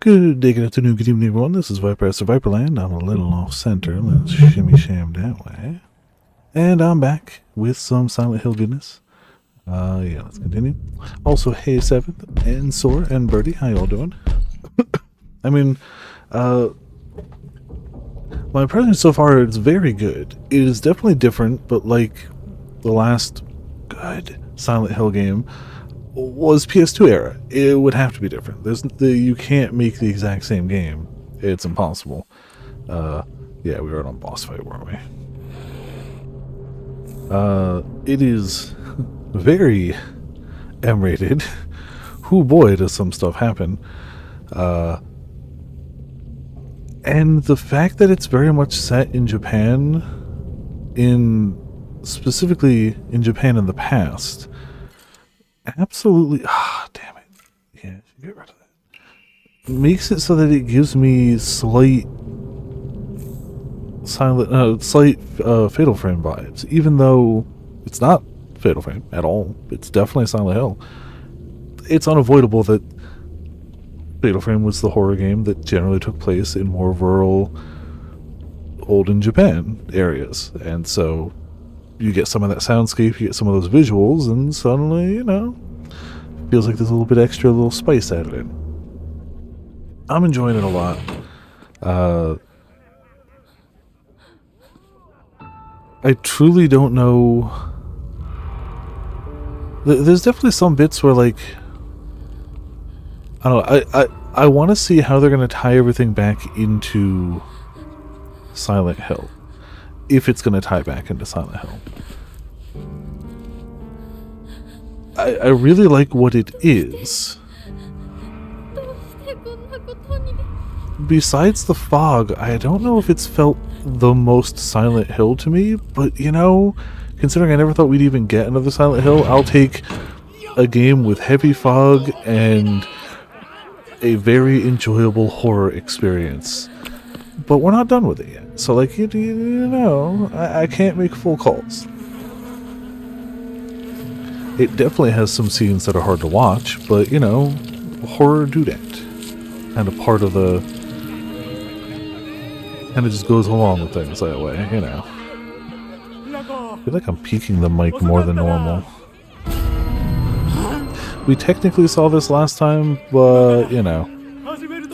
Good day, good afternoon, good evening, everyone. This is Viper at Viperland. I'm a little off center. Let's shimmy sham that way. And I'm back with some Silent Hill goodness. Yeah, let's continue. Also, hey, Seventh, and Sora, and Birdie, how y'all doing? I mean, my impression so far is very good. It is definitely different, but like the last good Silent Hill game was PS2 era. It would have to be different. You can't make the exact same game. It's impossible. Yeah, we were on boss fight, weren't we? It is very M-rated. Whoo boy, does some stuff happen. And the fact that it's very much set in Japan, specifically in Japan in the past, absolutely, damn it. Yeah, get rid of that. Makes it so that it gives me slight Fatal Frame vibes, even though it's not Fatal Frame at all. It's definitely Silent Hill. It's unavoidable that Fatal Frame was the horror game that generally took place in more rural, olden Japan areas, and so you get some of that soundscape, you get some of those visuals, and suddenly, you know, feels like there's a little bit extra, little spice added in. I'm enjoying it a lot. I truly don't know. There's definitely some bits where, like, I don't know, I want to see how they're going to tie everything back into Silent Hill. If it's going to tie back into Silent Hill. I really like what it is. Besides the fog, I don't know if it's felt the most Silent Hill to me, but you know, considering I never thought we'd even get another Silent Hill, I'll take a game with heavy fog and a very enjoyable horror experience. But we're not done with it yet, so like, you know, I can't make full calls. It definitely has some scenes that are hard to watch, but you know, horror do that. Kind of part of the... kind of just goes along with things that way, you know. I feel like I'm peaking the mic more than normal. We technically saw this last time, but, you know,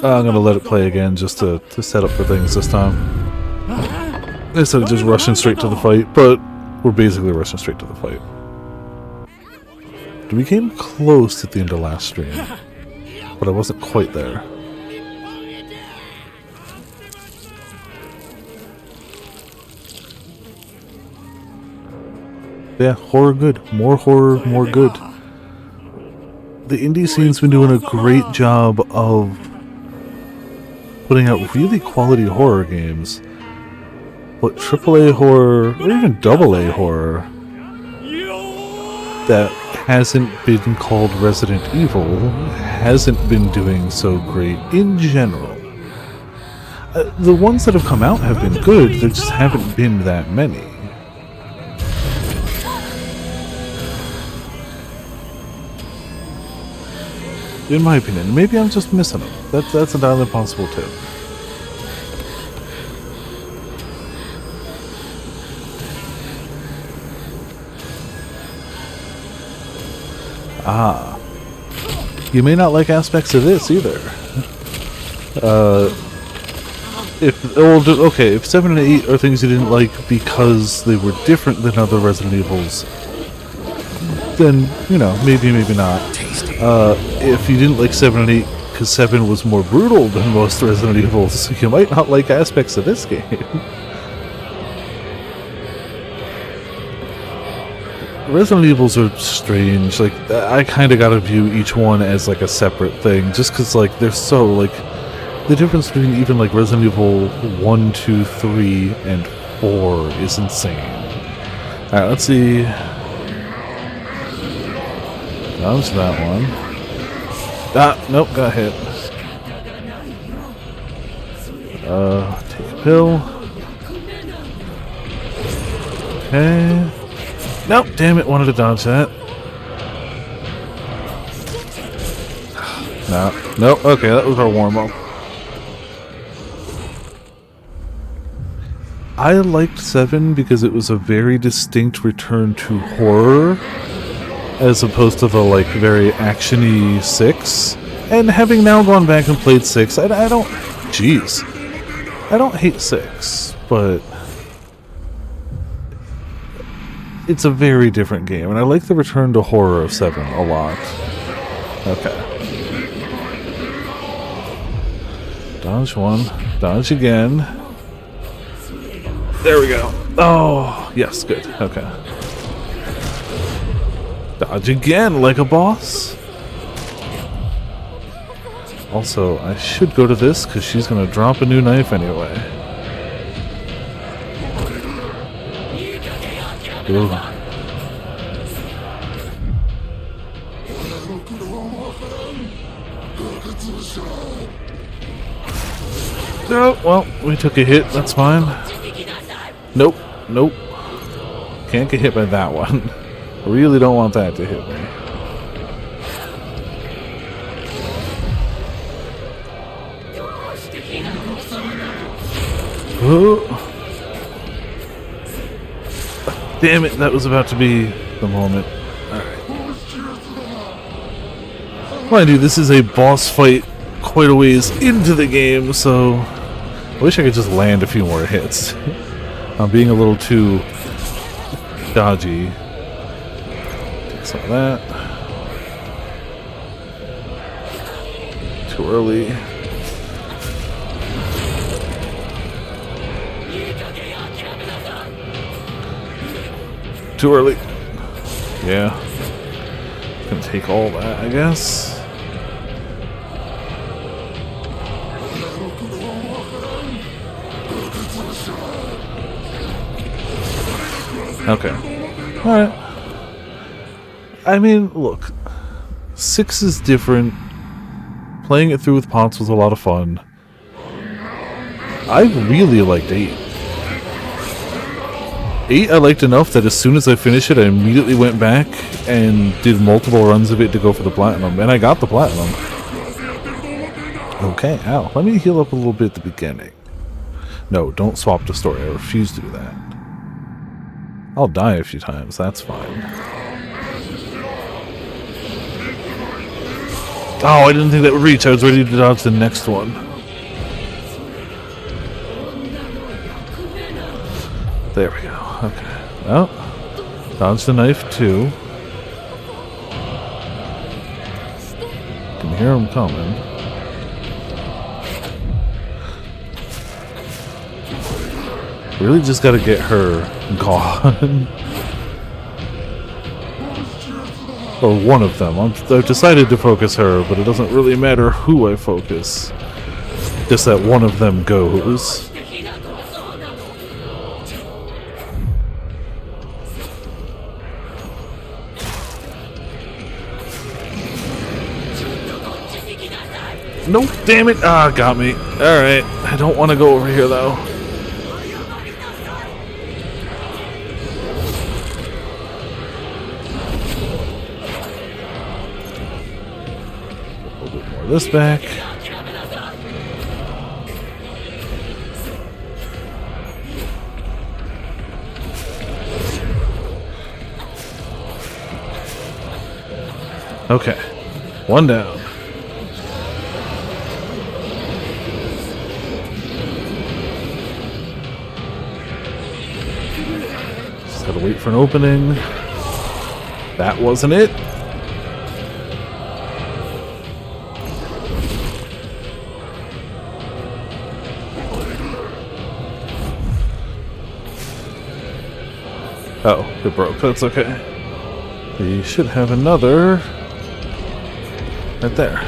I'm gonna let it play again just to set up for things this time. Instead of just rushing straight to the fight, but we're basically rushing straight to the fight. We came close at the end of last stream, but I wasn't quite there. Yeah, horror good. More horror, more good. The indie scene's been doing a great job of putting out really quality horror games, but AAA horror, or even AA horror, that hasn't been called Resident Evil hasn't been doing so great in general. The ones that have come out have been good, there just haven't been that many. In my opinion, maybe I'm just missing them. That's entirely possible too. Ah. You may not like aspects of this either. If 7 and 8 are things you didn't like because they were different than other Resident Evils, then, you know, maybe not. If you didn't like 7 and 8 because 7 was more brutal than most Resident Evils, you might not like aspects of this game. Resident Evils are strange. Like, I kind of gotta view each one as like a separate thing, just because like they're so like the difference between even like Resident Evil 1, 2, 3, and 4 is insane. All right, let's see. That was that one. Ah, nope, got hit. Take a pill. Okay. Nope, damn it, wanted to dodge that. No, nope, okay, that was our warm-up. I liked 7 because it was a very distinct return to horror, as opposed to the, like, very action-y 6. And having now gone back and played 6, I don't... Jeez. I don't hate 6, but... it's a very different game, and I like the return to horror of 7 a lot. Okay. Dodge one. Dodge again. There we go. Oh, yes, good. Okay. Dodge again, like a boss. Also, I should go to this, because she's going to drop a new knife anyway. Ooh. Oh, well, we took a hit, that's fine. Nope, nope. Can't get hit by that one. I really don't want that to hit me. Oh. Damn it, that was about to be the moment. Alright. Mind you, this is a boss fight quite a ways into the game, so I wish I could just land a few more hits. I'm being a little too dodgy. Take some of that. Too early. Too early. Yeah. Gonna take all that, I guess. Okay. Alright. I mean, look. 6 is different. Playing it through with Pots was a lot of fun. I really liked 8. 8 I liked enough that as soon as I finished it, I immediately went back and did multiple runs of it to go for the platinum, and I got the platinum. Okay, ow. Let me heal up a little bit at the beginning. No, don't swap the story. I refuse to do that. I'll die a few times, that's fine. Oh, I didn't think that would reach. I was ready to dodge the next one. There we go. Okay. Well, dodge the knife too. Can hear him coming. Really just gotta get her gone. Or one of them. I've decided to focus her, but it doesn't really matter who I focus. Just that one of them goes. Nope, damn it. Ah, got me. Alright. I don't want to go over here, though. A little bit more of this back. Okay. One down. Gotta wait for an opening. That wasn't it. Oh, it broke. That's okay. We should have another right there.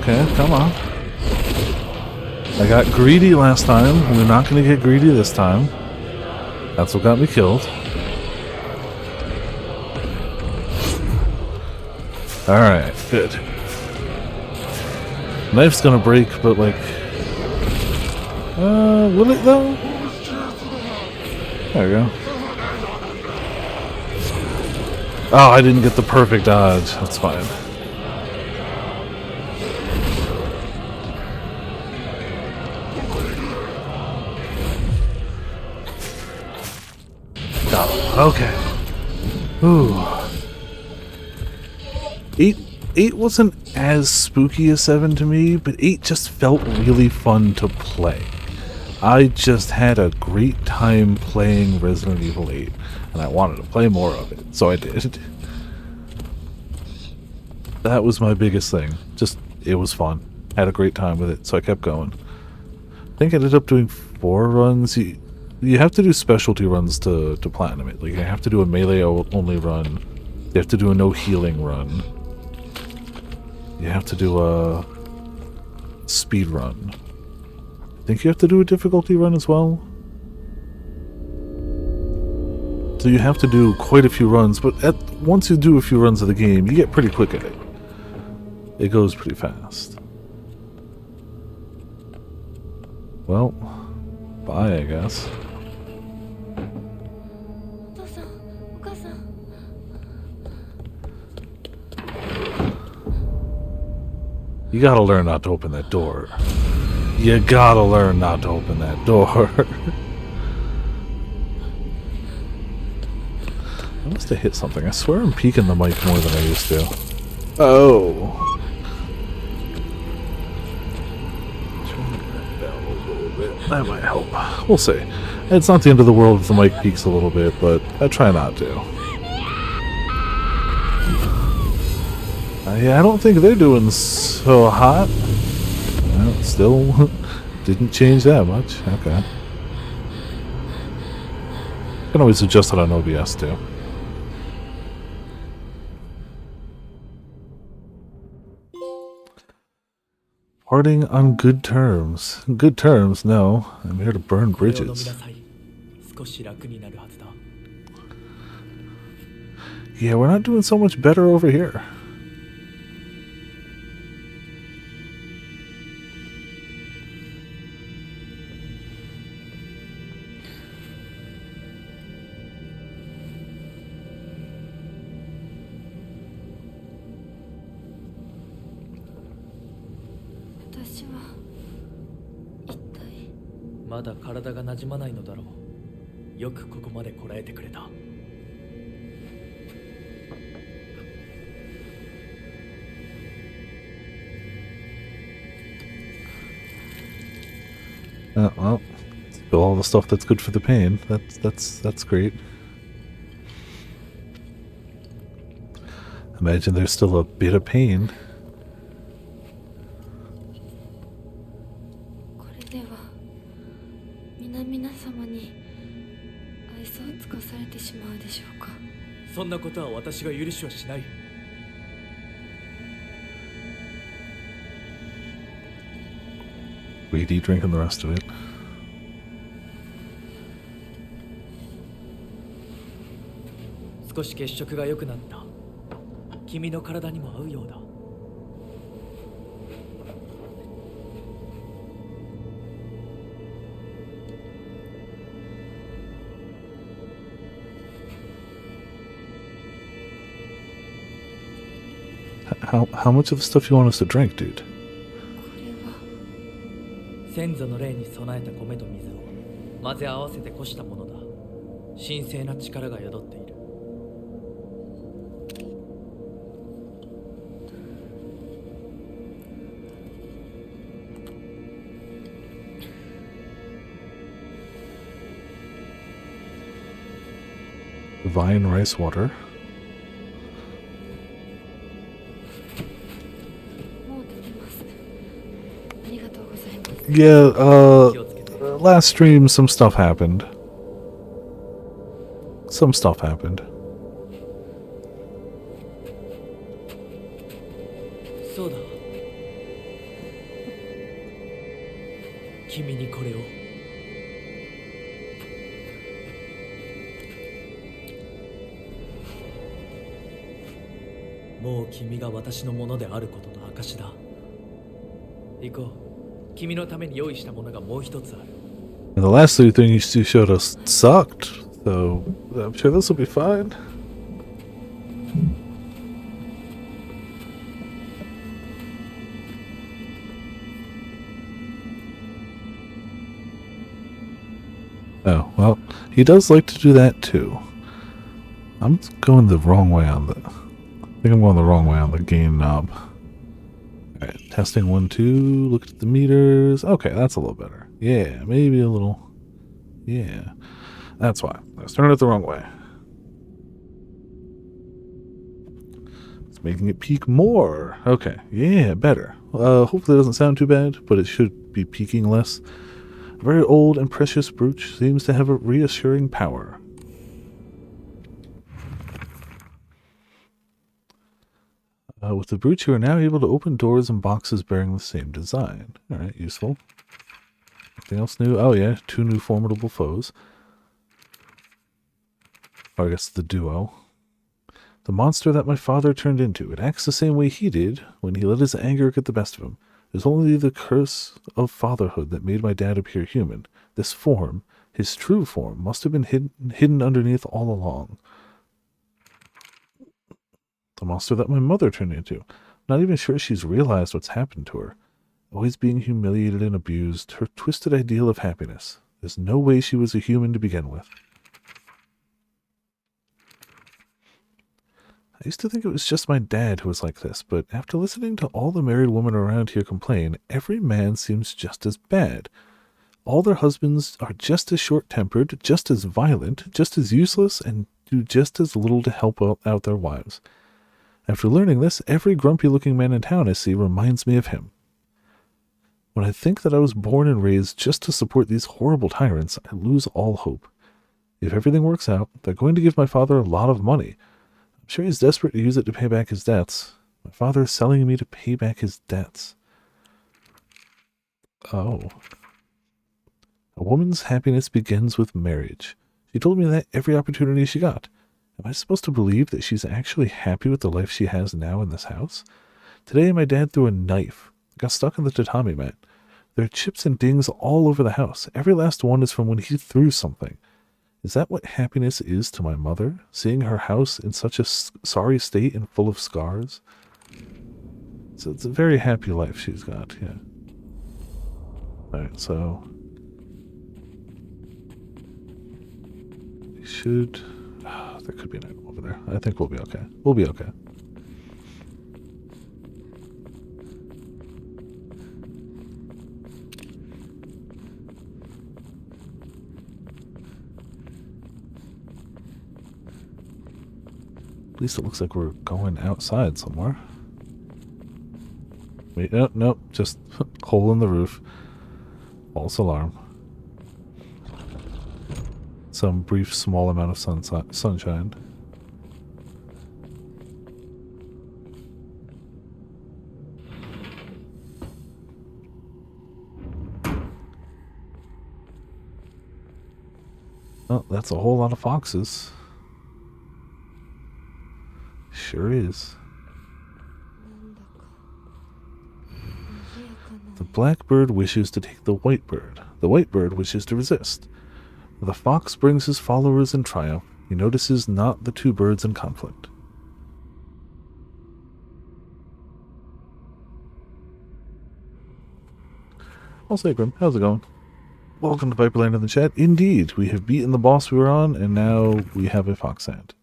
Okay, come on. I got greedy last time. We're not going to get greedy this time. That's what got me killed. Alright, good. Knife's gonna break, but like... will it though? There we go. Oh, I didn't get the perfect dodge. That's fine. Oh, okay. Ooh. 8 wasn't as spooky as 7 to me, but 8 just felt really fun to play. I just had a great time playing Resident Evil 8, and I wanted to play more of it, so I did. That was my biggest thing. Just, it was fun. Had a great time with it, so I kept going. I think I ended up doing 4 runs. You have to do specialty runs to platinum it. Like, you have to do a melee only run. You have to do a no healing run. You have to do a speed run. I think you have to do a difficulty run as well. So you have to do quite a few runs, but once you do a few runs of the game, you get pretty quick at it. It goes pretty fast. Well, bye, I guess. You gotta learn not to open that door. You gotta learn not to open that door. I must have hit something. I swear I'm peeking the mic more than I used to. Oh. Turn that down a little bit. That might help. We'll see. It's not the end of the world if the mic peaks a little bit, but I try not to. Yeah, I don't think they're doing so hot. Well, still didn't change that much. Okay. Can always adjust it on OBS too. Parting on good terms. Good terms? No. I'm here to burn bridges. Yeah, we're not doing so much better over here. Well, spill all the stuff that's good for the pain. That's great. Imagine there's still a bit of pain. Greedy drinking the rest of it. How much of the stuff you want us to drink, dude? 先祖の霊に備えた米と水を混ぜ合わせてこしたものだ。神聖な力が宿っている。Divine rice water. Yeah, last stream some stuff happened. Some stuff happened. So da. Kimi ni kore o. もう君が私のものであることの証だ。行こう。君のために用意したものがもう一つある。 And the last three things you showed us sucked, so I'm sure this will be fine. Oh, well, he does like to do that too. I'm going the wrong way on the... I think I'm going the wrong way on the gain knob. Alright, testing 1, 2, look at the meters. Okay, that's a little better. Yeah, maybe a little... Yeah, that's why. I was turning it the wrong way. It's making it peak more. Okay, yeah, better. Hopefully it doesn't sound too bad, but it should be peaking less. A very old and precious brooch seems to have a reassuring power. With the brooch, you are now able to open doors and boxes bearing the same design. Alright, useful. Anything else new? Oh yeah, 2 new formidable foes. Or I guess the duo. The monster that my father turned into. It acts the same way he did when he let his anger get the best of him. It was only the curse of fatherhood that made my dad appear human. This form, his true form, must have been hidden underneath all along. The monster that my mother turned into. Not even sure she's realized what's happened to her. Always being humiliated and abused, her twisted ideal of happiness. There's no way she was a human to begin with. I used to think it was just my dad who was like this, but after listening to all the married women around here complain, every man seems just as bad. All their husbands are just as short-tempered, just as violent, just as useless, and do just as little to help out their wives. After learning this, every grumpy-looking man in town I see reminds me of him. When I think that I was born and raised just to support these horrible tyrants, I lose all hope. If everything works out, they're going to give my father a lot of money. I'm sure he's desperate to use it to pay back his debts. My father is selling me to pay back his debts. Oh. A woman's happiness begins with marriage. She told me that every opportunity she got. Am I supposed to believe that she's actually happy with the life she has now in this house? Today my dad threw a knife. It got stuck in the tatami mat. There are chips and dings all over the house. Every last one is from when he threw something. Is that what happiness is to my mother? Seeing her house in such a sorry state and full of scars? So it's a very happy life she's got, yeah. Alright, so... we should... there could be an item over there. I think we'll be okay. We'll be okay. At least it looks like we're going outside somewhere. Wait, nope, just hole in the roof. False alarm. Some brief small amount of sunshine. Oh, that's a whole lot of foxes. Sure is. The black bird wishes to take the white bird. The white bird wishes to resist. The fox brings his followers in triumph. He notices not the two birds in conflict. Well, Sacrum, how's it going? Welcome to Piperland in the chat. Indeed, we have beaten the boss we were on, and now we have a fox hand.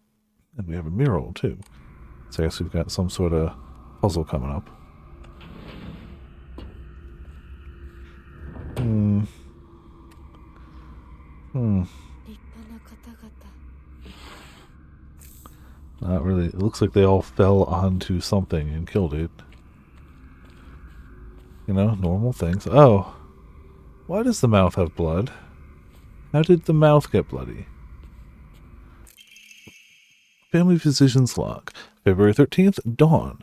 And we have a mural, too. So I guess we've got some sort of puzzle coming up. Not really. It looks like they all fell onto something and killed it. You know, normal things. Oh. Why does the mouth have blood? How did the mouth get bloody? Family Physician's Log. February 13th, dawn.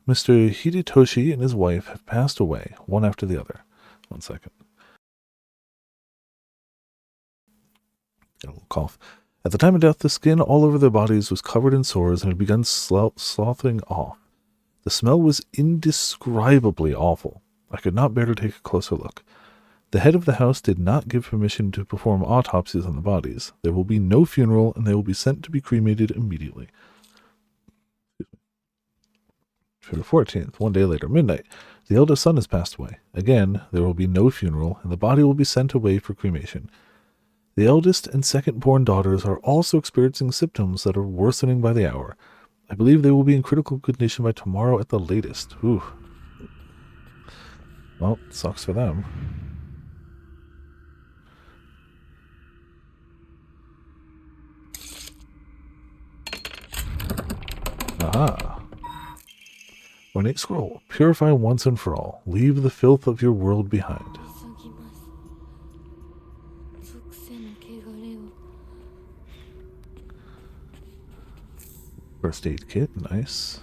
Mr. Hidetoshi and his wife have passed away, one after the other. 1 second. Got a little cough. At the time of death, the skin all over their bodies was covered in sores and had begun sloughing off. The smell was indescribably awful. I could not bear to take a closer look. The head of the house did not give permission to perform autopsies on the bodies. There will be no funeral, and they will be sent to be cremated immediately. For the 14th, one day later, midnight, the eldest son has passed away. Again, there will be no funeral, and the body will be sent away for cremation. The eldest and second-born daughters are also experiencing symptoms that are worsening by the hour. I believe they will be in critical condition by tomorrow at the latest. Ooh. Well, sucks for them. Aha. Ornate scroll. Purify once and for all. Leave the filth of your world behind. First aid kit. Nice.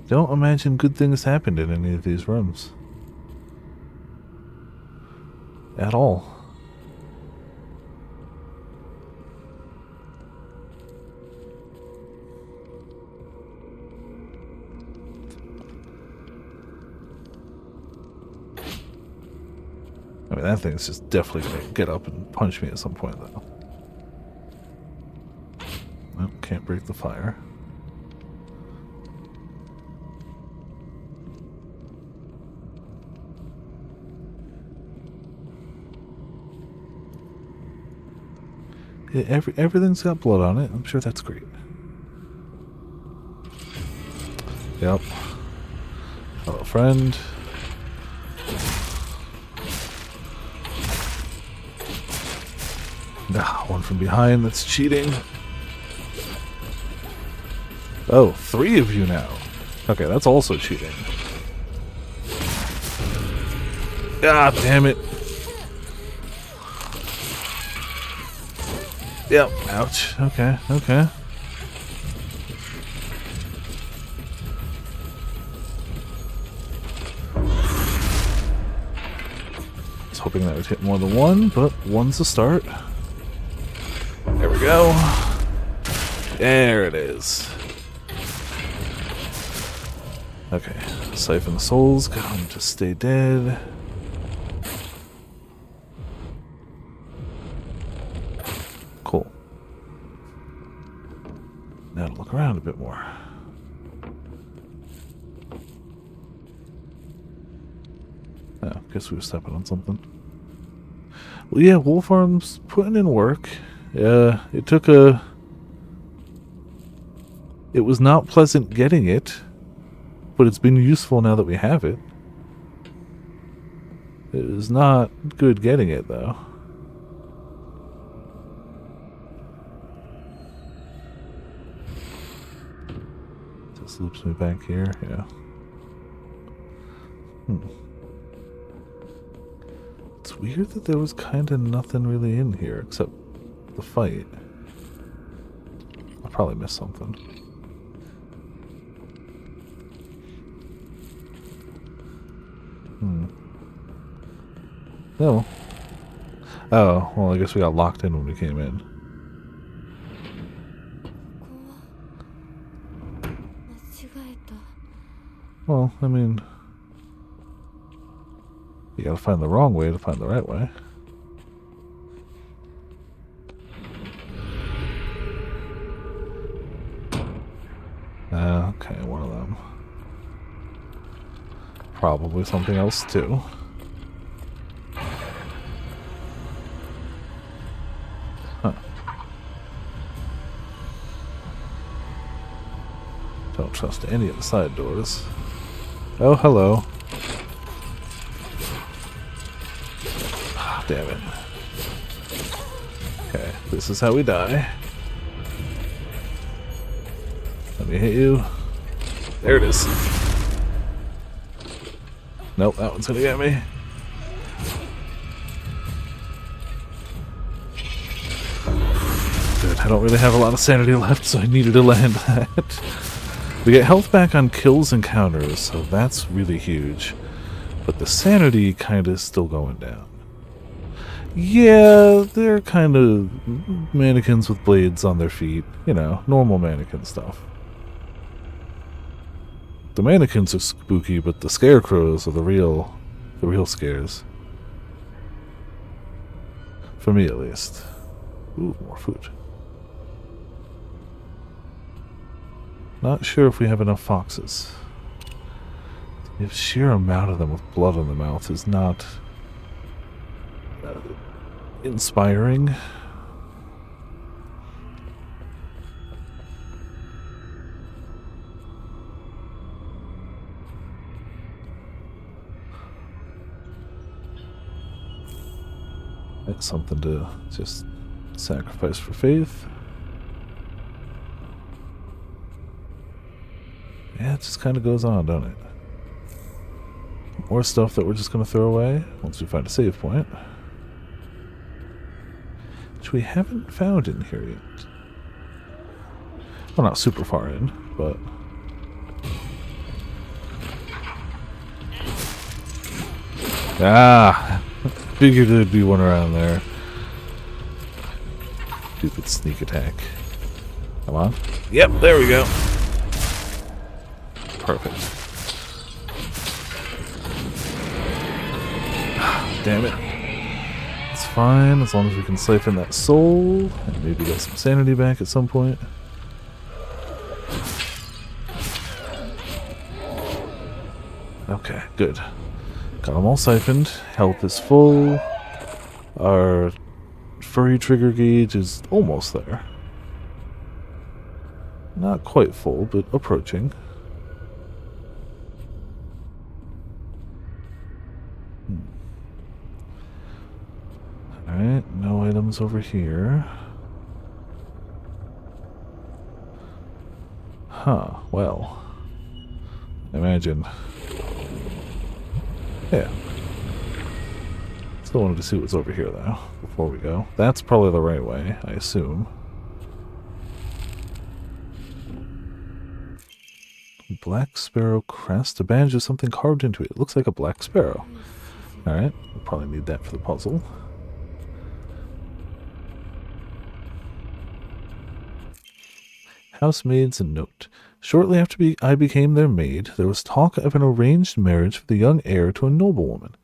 Don't imagine good things happened in any of these rooms. At all. I mean, that thing's just definitely gonna get up and punch me at some point, though. Well, can't break the fire. Everything's got blood on it. I'm sure that's great. Yep. Hello, friend. One from behind. That's cheating. Oh, 3 of you now. Okay, that's also cheating. Ah, damn it. Yep. Ouch. Okay. Okay. I was hoping that would hit more than one, but one's a start. There we go. There it is. Okay. Siphon the souls. Got him to stay dead. Cool. Now to look around a bit more. Oh, guess we were stepping on something. Well, yeah, Wolf Arm's putting in work. It took a... It was not pleasant getting it, but it's been useful now that we have it. It was not good getting it, though. This loops me back here, yeah. It's weird that there was kind of nothing really in here except the fight. I probably missed something. No. Oh, well, I guess we got locked in when we came in. Well, I mean, you gotta find the wrong way to find the right way. Okay, one of them. Probably something else too. Huh. Don't trust any of the side doors. Oh, hello. Ah, damn it. Okay, this is how we die. Let me hit you. There it is. Nope, that one's gonna get me. Good. I don't really have a lot of sanity left, so I needed to land that. We get health back on kills and counters, so that's really huge. But the sanity kind of still going down. Yeah, they're kind of mannequins with blades on their feet. You know, normal mannequin stuff. The mannequins are spooky, but the scarecrows are the real scares. For me, at least. Ooh, more food. Not sure if we have enough foxes. The sheer amount of them with blood in the mouth is not inspiring. That's something to just sacrifice for faith. Yeah, it just kind of goes on, don't it? More stuff that we're just going to throw away once we find a save point. Which we haven't found in here yet. Well, not super far in, but... Ah! Figured there'd be one around there. Stupid sneak attack. Come on. Yep, there we go. Perfect. Damn it. It's fine, as long as we can siphon that soul, and maybe get some sanity back at some point. Okay, good. Got them all siphoned. Health is full. Our furry trigger gauge is almost there. Not quite full, but approaching. Alright, no items over here. Huh, well. Imagine. Yeah. Still wanted to see what's over here, though, before we go. That's probably the right way, I assume. Black Sparrow crest. A badge with something carved into it. It looks like a black sparrow. Alright, we'll probably need that for the puzzle. Housemaids and note. Shortly after I became their maid, there was talk of an arranged marriage for the young heir to a noblewoman.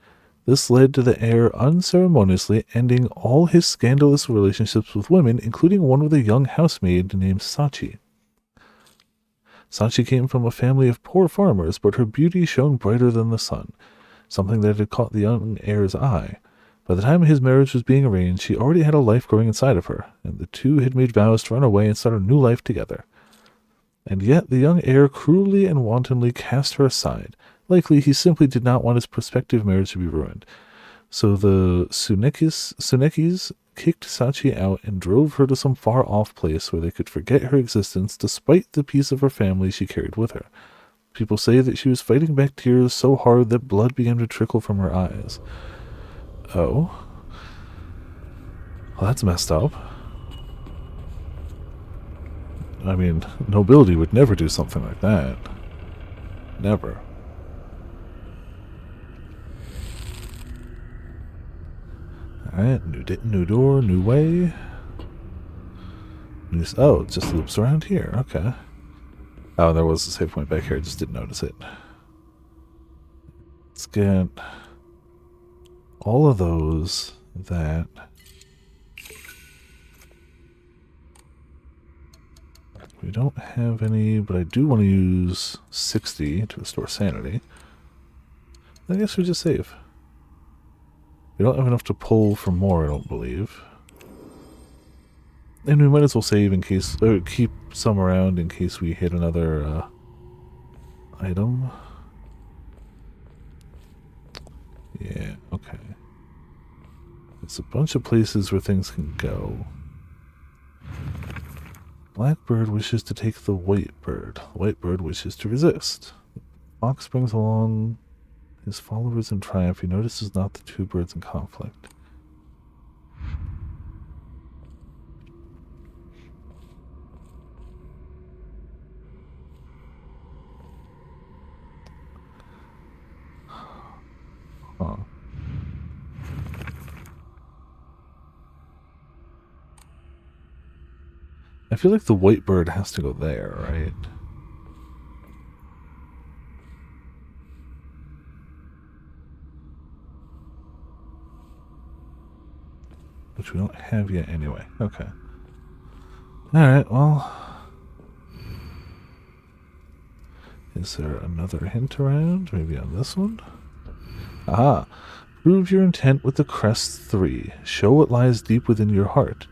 This led to the heir unceremoniously ending all his scandalous relationships with women, including one with a young housemaid named Sachi. Sachi came from a family of poor farmers, but her beauty shone brighter than the sun, something that had caught the young heir's eye. By the time his marriage was being arranged, she already had a life growing inside of her, and the two had made vows to run away and start a new life together. And yet the young heir cruelly and wantonly cast her aside. Likely he simply did not want his prospective marriage to be ruined. So the Tsunekis kicked Sachi out and drove her to some far-off place where they could forget her existence despite the piece of her family she carried with her. People say that she was fighting back tears so hard that blood began to trickle from her eyes. Oh? Well, that's messed up. I mean, nobility would never do something like that. Never. Alright, new door, new way. Oh, it just loops around here, okay. Oh, and there was a save point back here, I just didn't notice it. Let's get all of those that... We don't have any, but I do want to use 60 to restore sanity. I guess we just save. We don't have enough to pull for more, I don't believe. And we might as well save in case, or keep some around in case we hit another item. Yeah, okay. There's a bunch of places where things can go. Blackbird wishes to take the white bird. The white bird wishes to resist. The fox brings along his followers in triumph. He notices not the two birds in conflict. I feel like the white bird has to go there, right? Which we don't have yet anyway. Okay. Alright, well. Is there another hint around? Maybe on this one? Aha! Prove your intent with the crest 3. Show what lies deep within your heart.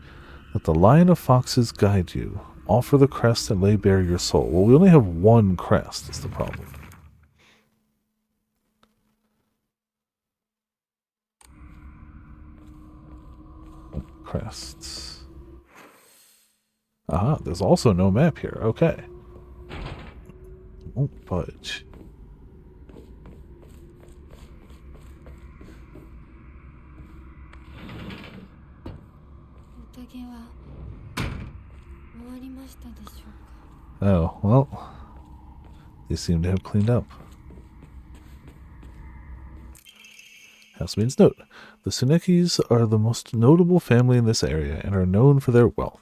Let the lion of foxes guide you. Offer the crest and lay bare your soul. Well, we only have one crest, is the problem. Crests. Aha, there's also no map here. Okay. Won't budge. Oh, well. They seem to have cleaned up. Housemaid's note. The Tsunekis are the most notable family in this area and are known for their wealth.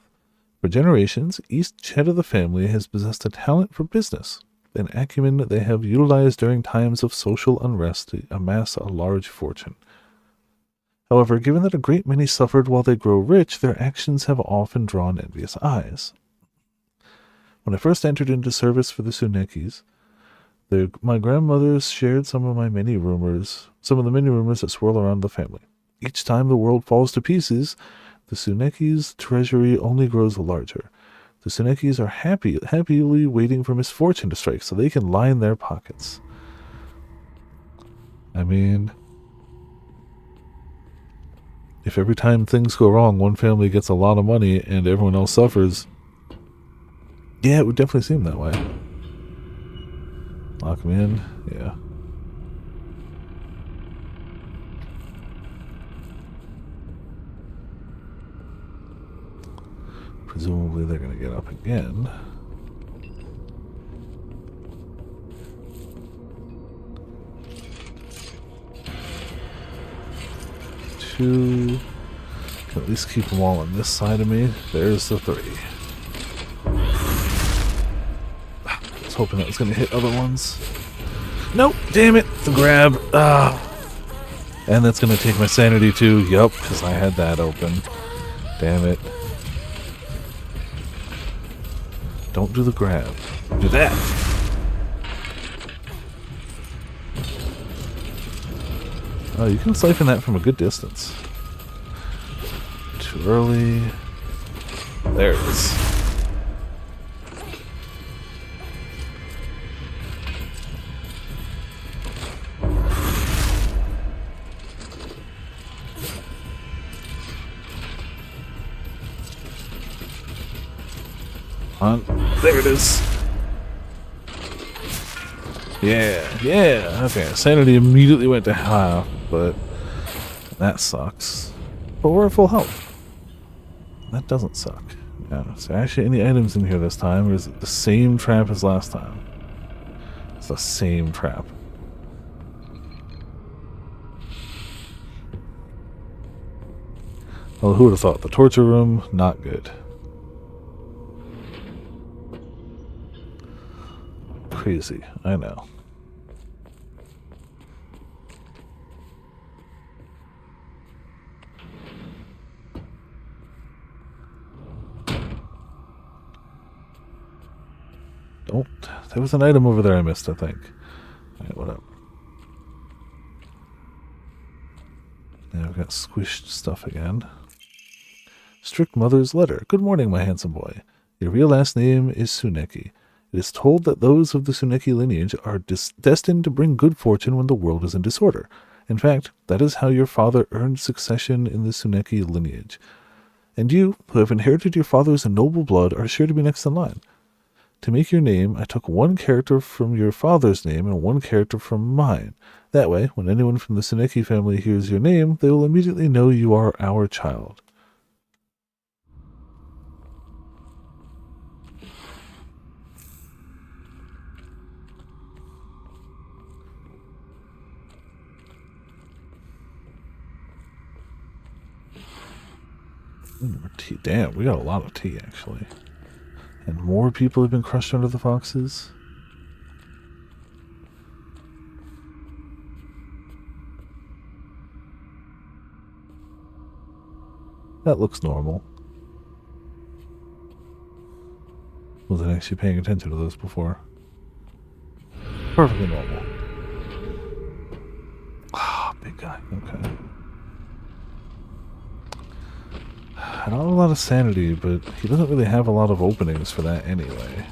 For generations, each head of the family has possessed a talent for business, an acumen they have utilized during times of social unrest to amass a large fortune. However, given that a great many suffered while they grow rich, their actions have often drawn envious eyes. When I first entered into service for the Tsunekis, my grandmothers shared some of the many rumors that swirl around the family. Each time the world falls to pieces, the Tsunekis' treasury only grows larger. The Tsunekis are happily waiting for misfortune to strike so they can line their pockets. I mean, if every time things go wrong, one family gets a lot of money and everyone else suffers, yeah, it would definitely seem that way. Lock them in, yeah. Presumably they're going to get up again. Two. Can at least keep them all on this side of me. There's the 3. I was hoping that was going to hit other ones. Nope, damn it, the grab. And that's going to take my sanity too. Yup, because I had that open. Damn it. Don't do the grab. Do that. Oh, you can siphon that from a good distance. Too early. There it is. There it is. Yeah. Okay, sanity immediately went to half, but that sucks. But we're at full health. That doesn't suck. Yeah, is there actually any items in here this time, or is it the same trap as last time? It's the same trap. Well, who would have thought? The torture room, not good. Crazy, I know. Don't. There was an item over there I missed, I think. Alright, what up? Now we've got squished stuff again. Strict Mother's Letter. Good morning, my handsome boy. Your real last name is Tsuneki. It is told that those of the Tsuneki lineage are destined to bring good fortune when the world is in disorder. In fact, that is how your father earned succession in the Tsuneki lineage. And you, who have inherited your father's noble blood, are sure to be next in line. To make your name, I took one character from your father's name and one character from mine. That way, when anyone from the Tsuneki family hears your name, they will immediately know you are our child. More tea. Damn, we got a lot of tea, actually. And more people have been crushed under the foxes. That looks normal. Wasn't actually paying attention to those before. Perfectly normal. Ah, big guy. Okay. I don't have a lot of sanity, but he doesn't really have a lot of openings for that anyway.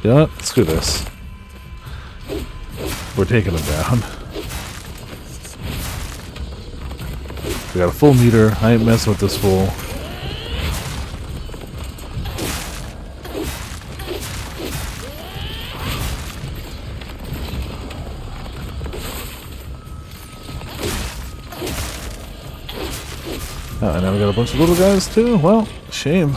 You know what? Screw this. We're taking him down. We got a full meter. I ain't messing with this fool. Oh, and now we got a bunch of little guys too? Well, shame.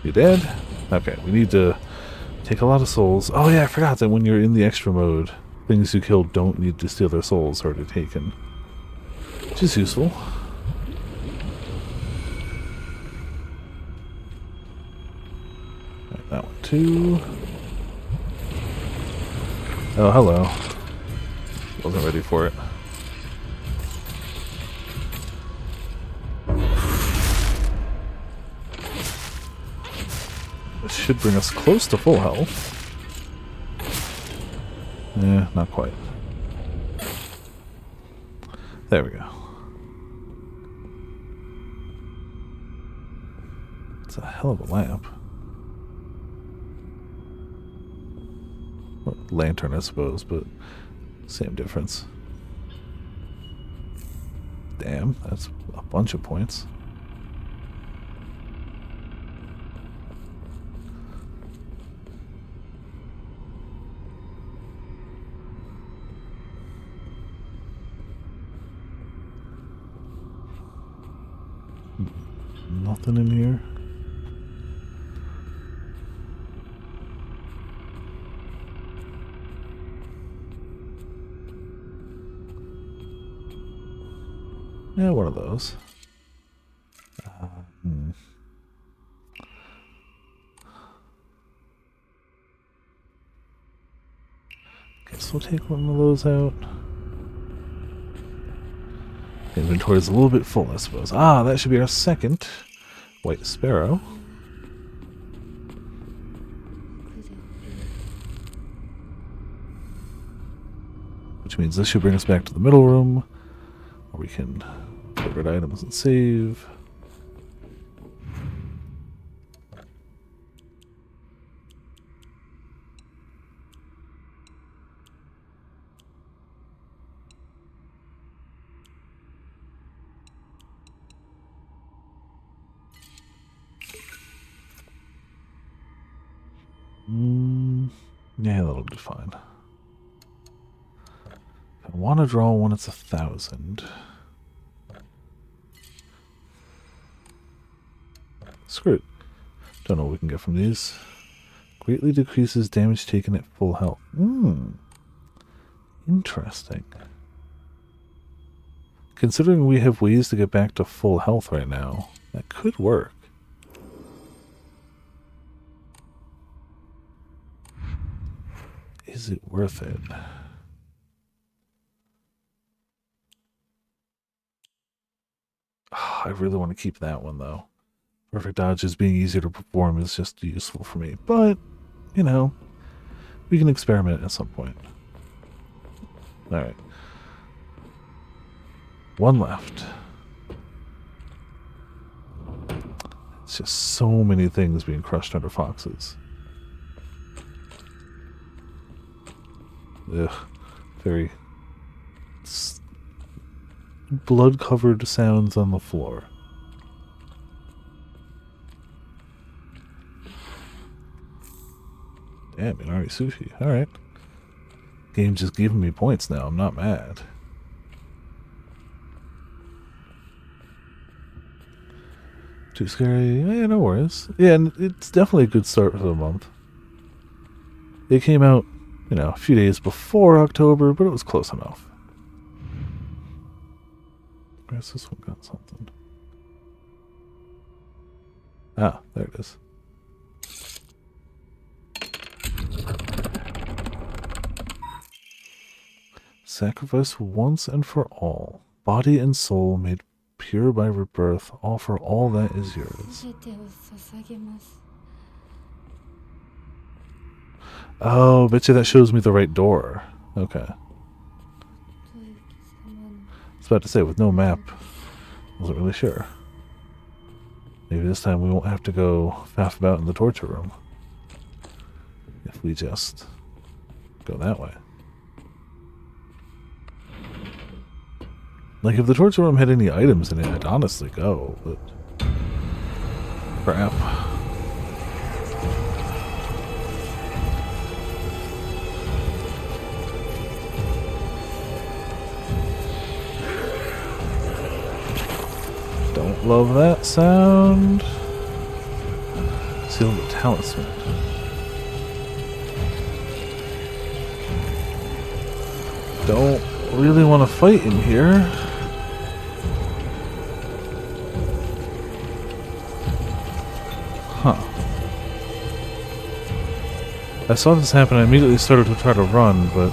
You dead? Okay, we need to take a lot of souls. Oh yeah, I forgot that when you're in the extra mode, things you kill don't need to steal their souls or to taken. Which is useful. Right, that one too. Oh, hello. Wasn't ready for it. This should bring us close to full health. Yeah, not quite. There we go. It's a hell of a lamp. Well, lantern, I suppose, but same difference. Damn, that's a bunch of points. Nothing in here. Yeah, one of those. Guess we'll take one of those out. Inventory is a little bit full, I suppose. Ah, that should be our second white sparrow. Which means this should bring us back to the middle room, where we can favorite items and save. Yeah, that'll be fine. If I want to draw one, it's 1,000. Screw it. Don't know what we can get from these. Greatly decreases damage taken at full health. Interesting. Considering we have ways to get back to full health right now, that could work. Is it worth it? Oh, I really want to keep that one though. Perfect dodges being easier to perform is just useful for me. But, you know, we can experiment at some point. Alright. One left. It's just so many things being crushed under foxes. Ugh. Very blood-covered sounds on the floor. Damn, Inari sushi. Alright. Game's just giving me points now. I'm not mad. Too scary? Yeah, no worries. Yeah, and it's definitely a good start for the month. It came out, a few days before October, but it was close enough. Where's this one got something? Ah, there it is. Sacrifice once and for all. Body and soul made pure by rebirth. Offer all that is yours. Oh, bet you that shows me the right door. Okay. I was about to say, with no map, wasn't really sure. Maybe this time we won't have to go faff about in the torture room. If we just go that way. Like, if the torture room had any items in it, I'd honestly go, but... crap. Don't love that sound. Seal the talisman. Don't really want to fight in here. Huh. I saw this happen, I immediately started to try to run, but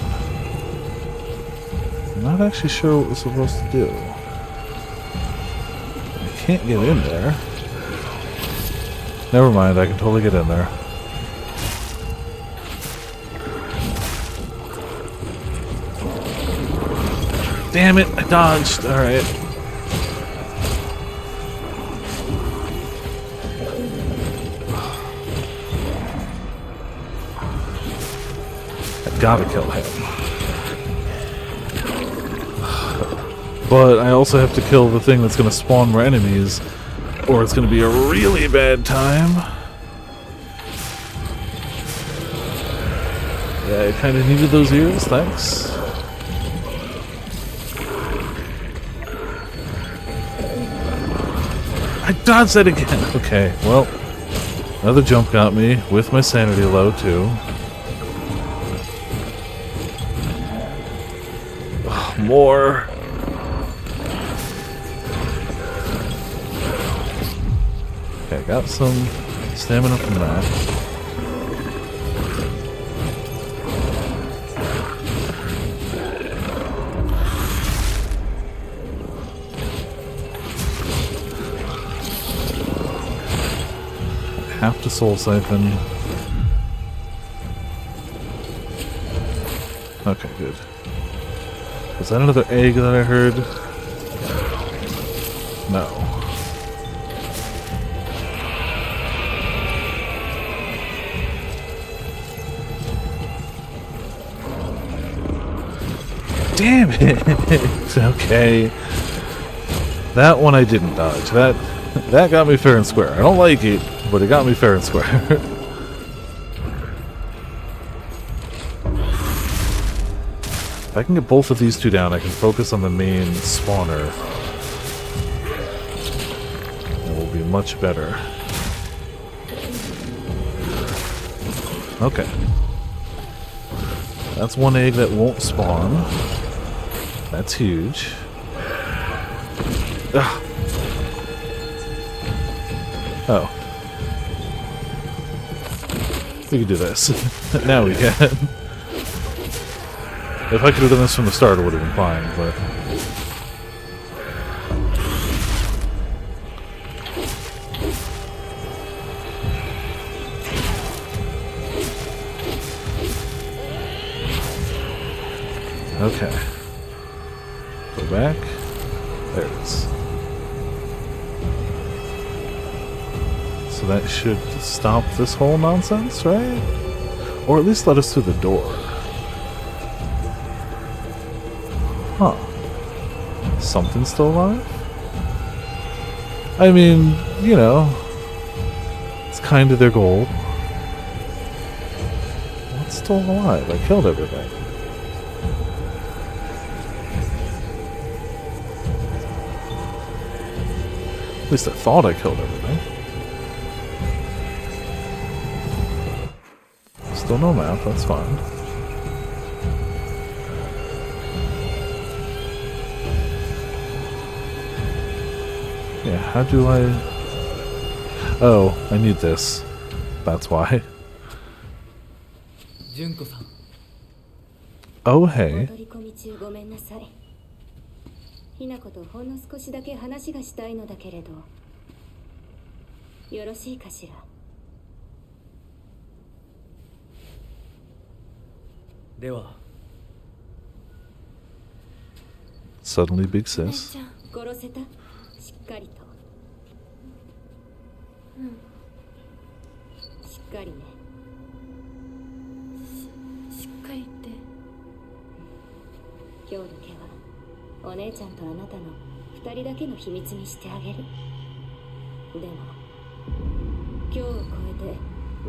I'm not actually sure what we're supposed to do. I can't get in there. Never mind, I can totally get in there. Damn it, I dodged. Alright. I gotta kill him. But I also have to kill the thing that's gonna spawn more enemies, or it's gonna be a really bad time. Yeah, I kinda needed those ears, thanks. I dodged that again! Okay, well, another jump got me, with my sanity low, too. Ugh, more! Okay, got some stamina from that. Have to soul siphon. Okay, good. Was that another egg that I heard? No. Damn it! Okay. That one I didn't dodge. That got me fair and square. I don't like it, but it got me fair and square. If I can get both of these two down, I can focus on the main spawner. It will be much better. Okay. That's one egg that won't spawn. That's huge. Ugh. Oh. We can do this. Now we can. If I could have done this from the start, it would have been fine, but... Okay. Go back. There it is. So that should stop this whole nonsense, right? Or at least let us through the door. Huh. Something's still alive? I mean, you know, it's kind of their goal. What's still alive? I killed everything. At least I thought I killed everything. Still no map, that's fine. Yeah, how do I... Oh, I need this. That's why. 純子さん Oh, お hey. 取り込み中ごめんなさい。ひなことほんの少しだけ話がしたいのだけれど、よろしいかしら。では Suddenly big お姉 sis. ちゃん殺せた？しっかりと。しっかりね。しっかりって。今日だけはお姉ちゃんとあなたの二人だけの秘密にしてあげる。でも今日を超えて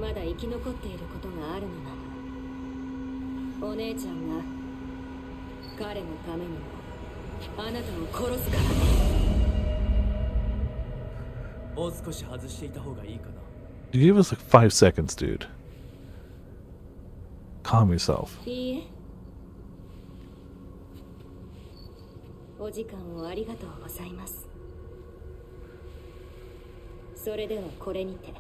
まだ生き残っていることがあるのなら、お姉ちゃんが彼のためにもあなたを殺すからね。もう少し外していた方がいいかな You gave us like 5 seconds, dude. Calm yourself. いいえ。お時間をありがとうございます。それではこれにて。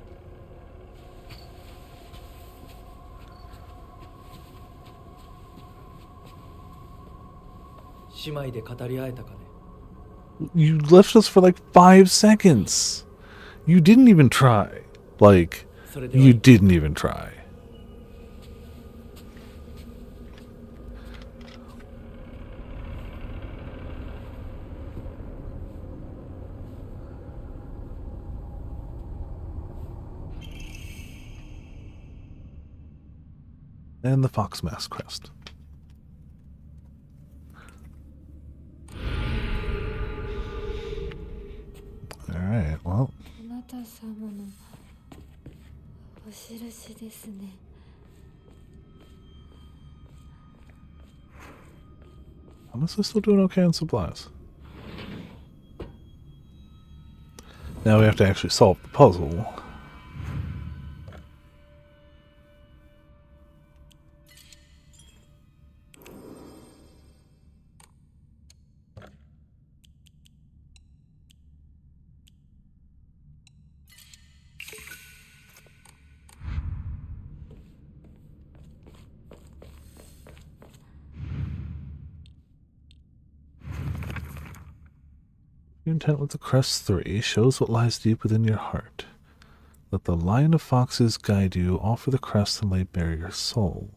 姉妹で語り合えたかね You left us for like 5 seconds. You didn't even try. Like, それでは you didn't even try. And the Fox Mask Crest. Alright, well, あなた様のお印ですね。honestly still doing okay on supplies. Now we have to actually solve the puzzle. Your intent with the crest 3 shows what lies deep within your heart. Let the line of foxes guide you, offer the crest and lay bare your soul.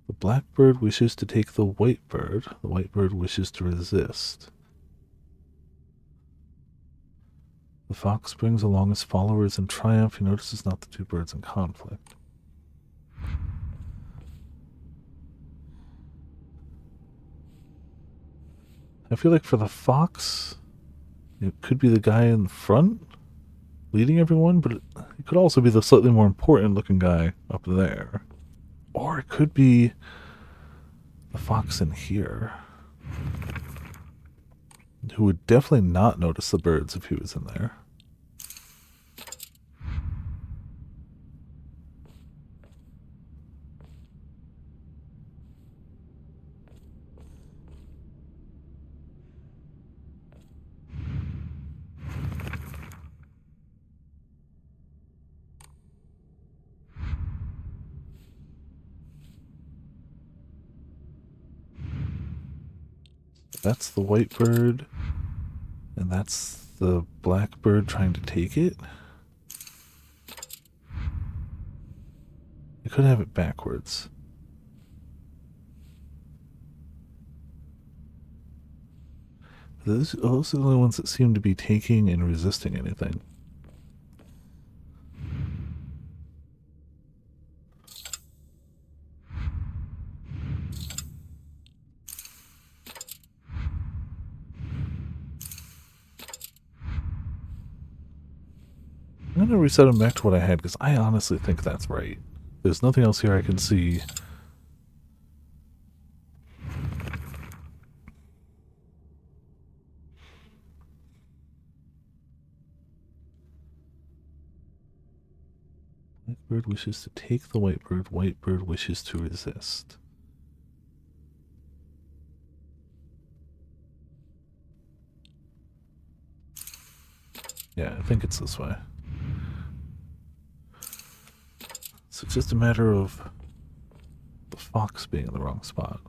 The blackbird wishes to take the white bird wishes to resist. The fox brings along his followers in triumph, he notices not the two birds in conflict. I feel like for the fox, it could be the guy in front leading everyone, but it could also be the slightly more important looking guy up there. Or it could be the fox in here, who would definitely not notice the birds if he was in there. That's the white bird, and that's the black bird trying to take it. You could have it backwards. Those are the only ones that seem to be taking and resisting anything. I'm going to reset them back to what I had because I honestly think that's right. There's nothing else here I can see. Blackbird wishes to take the whitebird. Whitebird wishes to resist. Yeah, I think it's this way. So it's just a matter of the fox being in the wrong spot.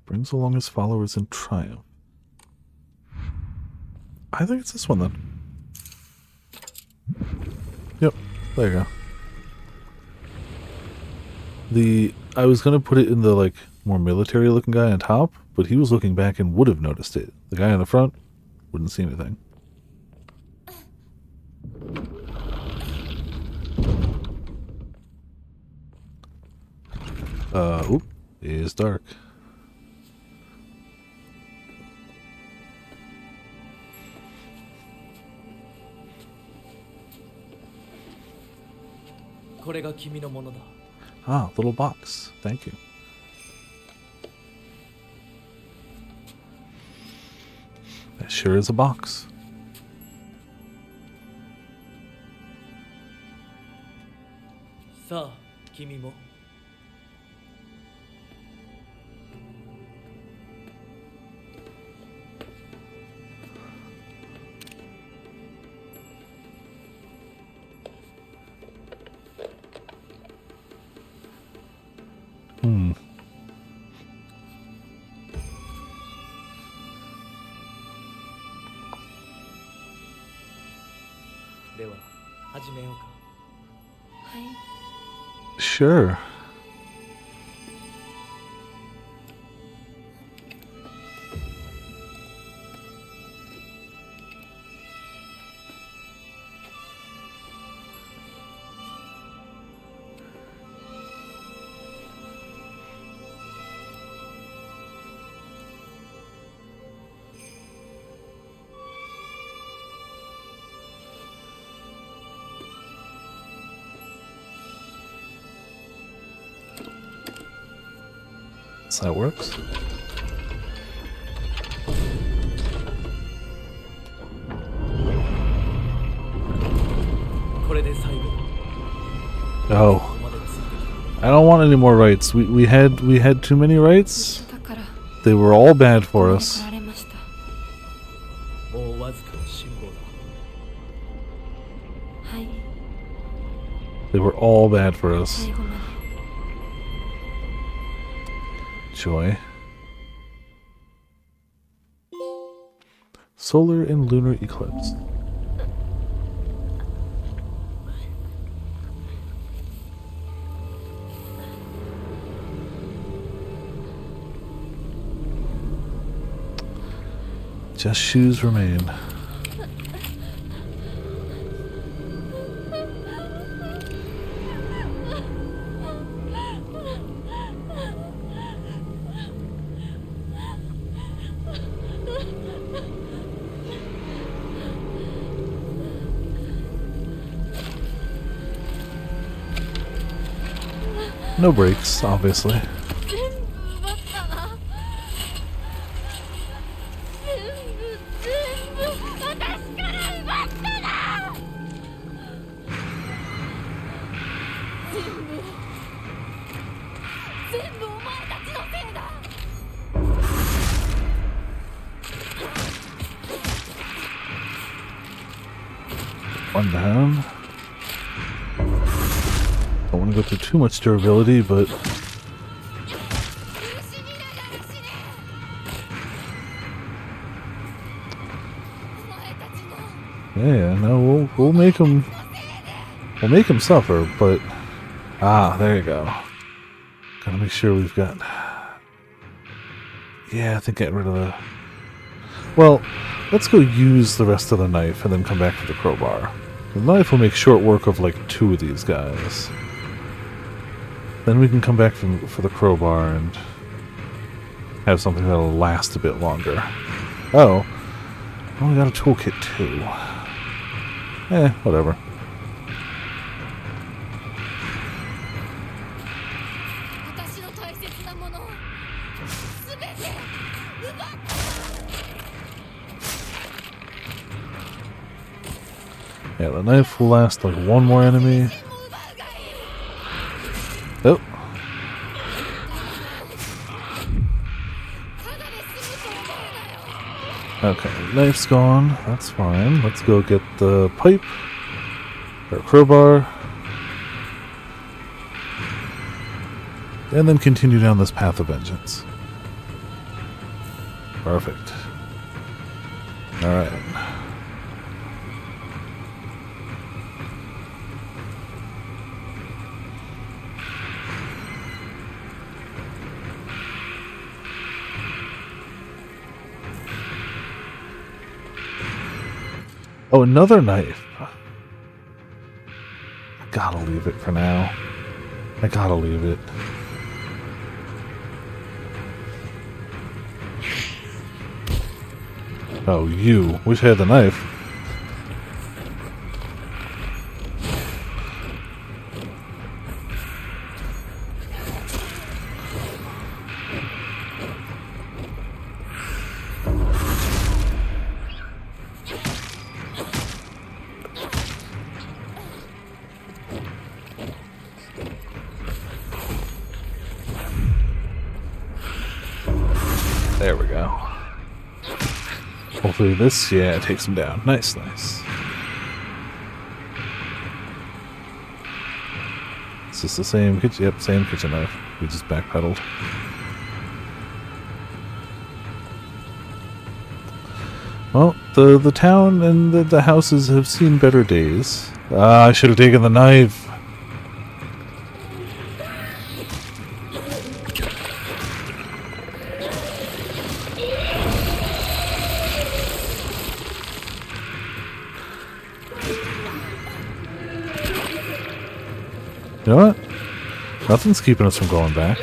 Brings along his followers in triumph. I think it's this one then. Yep, there you go. I was gonna put it in the like more military looking guy on top, but he was looking back and would have noticed it. The guy in the front wouldn't see anything. Oop, it is dark. Ah, little box. Thank you. That sure is a box. Hmm. Sure. That's how it works. Oh. I don't want any more rights. We had too many rights. They were all bad for us. They were all bad for us. Joy. Solar and lunar eclipse. Just shoes remain. No brakes, obviously. One down. Don't want to go through too much durability, but yeah, no, we'll make him suffer, but there you go. Gotta make sure we've got. Yeah, I think getting rid of the. Well, let's go use the rest of the knife and then come back for the crowbar. The knife will make short work of like 2 of these guys. Then we can come back for the crowbar and have something that'll last a bit longer. Oh, only got a toolkit too. Whatever. Yeah, the knife will last like one more enemy. Oh. Okay, knife's gone. That's fine. Let's go get the pipe. Or crowbar. And then continue down this path of vengeance. Perfect. Alright. Oh, another knife. I gotta leave it for now. I gotta leave it. Oh, you. Wish I had the knife. There we go. Hopefully this, yeah, takes him down. Nice, nice. Is this the same kitchen? Yep, same kitchen knife. We just backpedaled. Well, the town and the houses have seen better days. I should have taken the knife. You know what? Nothing's keeping us from going back.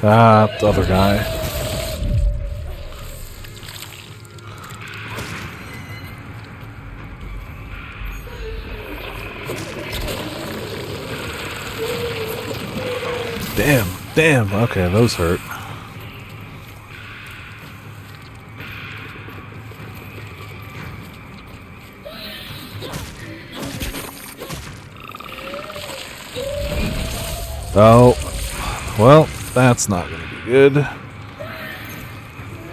Ah, the other guy. Damn. Okay, those hurt. Oh, well, that's not going to be good.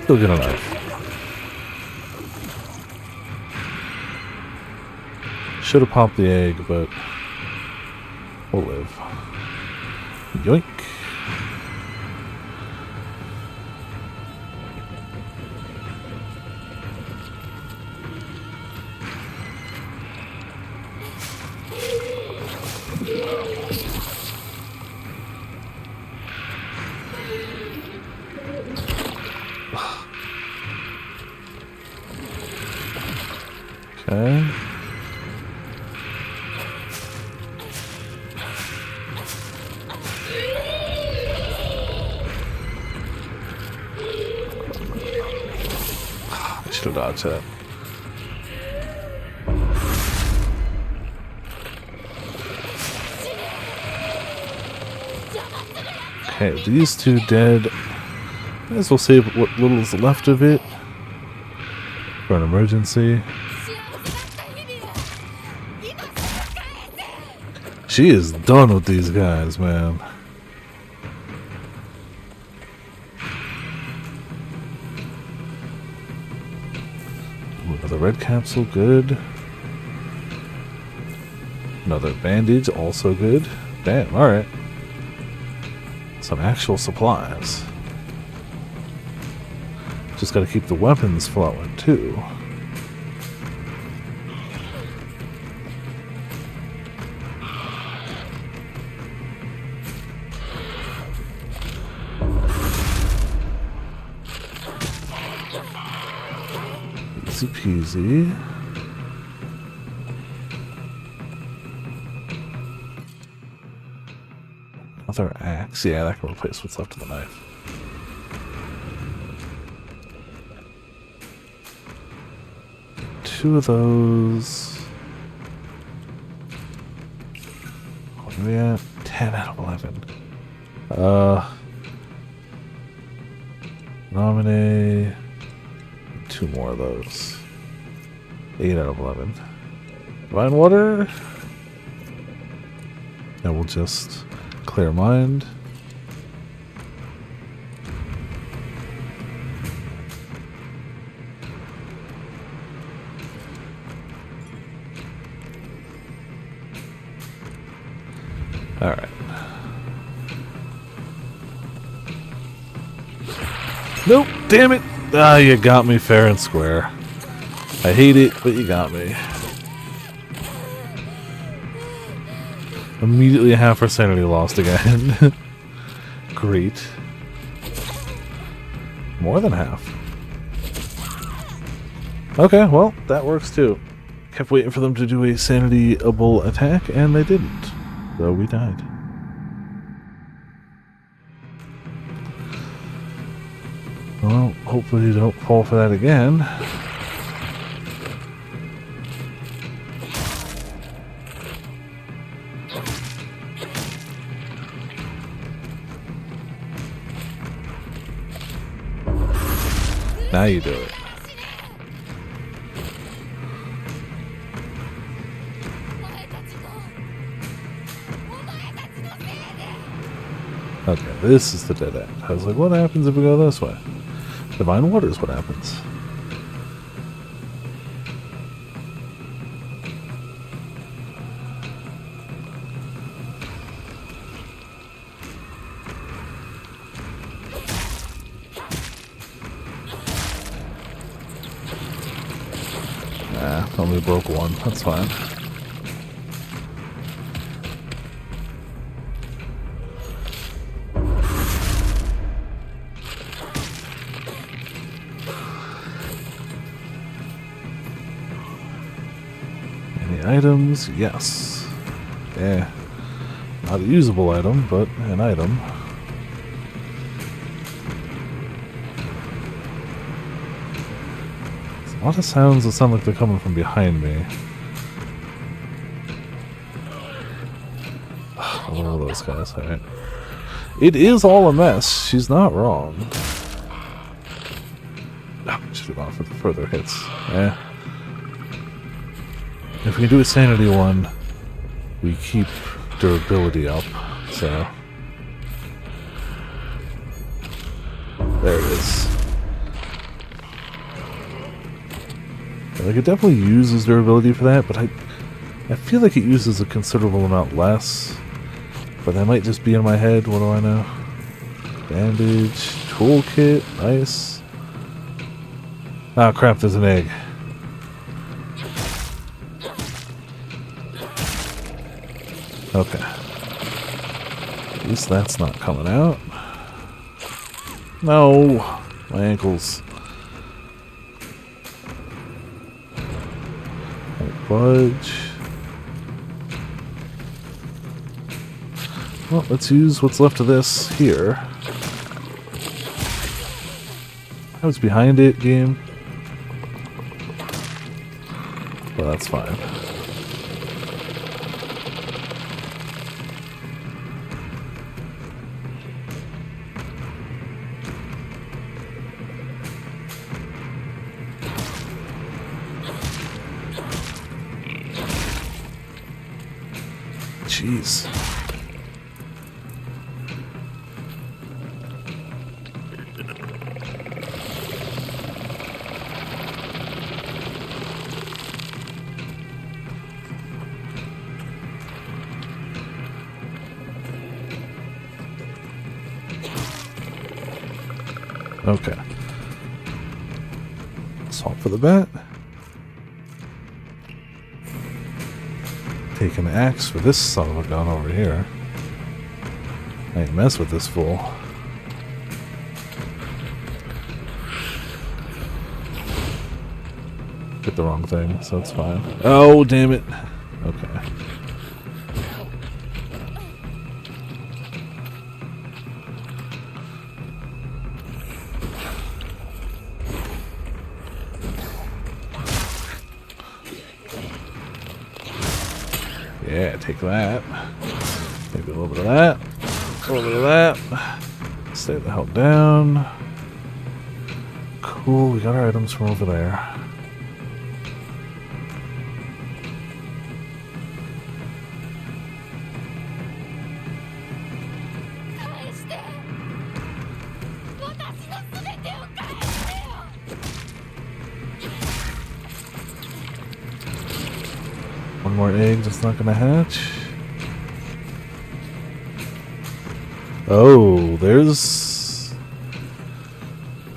Still get a knife. Should have popped the egg, but we'll live. Yoink. Okay. I should have dodged that. Okay, these two dead. Might as well save what little is left of it for an emergency. She is done with these guys, man. Ooh, another red capsule, good. Another bandage, also good. Damn, alright. Some actual supplies. Just gotta keep the weapons flowing, too. Easy peasy. Another axe. Yeah, that can replace what's left of the knife. Two of those. What are we at? 10 out of 11. Nominate. 2 2 more of those. 8 out of 11. Divine water. And we'll just clear mind. Alright. Nope, damn it! Ah, you got me fair and square. I hate it, but you got me. Immediately half our sanity lost again. Great. More than half. Okay, well, that works too. Kept waiting for them to do a sanity-able attack, and they didn't. So we died. Well, hopefully you don't fall for that again. Now you do it. Okay, this is the dead end. I was like, what happens if we go this way? Divine water is what happens. Nah, only broke one. That's fine. Items, yes. Yeah. Not a usable item, but an item. There's a lot of sounds that sound like they're coming from behind me. Ugh, one of those guys, alright. It is all a mess. She's not wrong. Oh, should have gone for the further hits. Yeah. If we can do a sanity one, we keep durability up, so... There it is. Like, it definitely uses durability for that, but I feel like it uses a considerable amount less. But that might just be in my head, what do I know? Bandage, toolkit, nice. Ah, crap, there's an egg. Okay. At least that's not coming out. No! My ankles. Won't budge. Well, let's use what's left of this here. I was behind it, game. Well, that's fine. Jeez. Okay. Swap for the bat. Take an axe for this son of a gun over here. I ain't mess with this fool. Hit the wrong thing, so it's fine. Oh, damn it. Okay. Yeah, take that. Maybe a little bit of that. A little bit of that. Stay the hell down. Cool, we got our items from over there. One more egg that's not gonna hatch. Oh, there's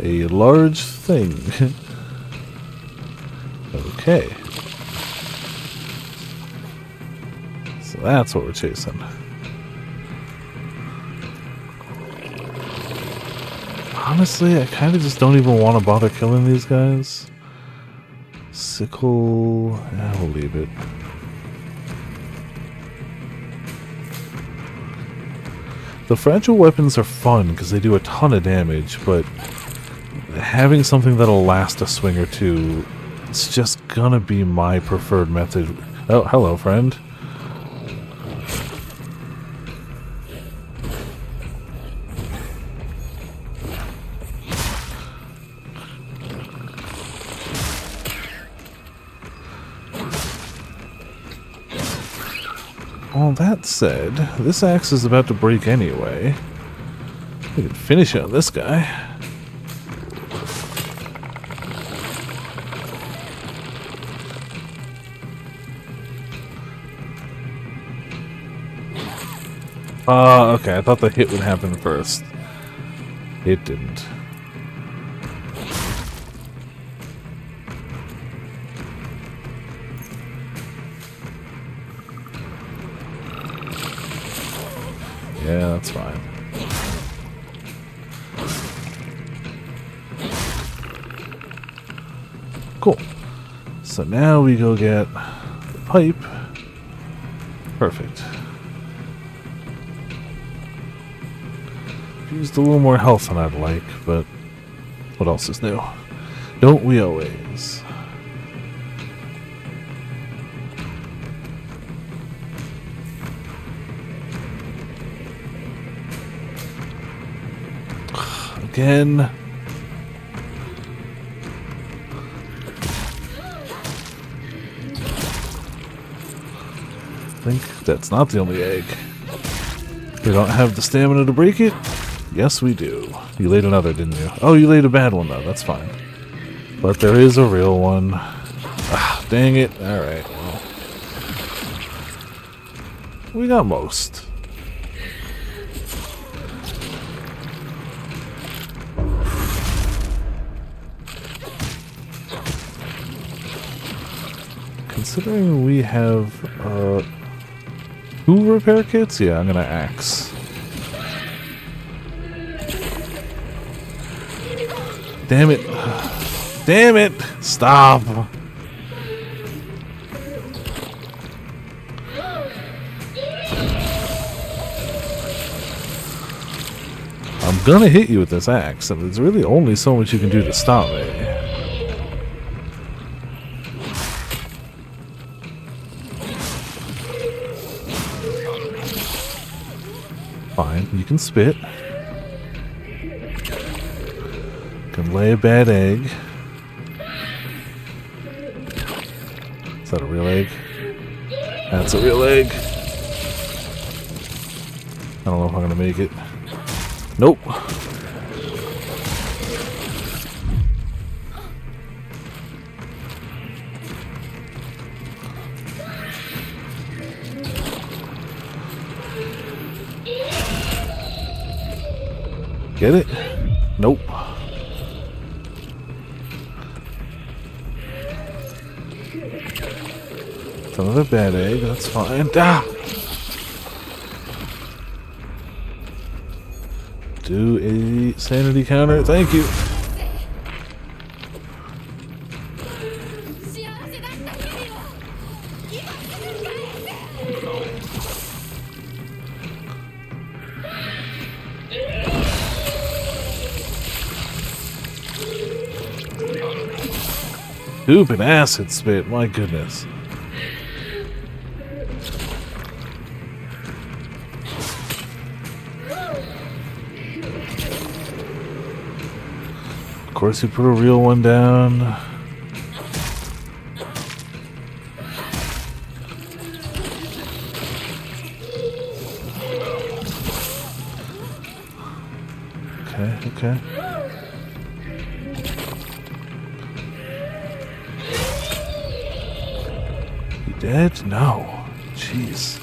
a large thing. Okay. So that's what we're chasing. Honestly, I kind of just don't even want to bother killing these guys. Sickle, yeah, we'll leave it. The fragile weapons are fun because they do a ton of damage, but having something that'll last a swing or two, it's just gonna be my preferred method. Oh, hello, friend. All that said, this axe is about to break anyway. We can finish on this guy. Okay, I thought the hit would happen first. It didn't. Yeah, that's fine. Cool. So now we go get the pipe. Perfect. Used a little more health than I'd like, but what else is new? Don't we always? Again. I think that's not the only egg. We don't have the stamina to break it? Yes, we do. You laid another, didn't you? Oh, you laid a bad one, though. That's fine. But there is a real one. Ah, dang it. Alright, well. We got most. Considering we have, 2 repair kits? Yeah, I'm gonna axe. Damn it. Damn it! Stop! I'm gonna hit you with this axe, and there's really only so much you can do to stop me. Fine, you can spit. Can lay a bad egg. Is that a real egg? That's a real egg. I don't know if I'm gonna make it. Nope. Get it? Nope. It's another bad egg, that's fine. Ah! Do a sanity counter, thank you. Stupid acid spit, my goodness. Of course, you put a real one down. Okay, okay. You dead? No. Jeez.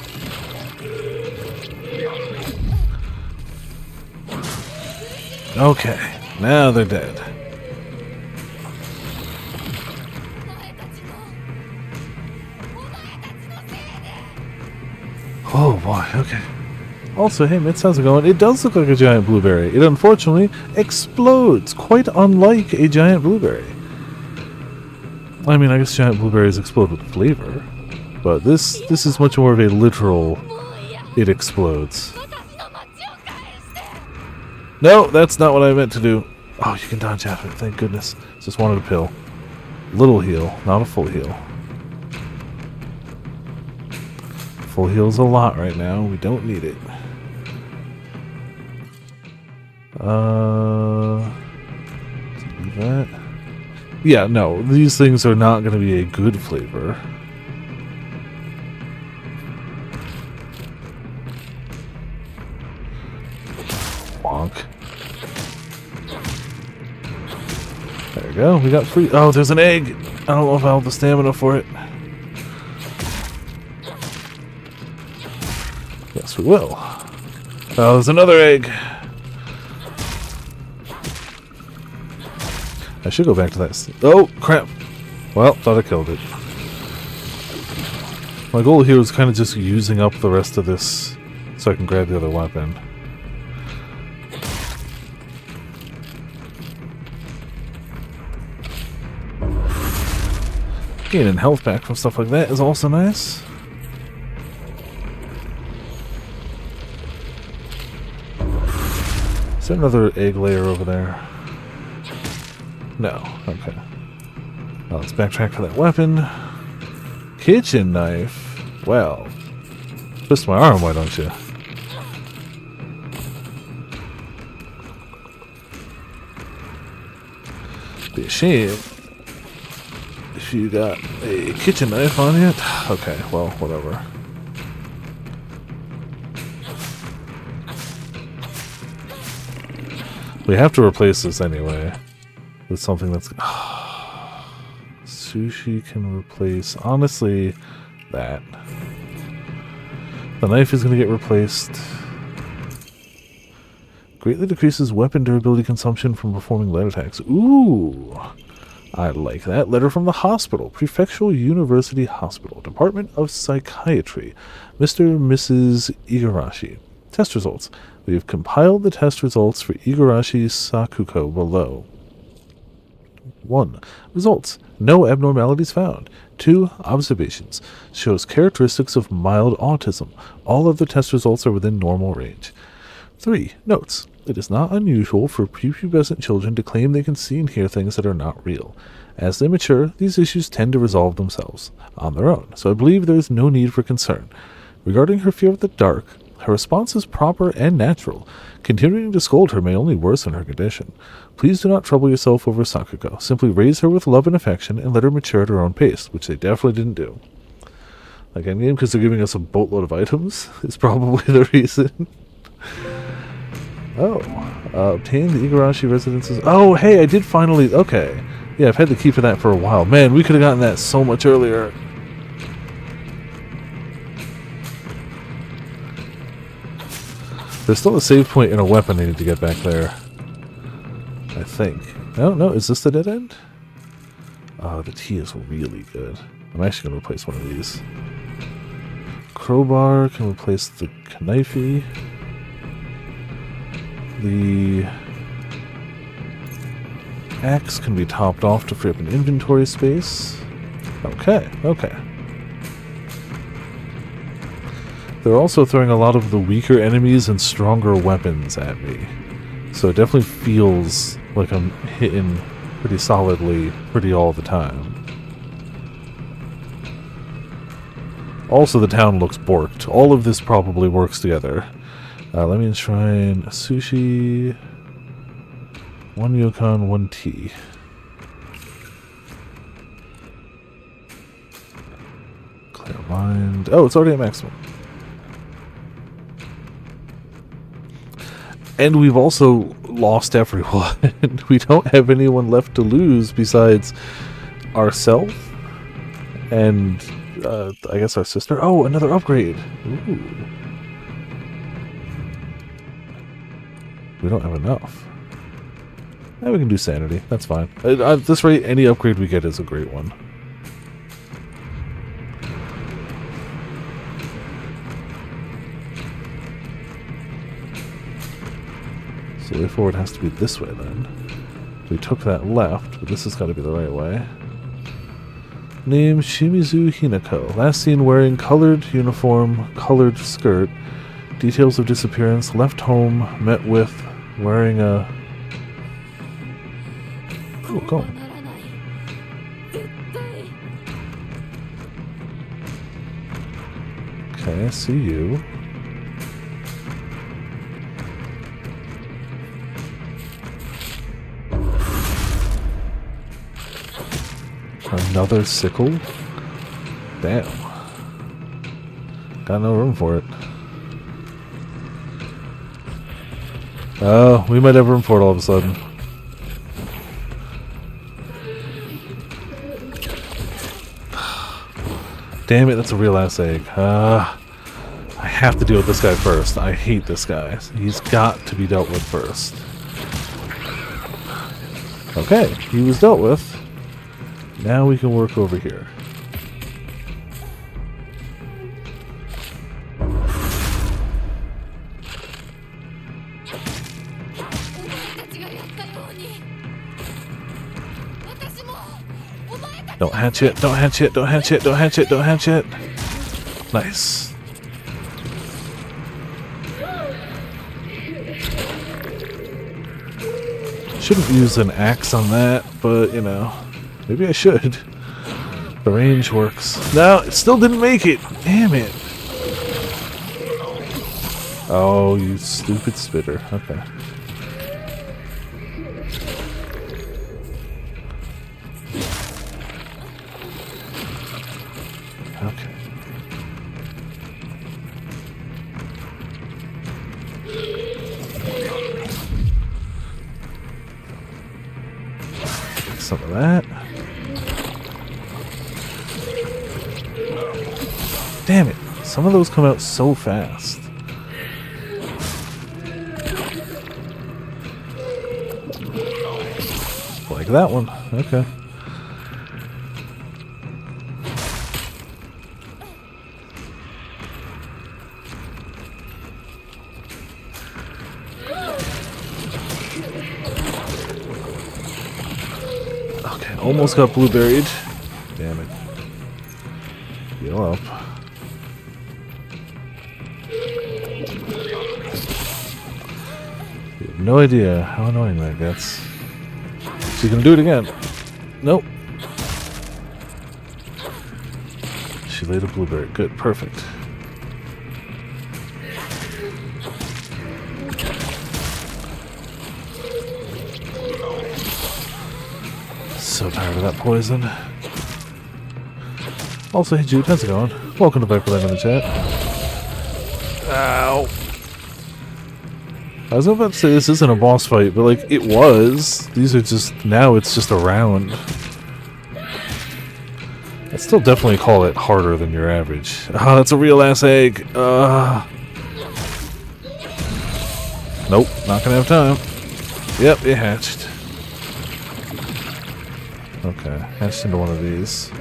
Okay, now they're dead. Oh boy, okay. Also, hey Mitz, how's it going? It does look like a giant blueberry. It unfortunately explodes, quite unlike a giant blueberry. I mean, I guess giant blueberries explode with flavor, but this is much more of a literal, it explodes. No, that's not what I meant to do. Oh, you can dodge out of it, thank goodness. Just wanted a pill. Little heal, not a full heal. Full heal's a lot right now, we don't need it. Leave that. Yeah, no, these things are not going to be a good flavor. Bonk. There we go, we got free. Oh, there's an egg! I don't know if I'll have the stamina for it. Yes, we will. Oh, there's another egg! I should go back to that. Oh, crap. Well, thought I killed it. My goal here is kind of just using up the rest of this so I can grab the other weapon. Gaining health back from stuff like that is also nice. Is there another egg layer over there? No. Okay. Now let's backtrack for that weapon. Kitchen knife. Well. Twist my arm, why don't you? Be a shame if you got a kitchen knife on it. Okay, well, whatever. We have to replace this anyway. With something that's... Sushi can replace... Honestly, that. The knife is going to get replaced. Greatly decreases weapon durability consumption from performing lead attacks. Ooh! I like that. Letter from the hospital. Prefectural University Hospital. Department of Psychiatry. Mr. and Mrs. Igarashi. Test results. We have compiled the test results for Igarashi Sakuko below. 1. Results. No abnormalities found. 2. Observations. Shows characteristics of mild autism. All of the test results are within normal range. 3. Notes. It is not unusual for prepubescent children to claim they can see and hear things that are not real. As they mature, these issues tend to resolve themselves on their own, so I believe there is no need for concern. Regarding her fear of the dark, her response is proper and natural. Continuing to scold her may only worsen her condition. Please do not trouble yourself over Sakuko. Simply raise her with love and affection and let her mature at her own pace, which they definitely didn't do. Like, I mean, because they're giving us a boatload of items is probably the reason. Oh. Obtain the Igarashi residences. Oh, hey, I did finally... Okay. Yeah, I've had the key for that for a while. Man, we could have gotten that so much earlier. There's still a save point and a weapon I need to get back there. I think. No, no, is this the dead end? Oh, the tea is really good. I'm actually going to replace one of these. Crowbar can replace the knifey. The axe can be topped off to free up an inventory space. Okay, okay. They're also throwing a lot of the weaker enemies and stronger weapons at me. So it definitely feels like I'm hitting pretty solidly, pretty all the time. Also, the town looks borked. All of this probably works together. Let me enshrine sushi. 1 Yukon, 1 T. Clear mind. Oh, it's already at maximum. And we've also lost everyone. We don't have anyone left to lose besides ourselves and I guess our sister. Oh, another upgrade. Ooh. We don't have enough. We can do sanity. That's fine. At this rate, any upgrade we get is a great one. So the way forward has to be this way then. We took that left, but this has got to be the right way. Name Shimizu Hinako. Last seen wearing colored uniform, colored skirt. Details of disappearance. Left home, met with, wearing a... Oh, go. Okay, I see you. Another sickle? Damn. Got no room for it. Oh, we might have room for it all of a sudden. Damn it, that's a real ass egg. I have to deal with this guy first. I hate this guy. He's got to be dealt with first. Okay, he was dealt with. Now we can work over here. Don't hatch it, don't hatch it, don't hatch it, don't hatch it, don't hatch it. Nice. Shouldn't use an axe on that, but you know, maybe I should. The range works. No, it still didn't make it. Damn it. Oh, you stupid spitter. Okay. Okay. Some of that. Damn it. Some of those come out so fast. Like that one. Okay. Okay, almost got blueberried. Damn it. Heal up. You have no idea how annoying that gets. She's gonna do it again. Nope. She laid a blueberry. Good, perfect. So tired of that poison. Also, hey Jude, how's it going? Welcome to Viperland in the chat. Ow. I was about to say this isn't a boss fight, but like, it was. These are just, now it's just a round. I'd still definitely call it harder than your average. Ah, that's a real ass egg. Nope, not gonna have time. Yep, it hatched. Okay, hatched into one of these.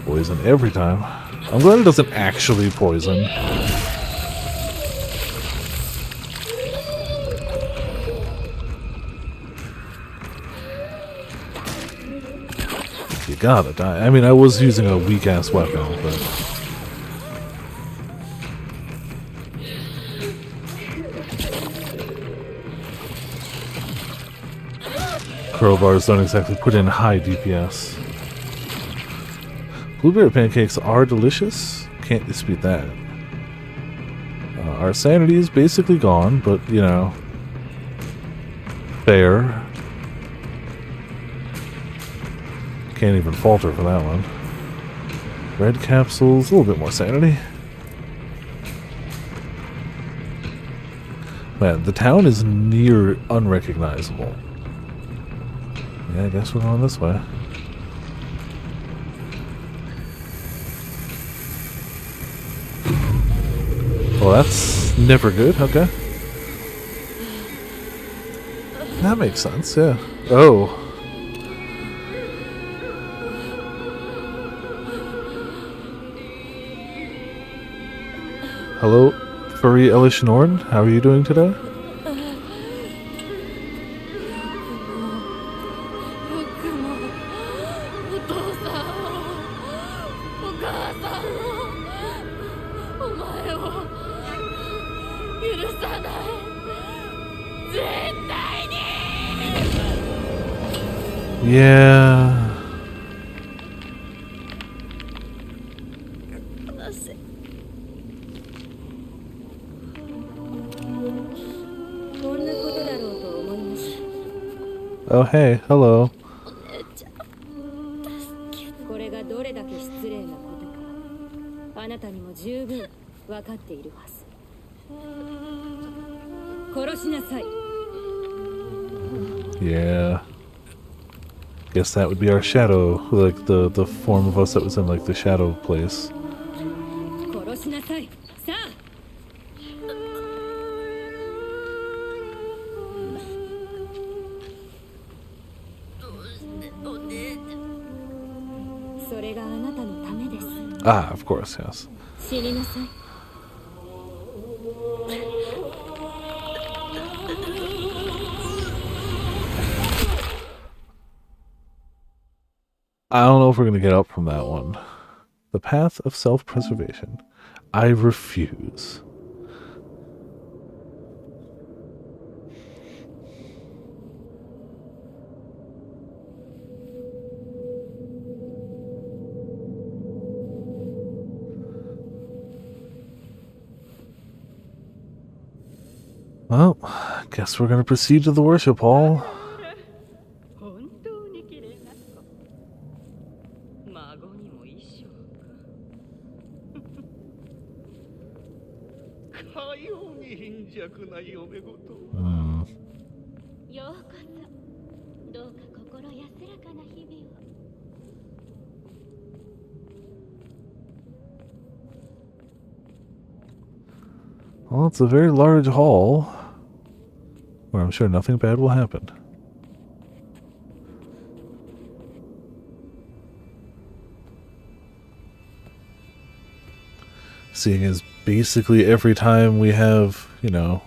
Poison every time. I'm glad it doesn't actually poison. You gotta die. I mean, I was using a weak-ass weapon, but... Crowbars don't exactly put in high DPS. Blueberry pancakes are delicious. Can't dispute that. Our sanity is basically gone, but, you know, fair. Can't even falter for that one. Red capsules, a little bit more sanity. Man, the town is near unrecognizable. Yeah, I guess we're going this way. Well, that's never good, okay. That makes sense, yeah. Oh. Hello, furry Elish Norn. How are you doing today? 僕もお父さんをお母さんをお前を許さない絶対に Yeah. こんなことだろうと思いました Oh, hey, hello. これがどれだけ失礼なことかあなたにも十分分かっているはず殺しなさい Yeah. Guess that would be our shadow, like the form of us that was in like the shadow place. 殺しなさいさあそれがあなたのためです Ah, of course, yes. 死になさい I don't know if we're gonna get up from that one. The path of self-preservation. I refuse. Well, guess we're gonna proceed to the worship hall. 本当に綺麗な子孫にも衣装かかように貧弱な嫁ごと Hmm. ようこそどうか心安らかな日々を Well, it's a very large hall where I'm sure nothing bad will happen. Seeing as basically every time we have, you know,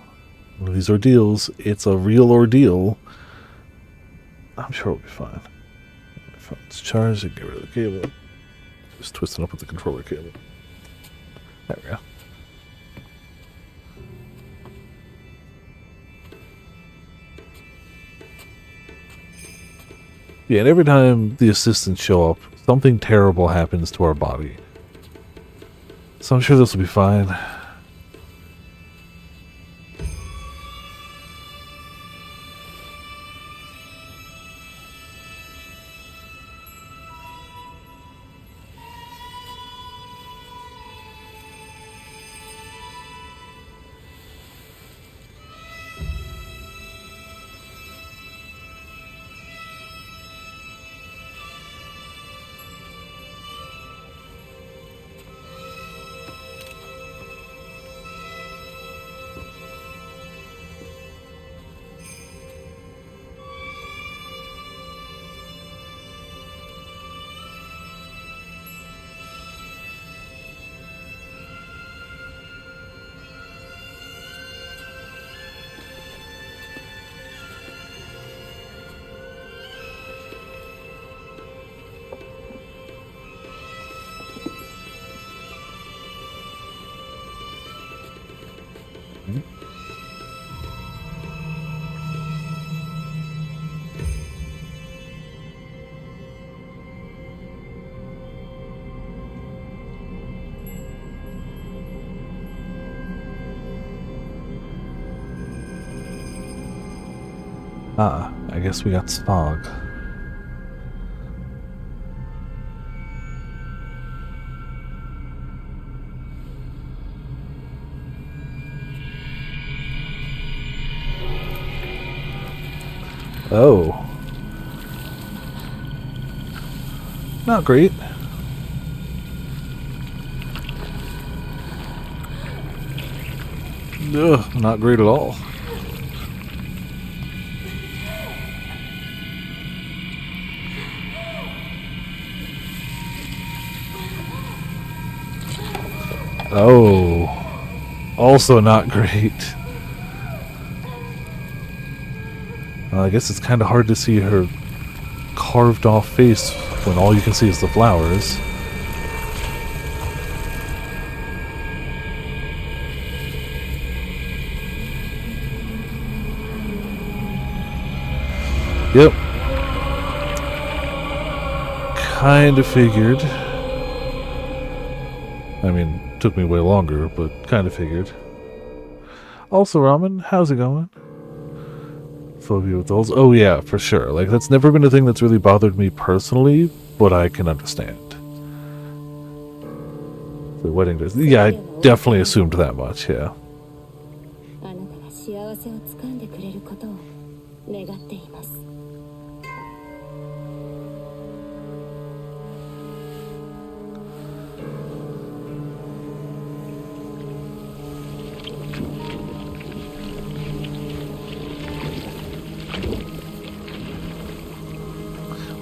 one of these ordeals, it's a real ordeal, I'm sure we'll be fine. If it's charged, I can get rid of the cable. Just twist it up with the controller cable. There we go. Yeah, and every time the assistants show up, something terrible happens to our body. So I'm sure this will be fine. Ah, I guess we got Spog. Oh. Not great. Ugh, not great at all. Oh. Also not great. I guess it's kind of hard to see her carved off face when all you can see is the flowers. Yep. Kind of figured. I mean, took me way longer, but kind of figured. Also, Ramen, how's it going? Phobia with dolls? Oh yeah, for sure. Like, that's never been a thing that's really bothered me personally, but I can understand. The wedding dress. Yeah, I definitely assumed that much, yeah. あなたが幸せをつかんでくれることを願っています。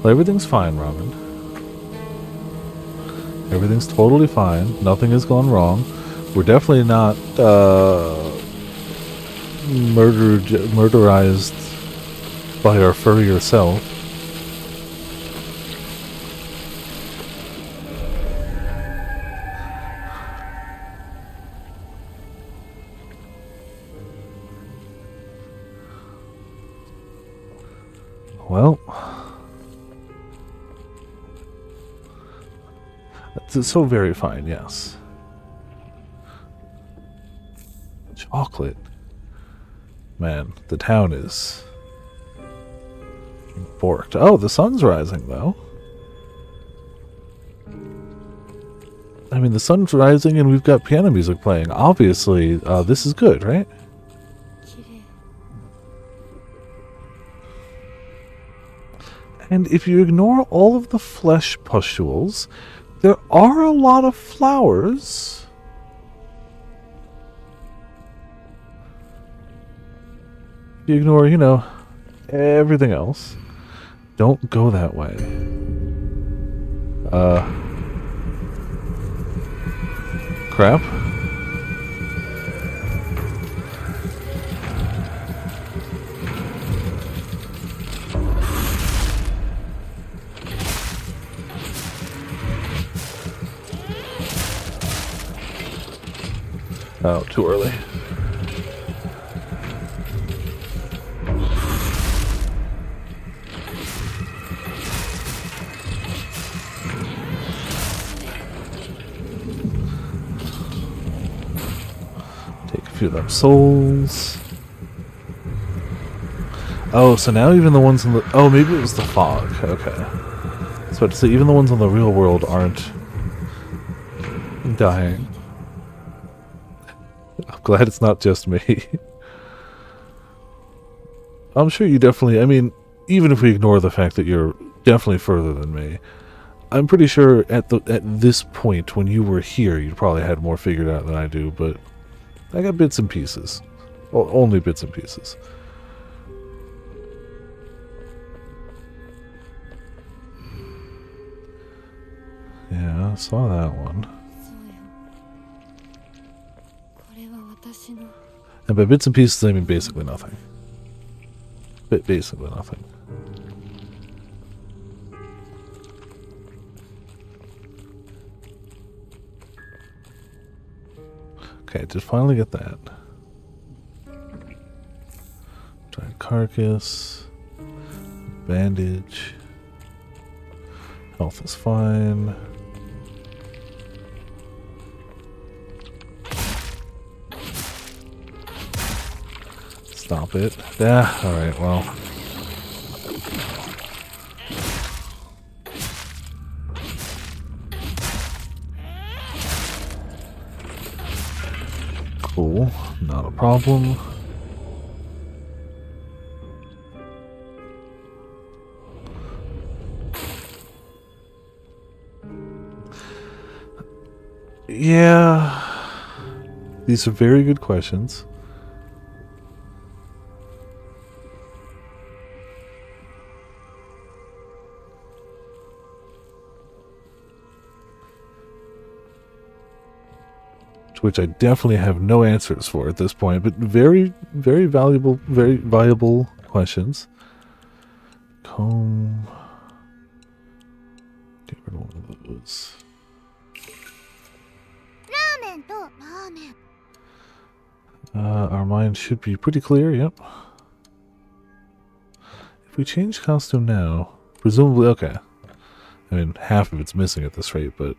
Well, everything's fine, Robin. Everything's totally fine. Nothing has gone wrong. We're definitely not murderized by our furrier self. Well, it's so very fine, yes. Chocolate. Man, the town is borked. Oh, the sun's rising, though. I mean, the sun's rising and we've got piano music playing. Obviously, this is good, right? And if you ignore all of the flesh pustules, there are a lot of flowers. If you ignore, you know, everything else. Don't go that way. Crap. Oh, too early. Take a few of them souls. Oh, so now even the ones in the... Oh, maybe it was the fog. Okay. So to say, even the ones in the real world aren't dying. I'm glad it's not just me. I'm sure you definitely... I mean, even if we ignore the fact that you're definitely further than me, I'm pretty sure at this point, when you were here, you probably had more figured out than I do, but I got bits and pieces. Well, only bits and pieces. Yeah, I saw that one. And by bits and pieces, I mean basically nothing. Basically nothing. Okay, just finally get that. Giant carcass. Bandage. Health is fine. Stop it. Yeah, alright, well. Cool. Not a problem. Yeah. These are very good questions. Which I definitely have no answers for at this point, but very, very valuable, very viable questions. Comb. Get rid of one of those. Our mind should be pretty clear, yep. If we change costume now, presumably, okay. I mean, half of it's missing at this rate, but...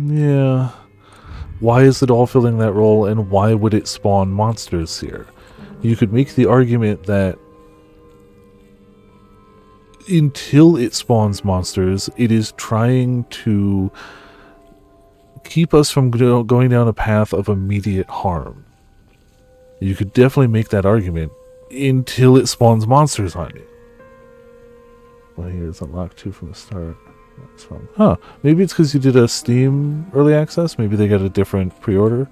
yeah. Why is it all filling that role, and why would it spawn monsters here? You could make the argument that until it spawns monsters, it is trying to keep us from going down a path of immediate harm. You could definitely make that argument until it spawns monsters on you. Well, here's unlocked 2 from the start. That's fun. Huh. Maybe it's because you did a Steam early access. Maybe they got a different pre-order.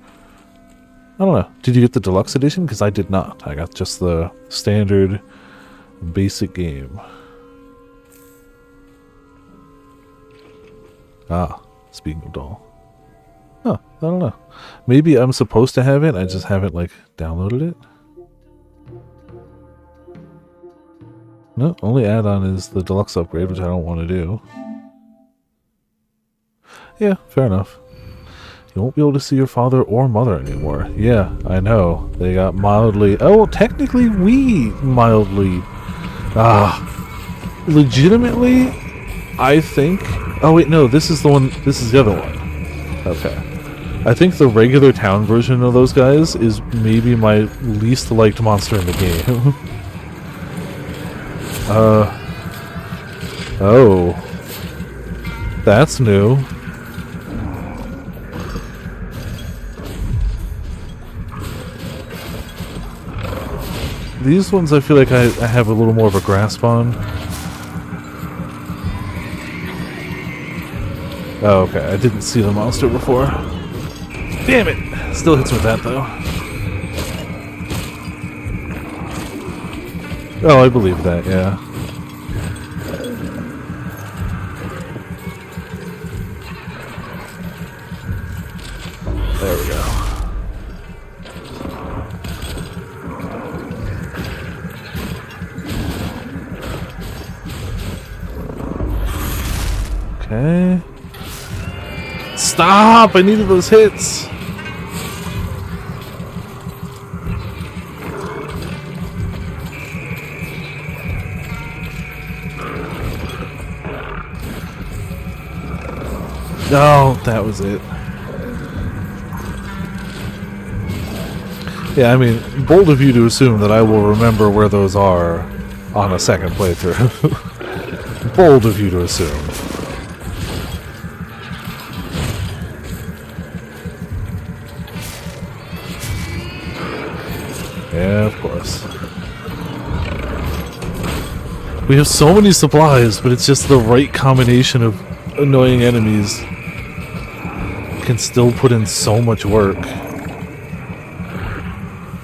I don't know. Did you get the deluxe edition? Because I did not. I got just the standard basic game. Ah, speaking of doll. Huh, I don't know. Maybe I'm supposed to have it, I just haven't, like, downloaded it. No, only add-on is the deluxe upgrade, which I don't want to do. Yeah, fair enough. You won't be able to see your father or mother anymore. Yeah, I know. They got mildly... oh, well, technically we mildly... legitimately, I think... oh wait, no, this is the one... this is the other one. Okay. I think the regular town version of those guys is maybe my least liked monster in the game. Oh. That's new. These ones I feel like I have a little more of a grasp on. Oh, okay. I didn't see the monster before. Damn it! Still hits with that, though. Oh, I believe that, yeah. There we go. Okay. Stop! I needed those hits! No, that was it. Yeah, I mean, bold of you to assume that I will remember where those are on a second playthrough. Bold of you to assume. Yeah, of course. We have so many supplies, but it's just the right combination of annoying enemies can still put in so much work.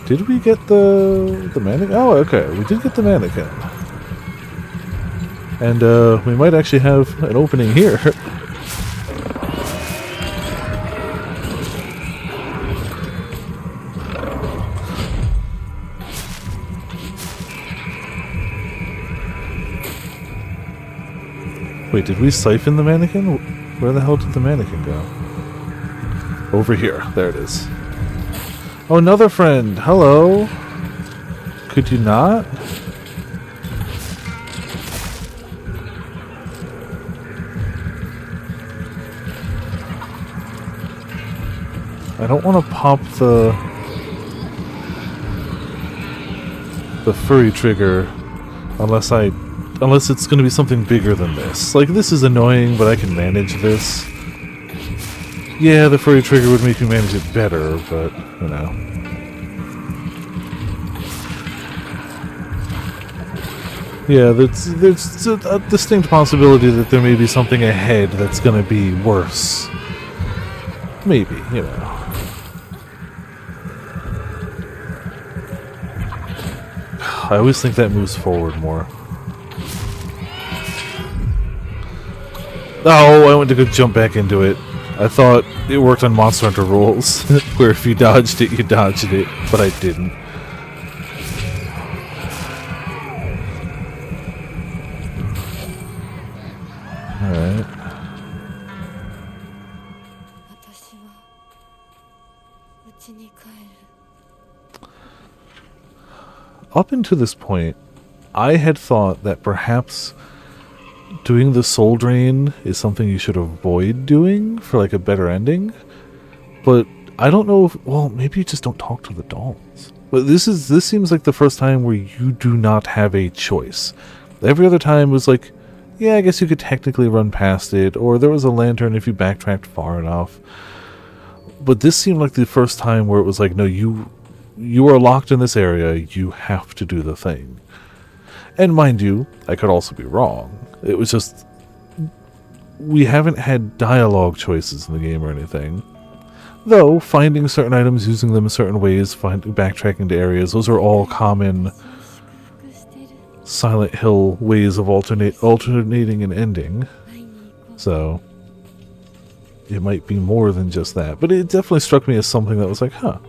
Did we get the mannequin? Oh, okay. We did get the mannequin. And we might actually have an opening here. Wait, did we siphon the mannequin? Where the hell did the mannequin go? Over here. There it is. Oh, another friend. Hello. Could you not? I don't want to pop the furry trigger unless I unless it's going to be something bigger than this. Like, this is annoying, but I can manage this. Yeah, the furry trigger would make me manage it better, but, you know. Yeah, there's a distinct possibility that there may be something ahead that's going to be worse. Maybe, you know. I always think that moves forward more. Oh, I went to go jump back into it. I thought it worked on Monster Hunter rules, where if you dodged it, you dodged it, but I didn't. Alright. 私は家に帰る。 Up until this point, I had thought that perhaps doing the soul drain is something you should avoid doing for like a better ending. But I don't know if, well, maybe you just don't talk to the dolls. But this seems like the first time where you do not have a choice. Every other time was like, yeah, I guess you could technically run past it, or there was a lantern if you backtracked far enough. But this seemed like the first time where it was like, no, you are locked in this area, you have to do the thing. And mind you, I could also be wrong. It was just, we haven't had dialogue choices in the game or anything. Though, finding certain items, using them in certain ways, backtracking to areas, those are all common Silent Hill ways of alternating an ending. So, it might be more than just that. But it definitely struck me as something that was like, huh.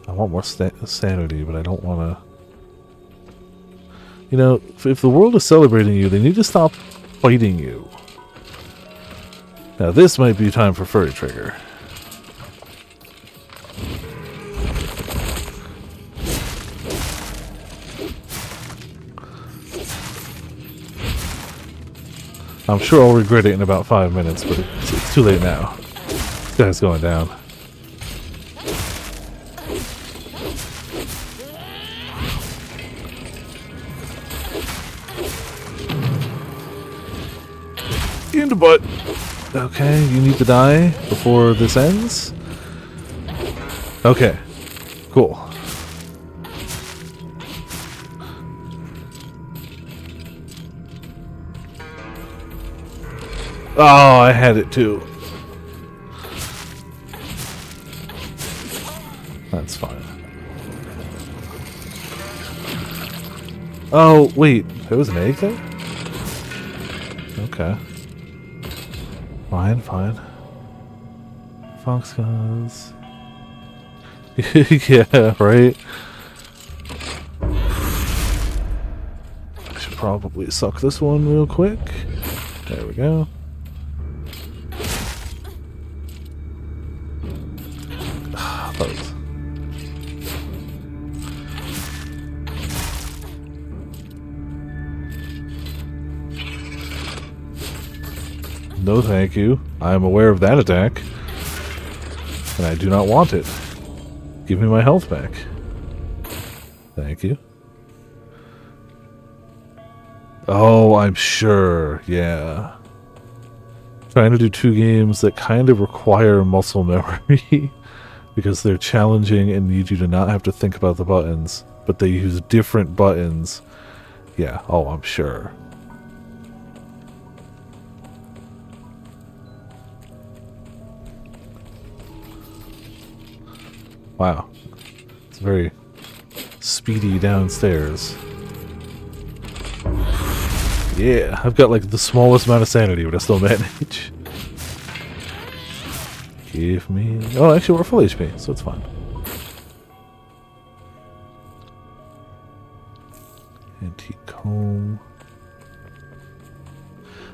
I want more sanity, but I don't want to... You know, if the world is celebrating you, they need to stop fighting you. Now this might be time for Furry Trigger. I'm sure I'll regret it in about 5 minutes, but it's too late now. This guy's going down. In the butt. Okay, you need to die before this ends. Okay, cool. Oh, I had it too. That's fine. Oh, wait. There was an egg there? Okay. Fine, fine. Foxcons. Yeah, right? I should probably suck this one real quick. There we go. No thank you. I am aware of that attack. And I do not want it. Give me my health back. Thank you. Oh, I'm sure. Yeah. Trying to do 2 games that kind of require muscle memory. Because they're challenging and need you to not have to think about the buttons. But they use different buttons. Yeah, oh, I'm sure. Wow. It's very speedy downstairs. Yeah, I've got like the smallest amount of sanity, but I still manage. Give me... Oh, actually, we're full HP, so it's fine. Antique comb.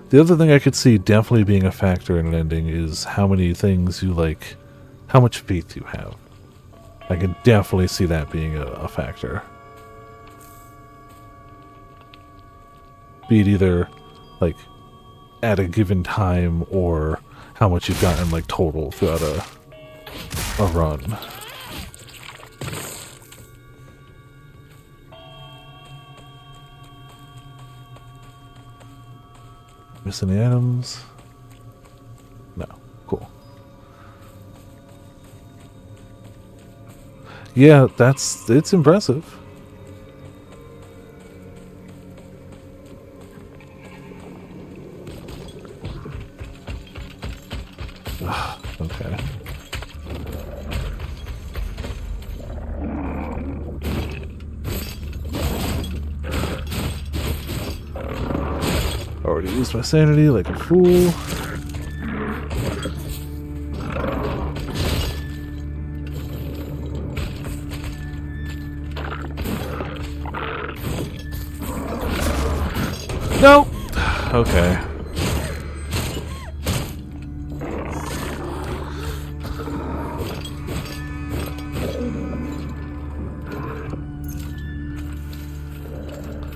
The other thing I could see definitely being a factor in an ending is how many things you like... How much faith you have. I can definitely see that being a factor. Be it either, like, at a given time, or how much you've gotten, like, total throughout a run. Miss any items? No. Cool. Yeah, it's impressive. Okay. Already used my sanity like a fool. No! Okay.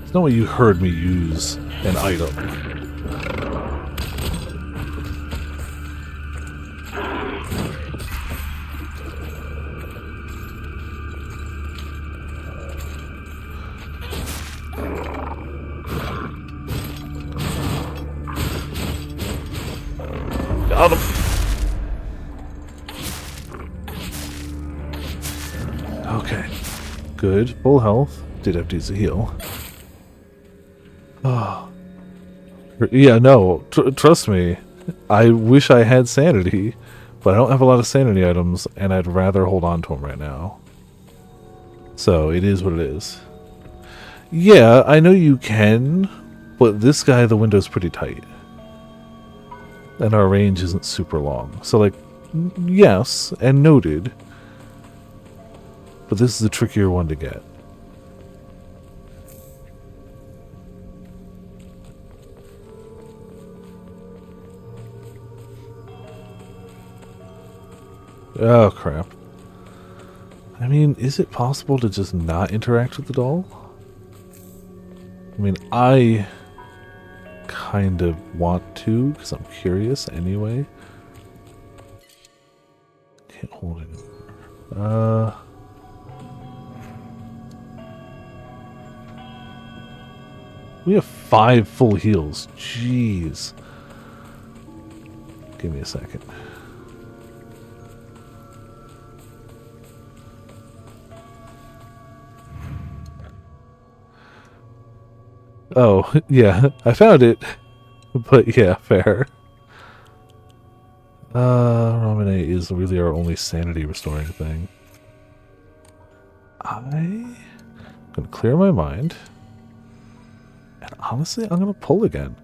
It's not what you heard me use an item. Got him. Okay. Good. Full health. Did have to use a heal. Oh. Yeah, no. Trust me. I wish I had sanity, but I don't have a lot of sanity items, and I'd rather hold on to them right now. So, it is what it is. Yeah, I know you can, but this guy, the window's pretty tight. And our range isn't super long. So, like, yes, and noted. But this is a trickier one to get. Oh, crap. I mean, is it possible to just not interact with the doll? I mean, I kind of want to, because I'm curious anyway. Can't hold it anymore. We have 5 full heals. Jeez. Give me a second. Oh, yeah, I found it. But yeah, fair. Ramen is really our only sanity restoring thing. I'm gonna clear my mind. And honestly, I'm gonna pull again.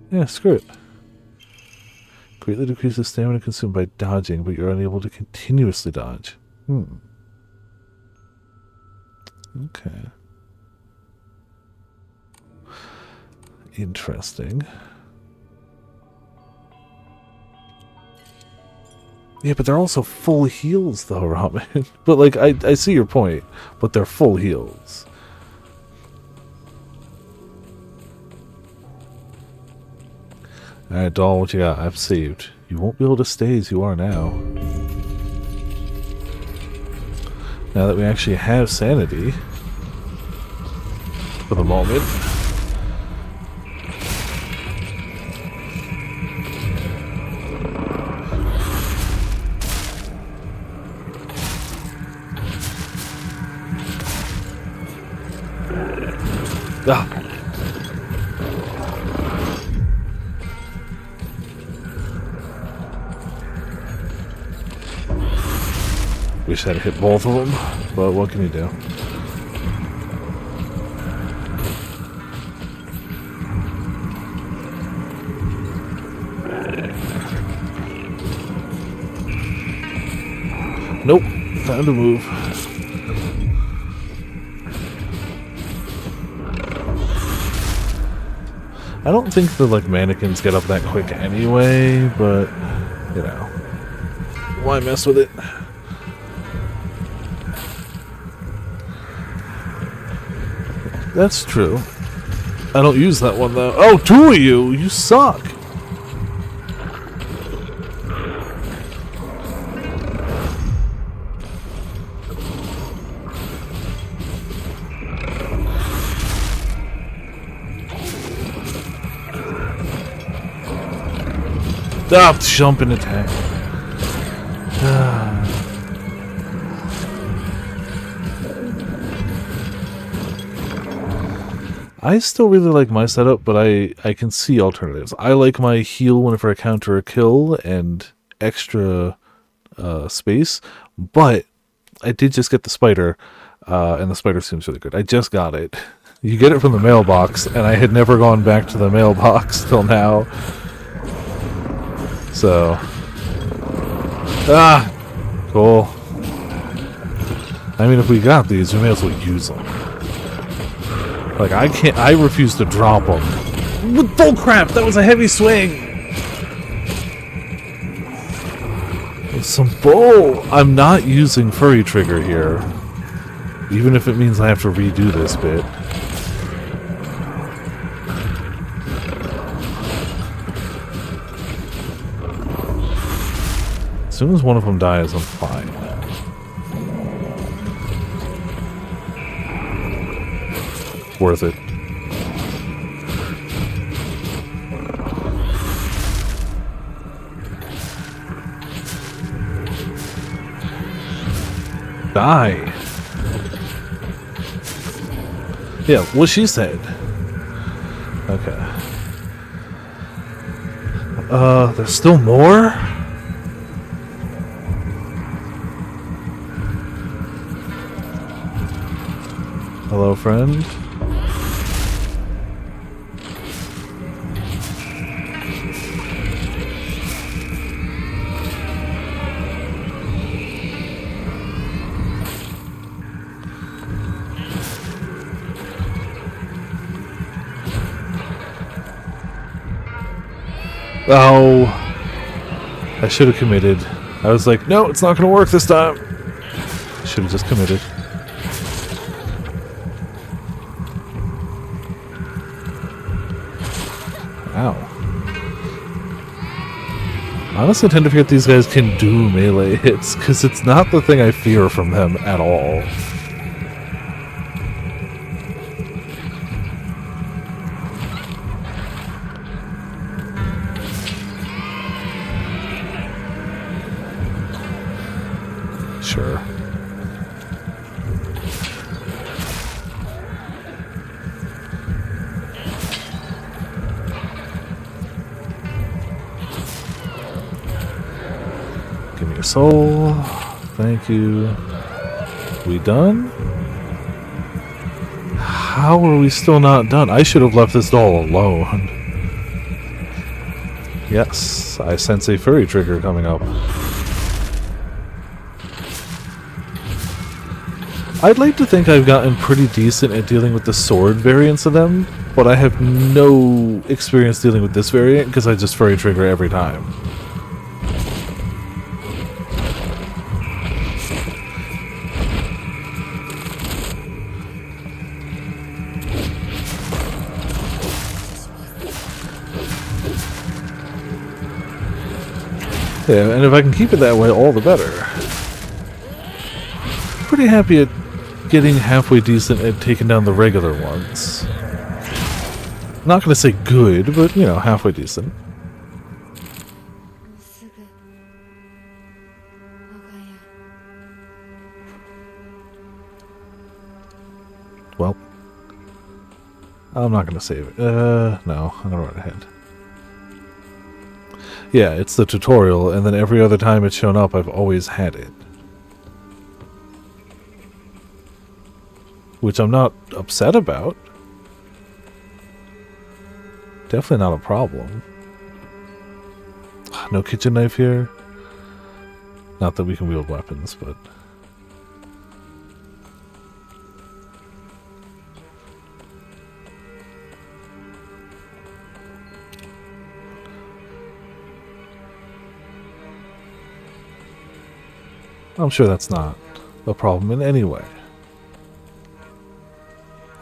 Yeah, screw it. Greatly decreases stamina consumed by dodging, but you're unable to continuously dodge. Okay. Interesting. Yeah, but they're also full heals, though, Ramen. But, like, I see your point, but they're full heals. Alright, doll, what you got? I've saved. You won't be able to stay as you are now. Now that we actually have sanity. For the moment. Ah. Wish I'd hit both of them, but what can you do? Nope, time to move. I don't think the like mannequins get up that quick anyway, but you know, why mess with it? That's true. I don't use that one though. Oh, 2 of you! You suck! Stop jumping attack. I still really like my setup, but I can see alternatives. I like my heal whenever I counter a kill and extra space, but I did just get the spider, and the spider seems really good. I just got it. You get it from the mailbox, and I had never gone back to the mailbox till now. So, cool. I mean, if we got these, we may as well use them. Like, I refuse to drop them. Bull crap, that was a heavy swing! It's some bull! I'm not using Furry Trigger here. Even if it means I have to redo this bit. As soon as one of them dies, I'm fine. Worth it. Die. Yeah, what she said. Okay. There's still more? Hello, friend. Oh, I should have committed. I was like, no, it's not going to work this time. I should have just committed. Ow. I honestly tend to forget these guys can do melee hits, because it's not the thing I fear from them at all. Sure. Give me your soul. Thank you. We done? How are we still not done? I should have left this doll alone. Yes, I sense a Furry Trigger coming up. I'd like to think I've gotten pretty decent at dealing with the sword variants of them, but I have no experience dealing with this variant because I just Furry Trigger every time. Yeah, and if I can keep it that way, all the better. Pretty happy at getting halfway decent at taking down the regular ones. Not gonna say good, but, you know, halfway decent. Well, I'm not gonna save it. No, I'm gonna run ahead. Yeah, it's the tutorial, and then every other time it's shown up, I've always had it. Which I'm not upset about. Definitely not a problem. No kitchen knife here. Not that we can wield weapons, but... I'm sure that's not a problem in any way.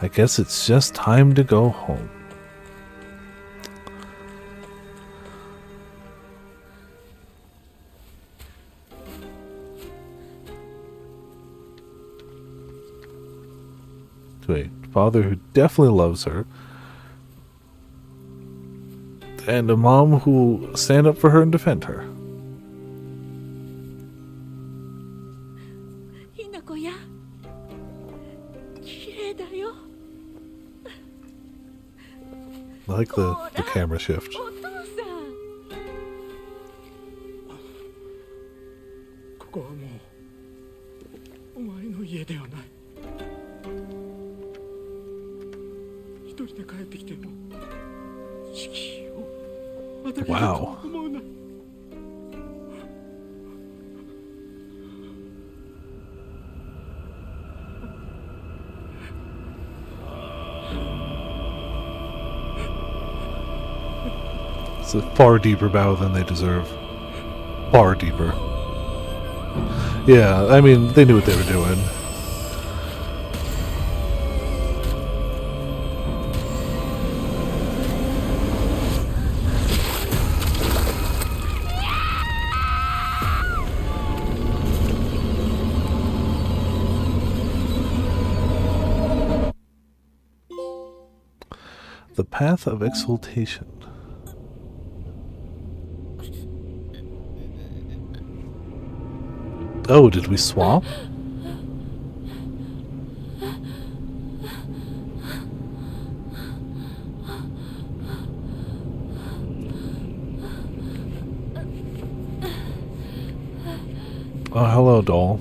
I guess it's just time to go home. To a father who definitely loves her. And a mom who will stand up for her and defend her. ひなこや綺麗だよ I like the camera shift. お父さんここはもうお前の家ではない。一人で帰ってきても敷居をまた Wow. 思うな。It's a far deeper bow than they deserve. Far deeper. Yeah, I mean, they knew what they were doing. The Path of Exaltation. Oh, did we swap? Oh, hello, doll.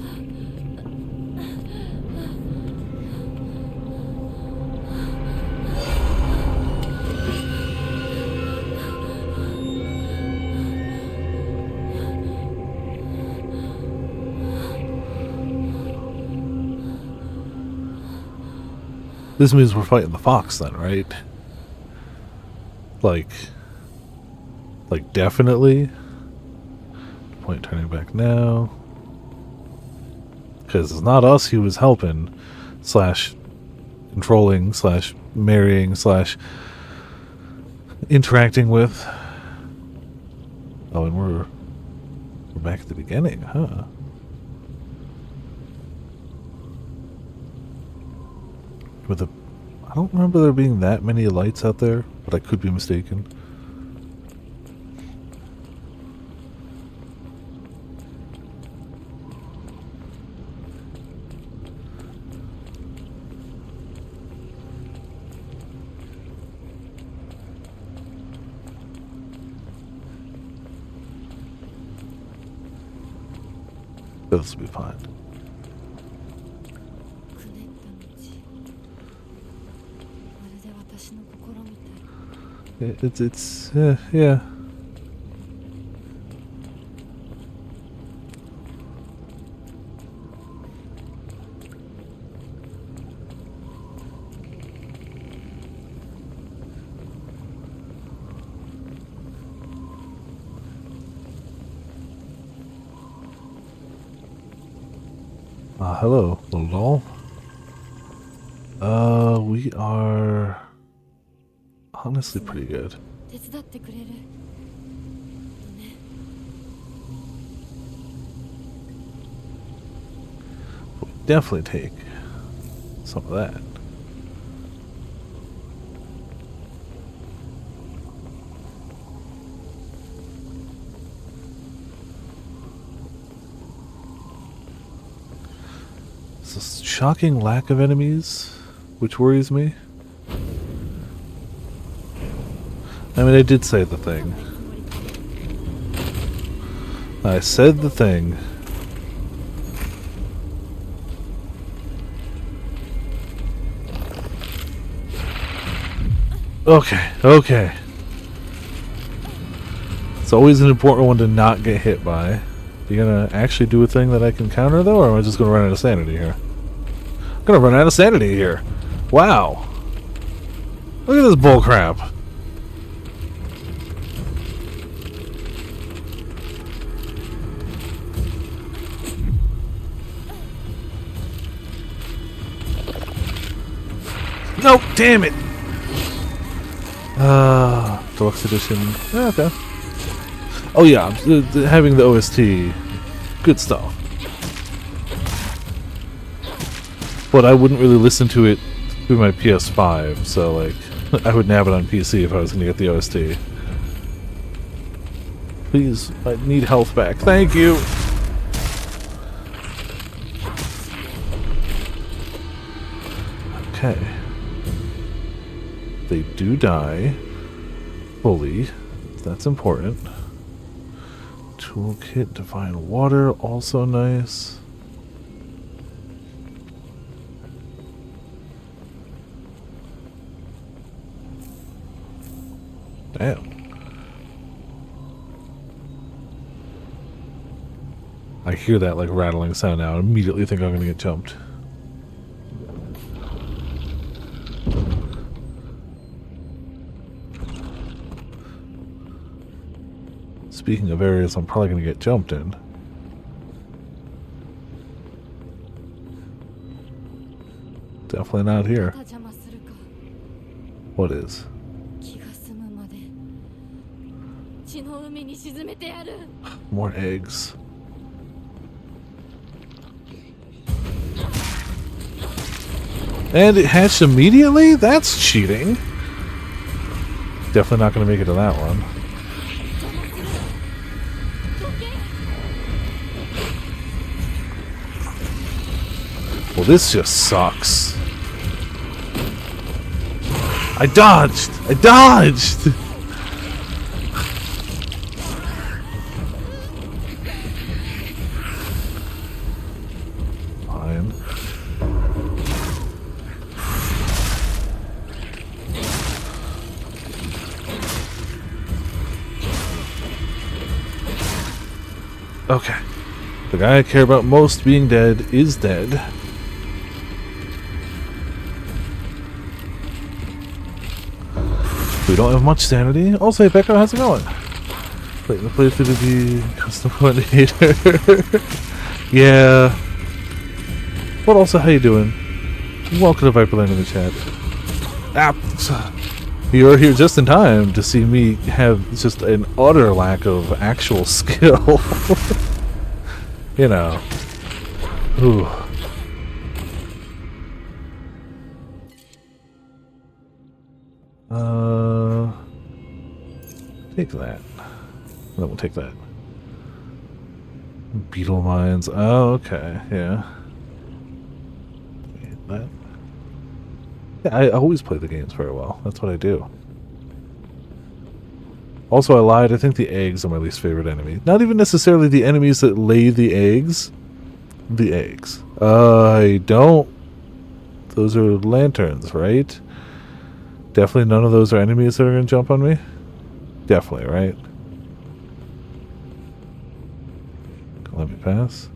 This means we're fighting the fox then, right? Like definitely. Point turning back now. Because it's not us he was helping, slash controlling, slash marrying, slash interacting with. Oh, and we're back at the beginning, huh? With a, I don't remember there being that many lights out there, but I could be mistaken. This will be fine. くねった道まるで私の心みたい It's yeah. Hello, little doll. We are honestly pretty good. 手伝ってくれるのね Definitely take some of that. It's a shocking lack of enemies, which worries me. I mean, I did say the thing. I said the thing. Okay. It's always an important one to not get hit by. You gonna actually do a thing that I can counter, though, or am I just gonna run out of sanity here? I'm gonna run out of sanity here. Wow. Look at this bullcrap. Nope, damn it. Deluxe edition. Okay. Oh yeah, having the OST, good stuff. But I wouldn't really listen to it through my PS5, so like, I wouldn't have it on PC if I was going to get the OST. Please, I need health back. Thank you. Okay. They do die fully. That's important. Toolkit, divine water, also nice. Damn. I hear that like rattling sound now and immediately think I'm gonna get jumped. Speaking of areas I'm probably gonna get jumped in. Definitely not here. 邪魔するか What is? 気が済むまで血の海に沈めてやる More eggs. And it hatched immediately? That's cheating. Definitely not going to make it to that one. Well, this just sucks. I dodged! I dodged! Fine. Okay. The guy I care about most being dead is dead. We don't have much sanity. Also, hey Becca, how's it going? Wait, the playthrough to be custom coordinator. Yeah. But also, how you doing? Welcome to Viperland in the chat. Ah, you're here just in time to see me have just an utter lack of actual skill. You know. Ooh. Take that. Then we'll take that. Beetle mines. Oh, okay. Yeah. That. Yeah, I always play the games very well. That's what I do. Also, I lied. I think the eggs are my least favorite enemy. Not even necessarily the enemies that lay the eggs. The eggs. I don't. Those are lanterns, right? Definitely none of those are enemies that are going to jump on me. Definitely, right? Let me pass.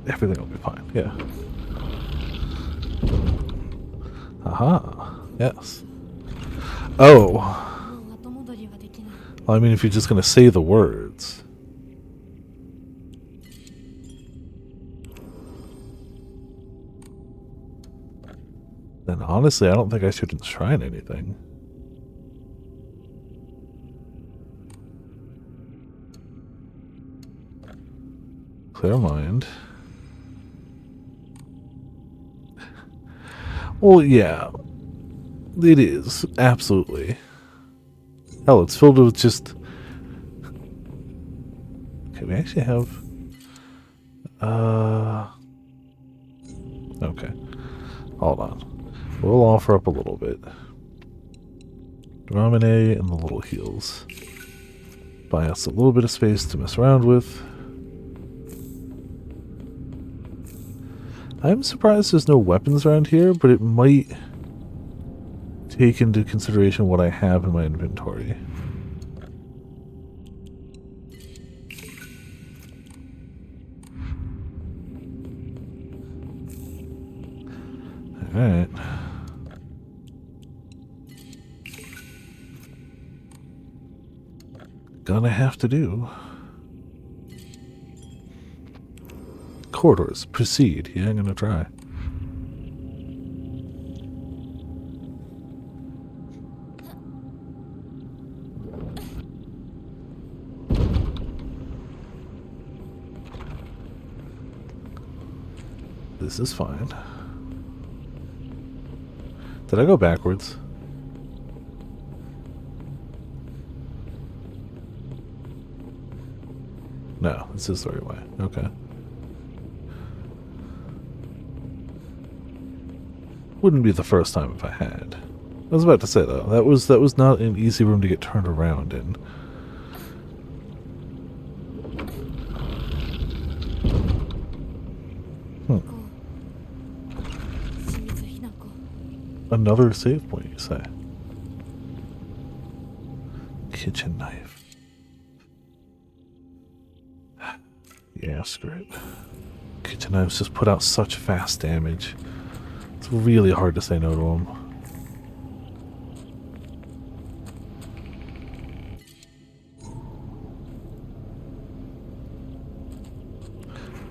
Everything will be fine, yeah. Aha, yes. Oh. もう後戻りはできない Well, I mean, if you're just going to say the words. Then honestly, I don't think I should enshrine anything. Clear mind. Well, yeah. It is. Absolutely. Hell, it's filled with just... Okay, we actually have... Okay. Hold on. We'll offer up a little bit. Ramune and the little heals. Buy us a little bit of space to mess around with. I'm surprised there's no weapons around here, but it might take into consideration what I have in my inventory. Alright. Gonna have to do. Corridors, proceed. Yeah, I'm gonna try. This is fine. Did I go backwards? No, this is the right way. Okay. Wouldn't be the first time if I had. I was about to say though, that was not an easy room to get turned around in. Another save point, you say? Kitchen knife. Yeah, screw it. Kitchen knives just put out such fast damage. It's really hard to say no to them.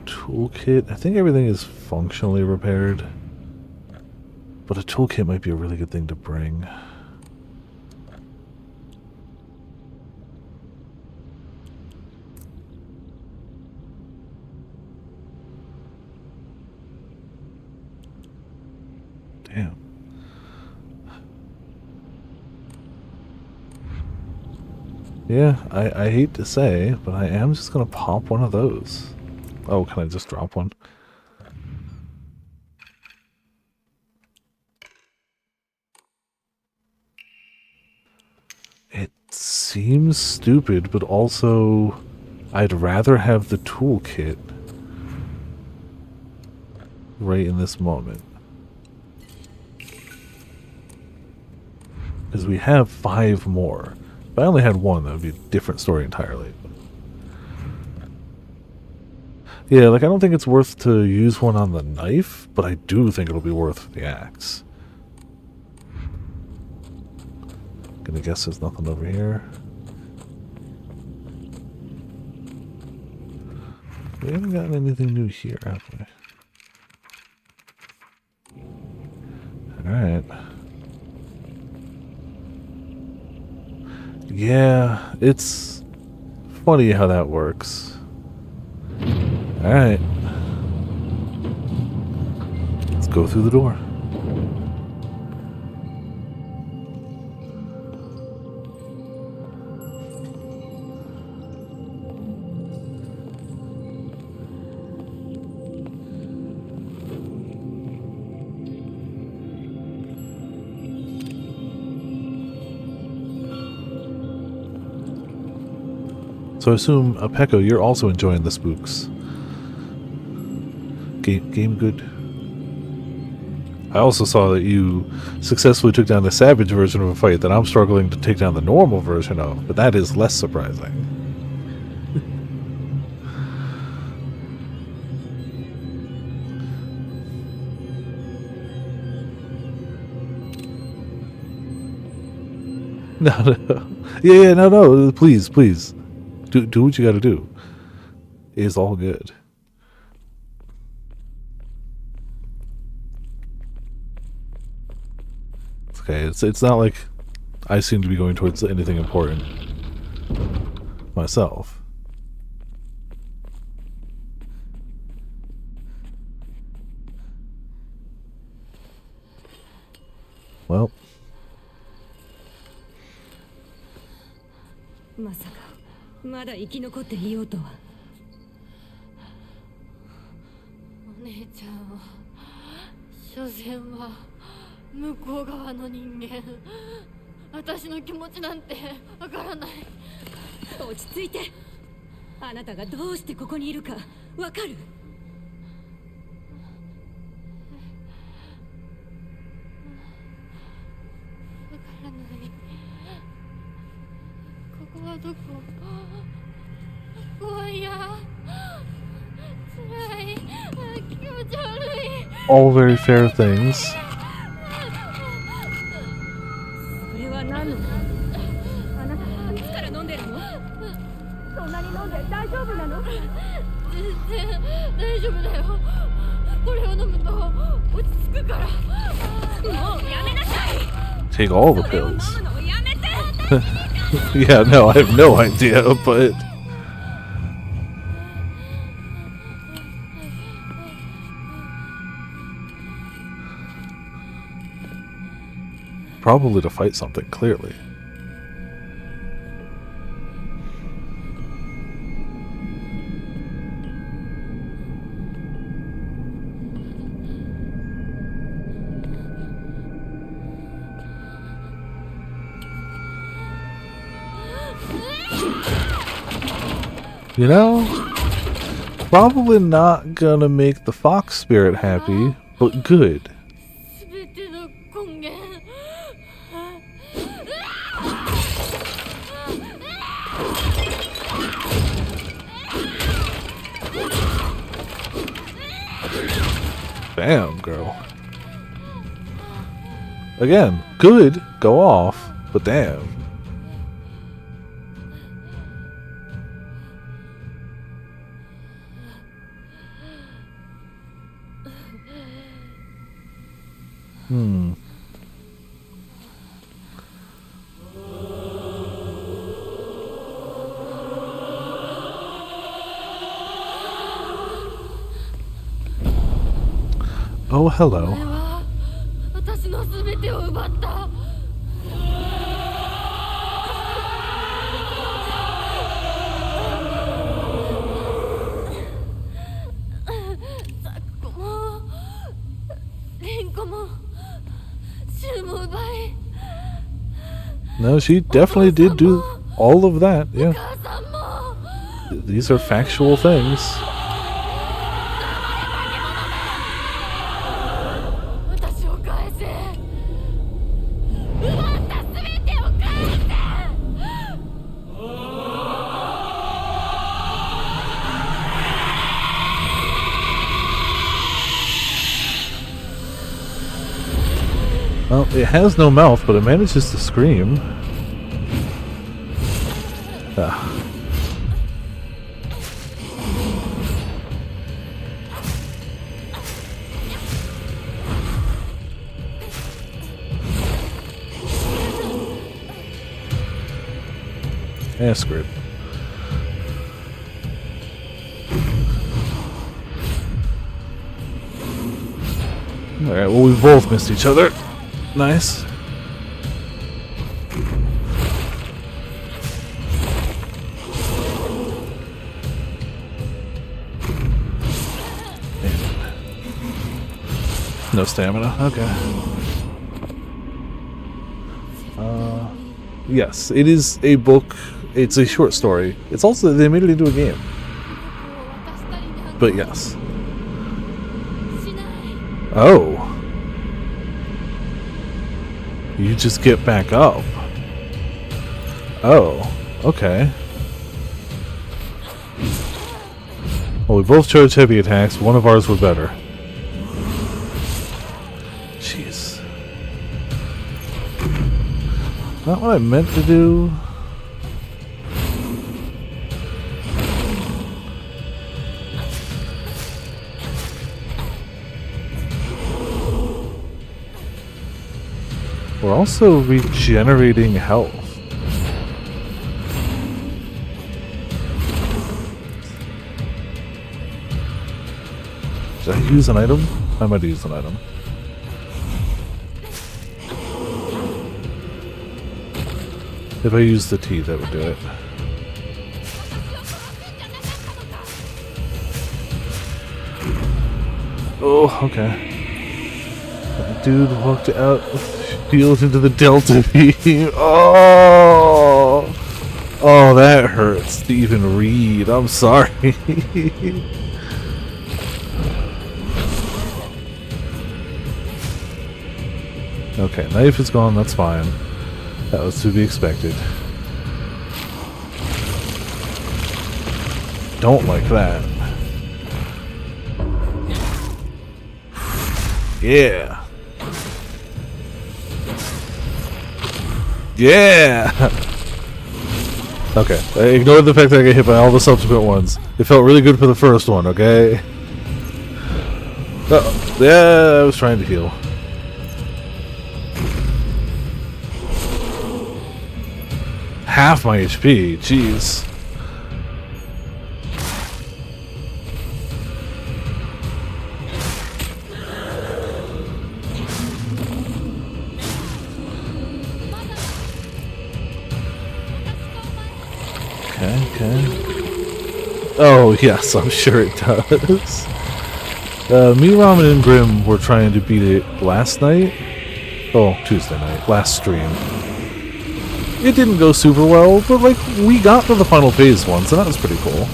Toolkit. I think everything is functionally repaired. But a toolkit might be a really good thing to bring. Damn. Yeah, I hate to say, but I am just gonna pop one of those. Oh, can I just drop one? It seems stupid, but also I'd rather have the toolkit right in this moment. Because we have 5 more. If I only had one, that would be a different story entirely. Yeah, like I don't think it's worth to use one on the knife, but I do think it'll be worth the axe. Gonna guess there's nothing over here. We haven't gotten anything new here, have we? Alright. Yeah, it's funny how that works. Alright. Let's go through the door. So I assume, Peko, you're also enjoying the spooks. Game good? I also saw that you successfully took down the savage version of a fight that I'm struggling to take down the normal version of, but that is less surprising. No. Yeah, no, please. Do what you gotta do. It's all good. It's okay. It's not like I seem to be going towards anything important myself. Well. まさかまだ生き残っていようとは。お姉ちゃんは所詮は向こう側の人間。私の気持ちなんてわからない。落ち着いて。あなたがどうしてここにいるかわかる？わからない。ここはどこ？怖いや。辛い。気持ち悪い。 All very fair things. それは何の？あなたいつから飲んでるの？そんなに飲んで大丈夫なの？全然大丈夫だよ。これを飲むと落ち着くから。もうやめなさい。 Take all the pills. Yeah, no, I have no idea, but probably to fight something, clearly. You know? Probably not gonna make the fox spirit happy, but good. 全ての根源 Damn, girl. Again, good, go off, but damn. Oh, hello. これは私の全てを奪った ザクコもリンコもシュウも奪い No, she definitely did do all of that, お yeah. 母さんも These are factual things. 私を返せ奪った全てを返せ Well, it has no mouth, but it manages to scream. Ah. Eh, screw it. Alright, well, we've both missed each other. Nice. No stamina. Okay. Yes, it is a book. It's a short story. It's also, they made it into a game. 渡したりなんか But yes. しない Oh. You just get back up. Oh. Okay. Well, we both chose heavy attacks. One of ours were better. Jeez. Not what I meant to do. We're also regenerating health. Did I use an item? I might have used an item. If I used the T, that would do it. Oh, okay. That dude walked out of shield into the Delta beam. Oh! Oh, that hurts to even read. I'm sorry. Okay, knife is gone, that's fine. That was to be expected. Don't like that. Yeah. Yeah! Okay, ignore the fact that I get hit by all the subsequent ones. It felt really good for the first one, okay? Uh-oh. Yeah, I was trying to heal. Half my HP, jeez. Okay. Oh, yes, I'm sure it does. Me, Ramen, and Grim were trying to beat it last night. Oh, Tuesday night. Last stream. It didn't go super well, but, like, we got to the final phase once, and that was pretty cool.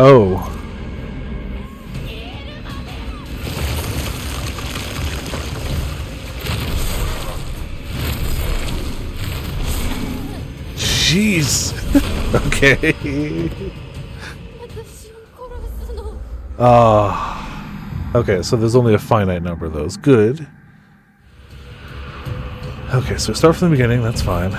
Oh. Jeez. Okay. 私を殺すの。 Okay, so there's only a finite number of those. Good. Okay, so start from the beginning, that's fine.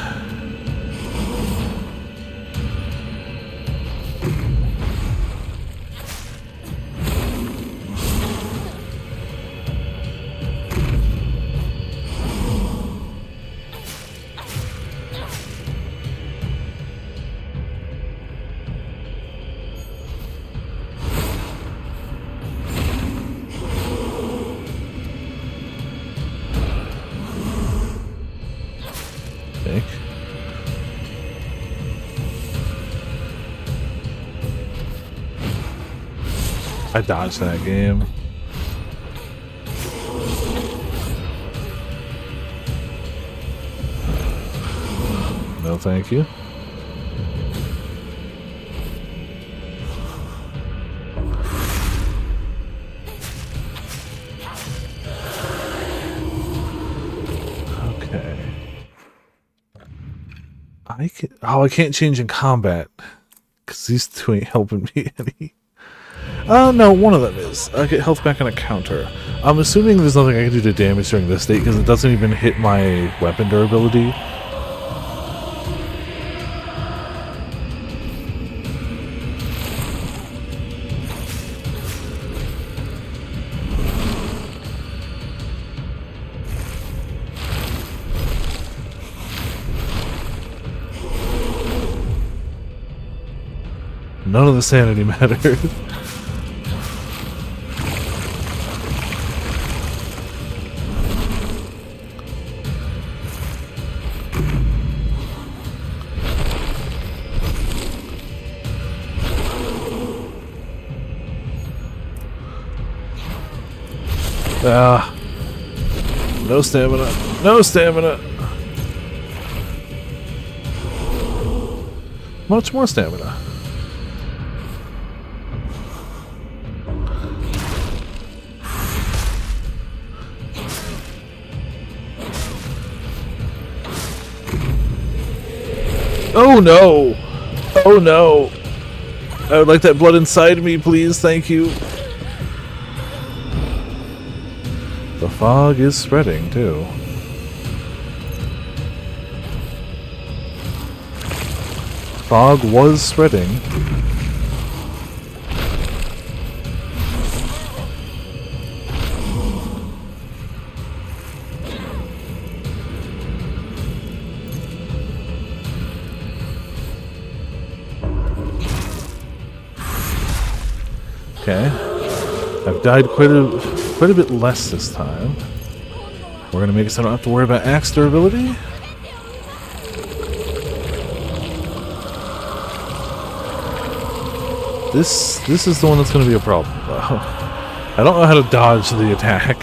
Think. I dodged that game. No, thank you. Okay. I can't change in combat because these two ain't helping me any. No, one of them is. I get health back on a counter. I'm assuming there's nothing I can do to damage during this state because it doesn't even hit my weapon durability. None of the sanity mattered. No stamina. No stamina. Much more stamina. Oh no! Oh no! I would like that blood inside me, please. Thank you. The fog is spreading, too. Fog was spreading. Okay. I've died quite a bit less this time. We're gonna make it so I don't have to worry about axe durability. This is the one that's gonna be a problem, though. I don't know how to dodge the attack.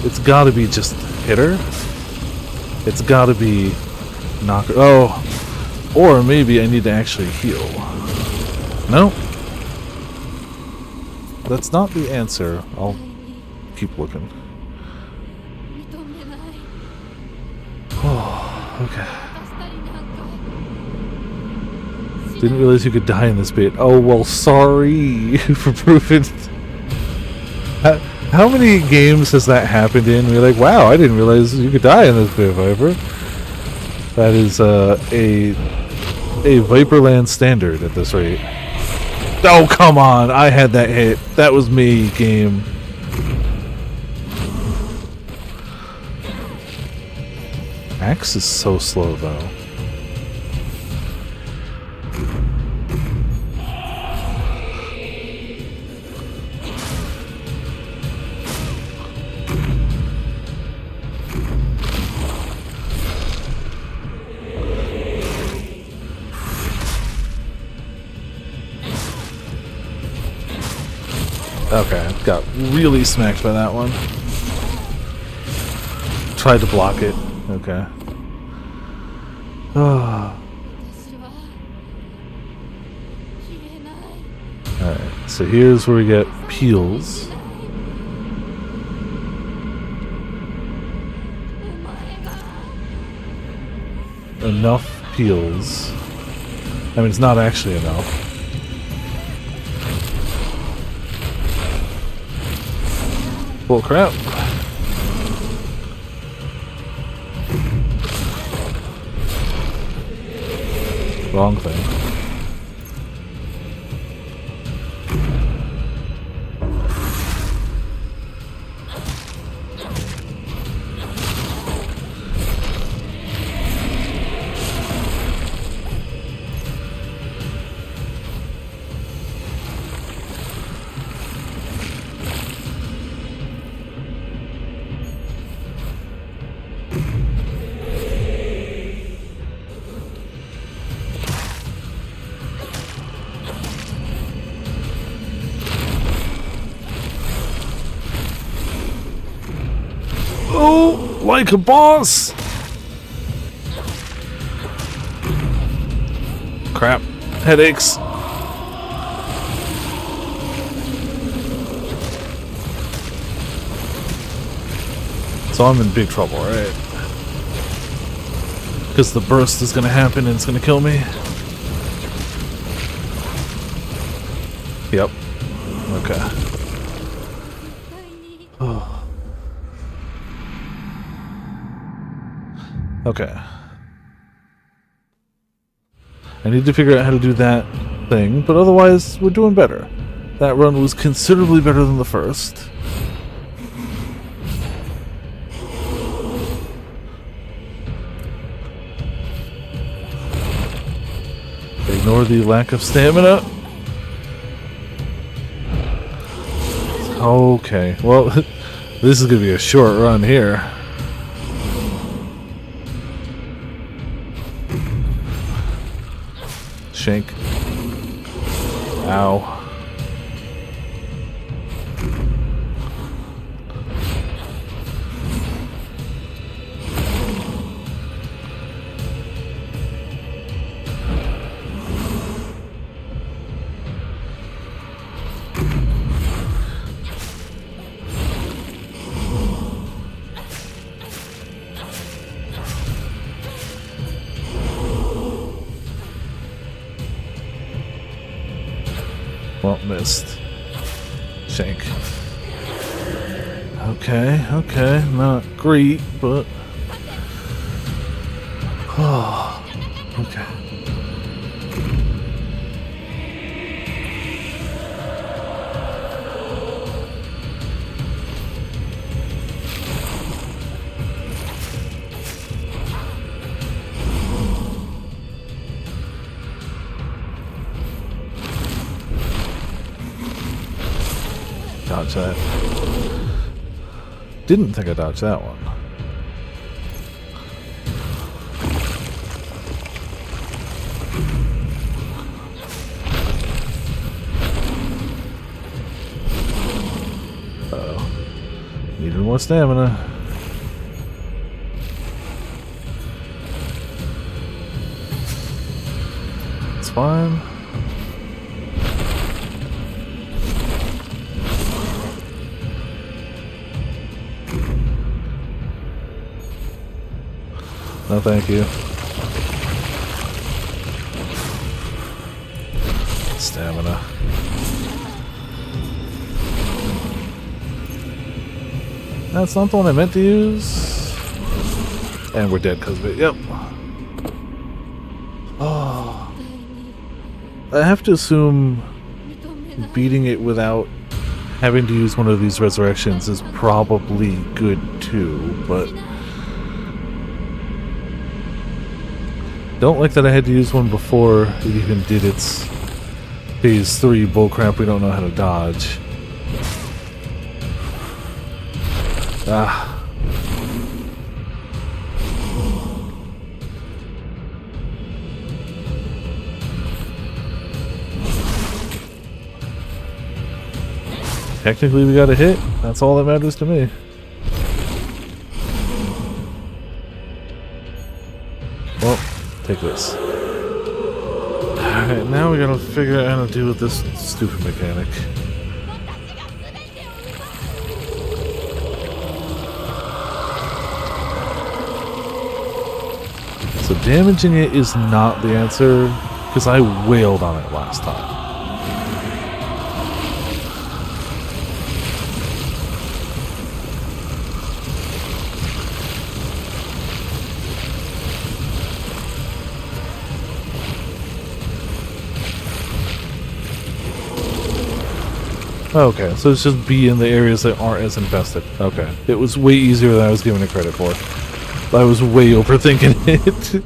It's gotta be just hit her. It's gotta be knock her. Oh, or maybe I need to actually heal. No, that's not the answer. I'll keep looking. 認めない。 Oh, okay. 私たりなんか。 Didn't realize you could die in this bit. Oh well, sorry for proving. How many games has that happened in? We're like, wow, I didn't realize you could die in this bit, Viper. That is a Viperland standard at this rate. Oh come on! I had that hit. That was me, game. Axe is so slow though. Okay, got really smacked by that one. tried to block it. Okay. Ah. 私は消えない。 Alright, so here's where we get peels. お前が Enough peels. I mean, it's not actually enough. Well, crap. Wrong thing. Oh, like a boss! Crap. Headaches. So I'm in big trouble, right? Because the burst is gonna happen and it's gonna kill me. Yep. Okay. 絶対に Okay. I need to figure out how to do that thing, but otherwise, we're doing better. That run was considerably better than the first. Ignore the lack of stamina. Okay, well, this is gonna be a short run here. Shank. Ow. Well, missed. Shank. Okay, okay. Not great, but... Oh, okay. Dodge that. Didn't think I dodged that one. Uh-oh. Needed more stamina. It's fine. No, thank you. Stamina. That's not the one I meant to use. And we're dead because of it. Yep. Oh. I have to assume 認めない beating it without having to use one of these resurrections is probably good too, but don't like that I had to use one before it even did its phase 3 bullcrap we don't know how to dodge. Ah. Technically we got a hit. That's all that matters to me. Take this. Alright, now we gotta figure out how to deal with this stupid mechanic. So damaging it is not the answer, because I wailed on it last time. Okay, so it's just be in the areas that aren't as infested. Okay. It was way easier than I was giving it credit for. I was way overthinking it.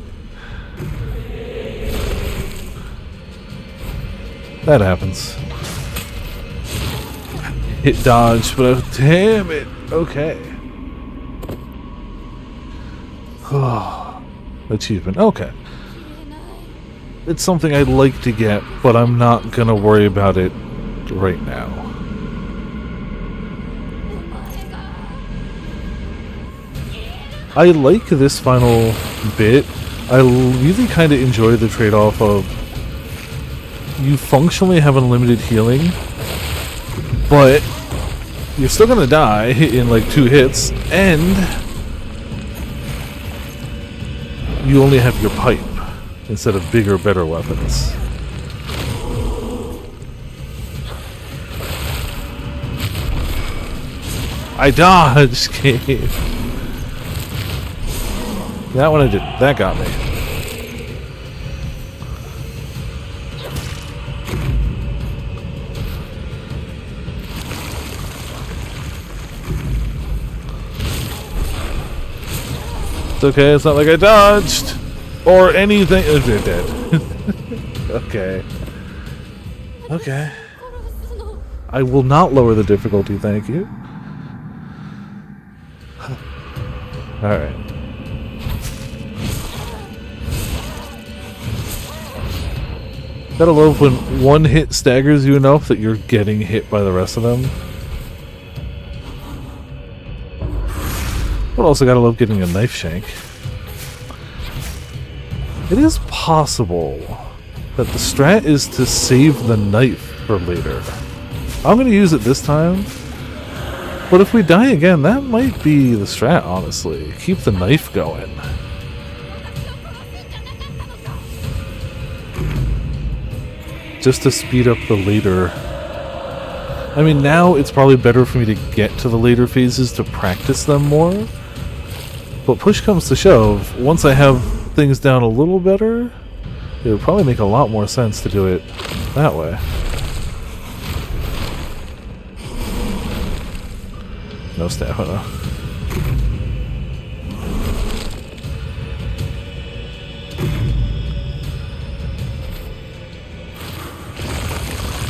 That happens. Hit dodge, but damn it. Okay. Achievement. Okay. It's something I'd like to get, but I'm not gonna worry about it right now. I like this final bit. I really kind of enjoy the trade-off of you functionally have unlimited healing, but you're still gonna die in like 2 hits, and you only have your pipe instead of bigger, better weapons. I dodged, game. That one I didn't. That got me. It's okay, it's not like I dodged or anything. It did. Okay. Okay. I will not lower the difficulty, thank you. Alright. Gotta love when one hit staggers you enough that you're getting hit by the rest of them. But also gotta love getting a knife shank. It is possible that the strat is to save the knife for later. I'm gonna use it this time. But if we die again, that might be the strat, honestly. Keep the knife going. Just to speed up the later. I mean, now it's probably better for me to get to the later phases to practice them more. But push comes to shove, once I have things down a little better, it would probably make a lot more sense to do it that way. No stamina.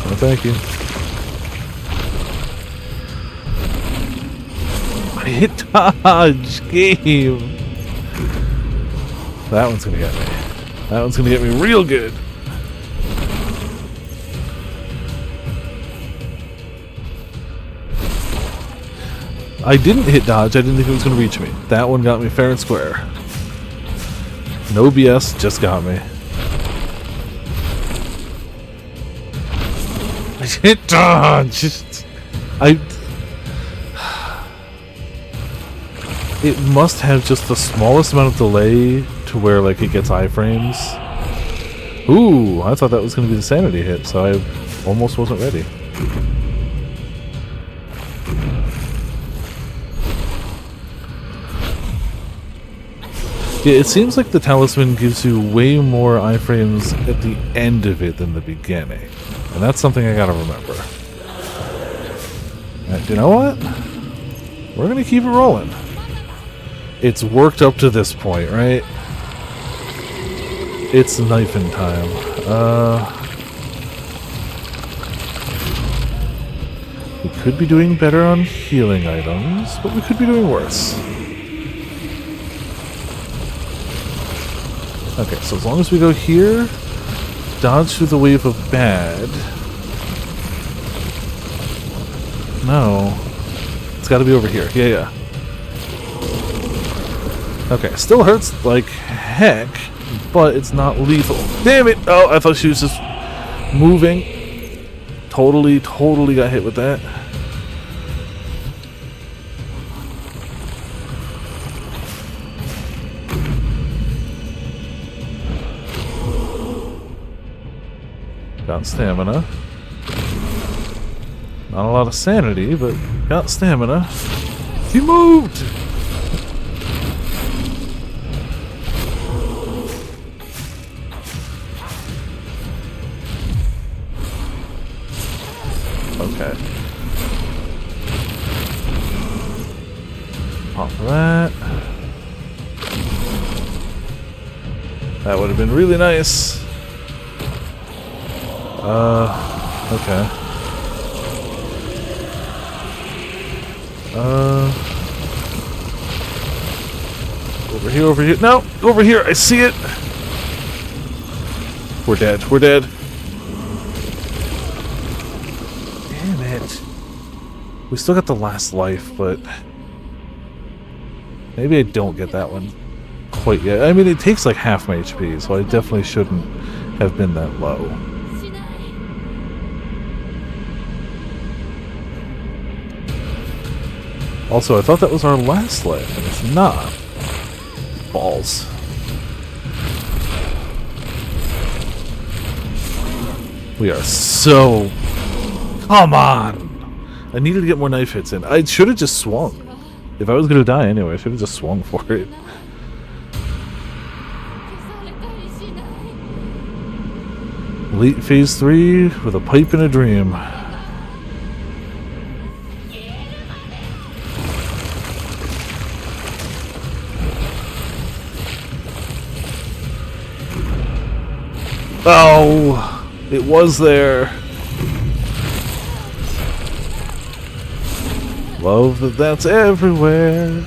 Oh, thank you. I hit dodge game. That one's gonna get me. That one's gonna get me real good. I didn't hit dodge. I didn't think it was gonna reach me. That one got me fair and square. No BS, just got me. I hit dodge. It must have just the smallest amount of delay to where like it gets iframes. Ooh, I thought that was going to be the sanity hit, so I almost wasn't ready. Yeah, it seems like the talisman gives you way more iframes at the end of it than the beginning. And that's something I gotta remember. And you know what? We're gonna keep it rolling. It's worked up to this point, right? It's knifing time. We could be doing better on healing items, but we could be doing worse. Okay, so as long as we go here, dodge through the wave of bad. No. It's gotta be over here. Yeah. Okay, still hurts like heck, but it's not lethal. Damn it! Oh, I thought she was just moving. Totally got hit with that. Got stamina. Not a lot of sanity, but got stamina. He moved! Okay. Pop that. That would have been really nice. Okay. Over here. No! Over here! I see it! We're dead. We're dead. Damn it. We still got the last life, but maybe I don't get that one quite yet. I mean, it takes like half my HP, so I definitely shouldn't have been that low. しない Also, I thought that was our last life, and it's not. Balls. We are so... Come on! I needed to get more knife hits in. I should have just swung. If I was going to die anyway, I should have just swung for it. 消されたりしない Late Phase 3 with a pipe and a dream. Oh, it was there. Love that that's everywhere.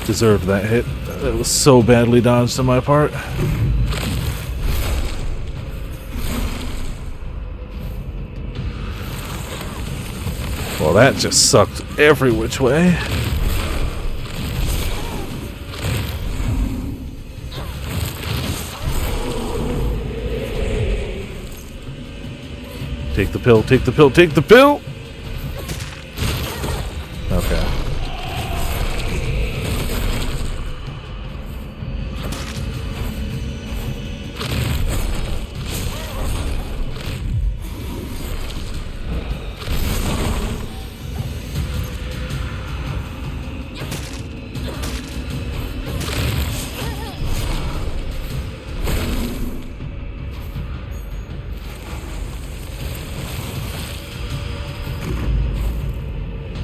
Deserved that hit. That was so badly dodged on my part. Well, that just sucked every which way. Take the pill, take the pill, take the pill! Okay.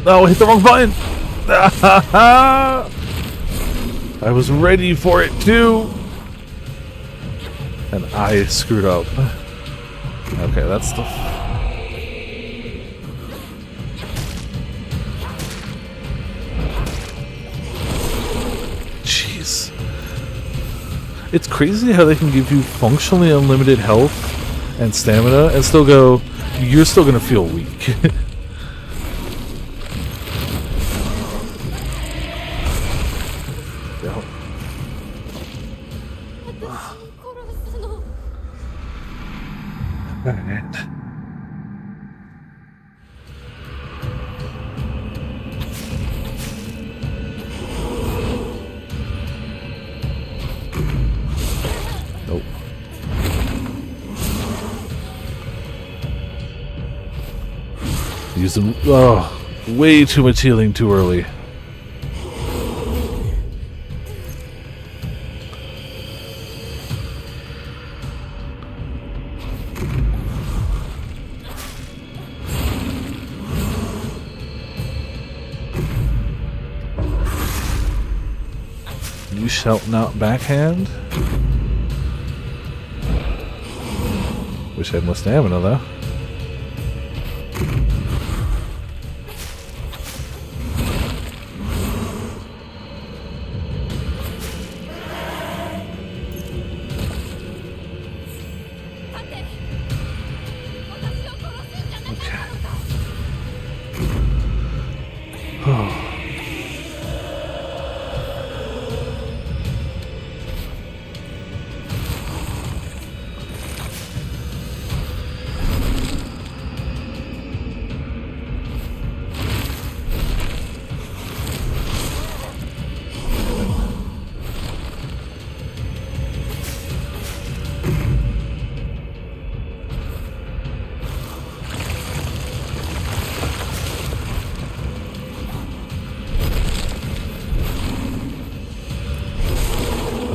No, I hit the wrong button! I was ready for it too! And I screwed up. Okay, that's the... Jeez. It's crazy how they can give you functionally unlimited health and stamina and still go, you're still gonna feel weak. Nope. Using way too much healing too early. You shalt not backhand. Wish I had more stamina though.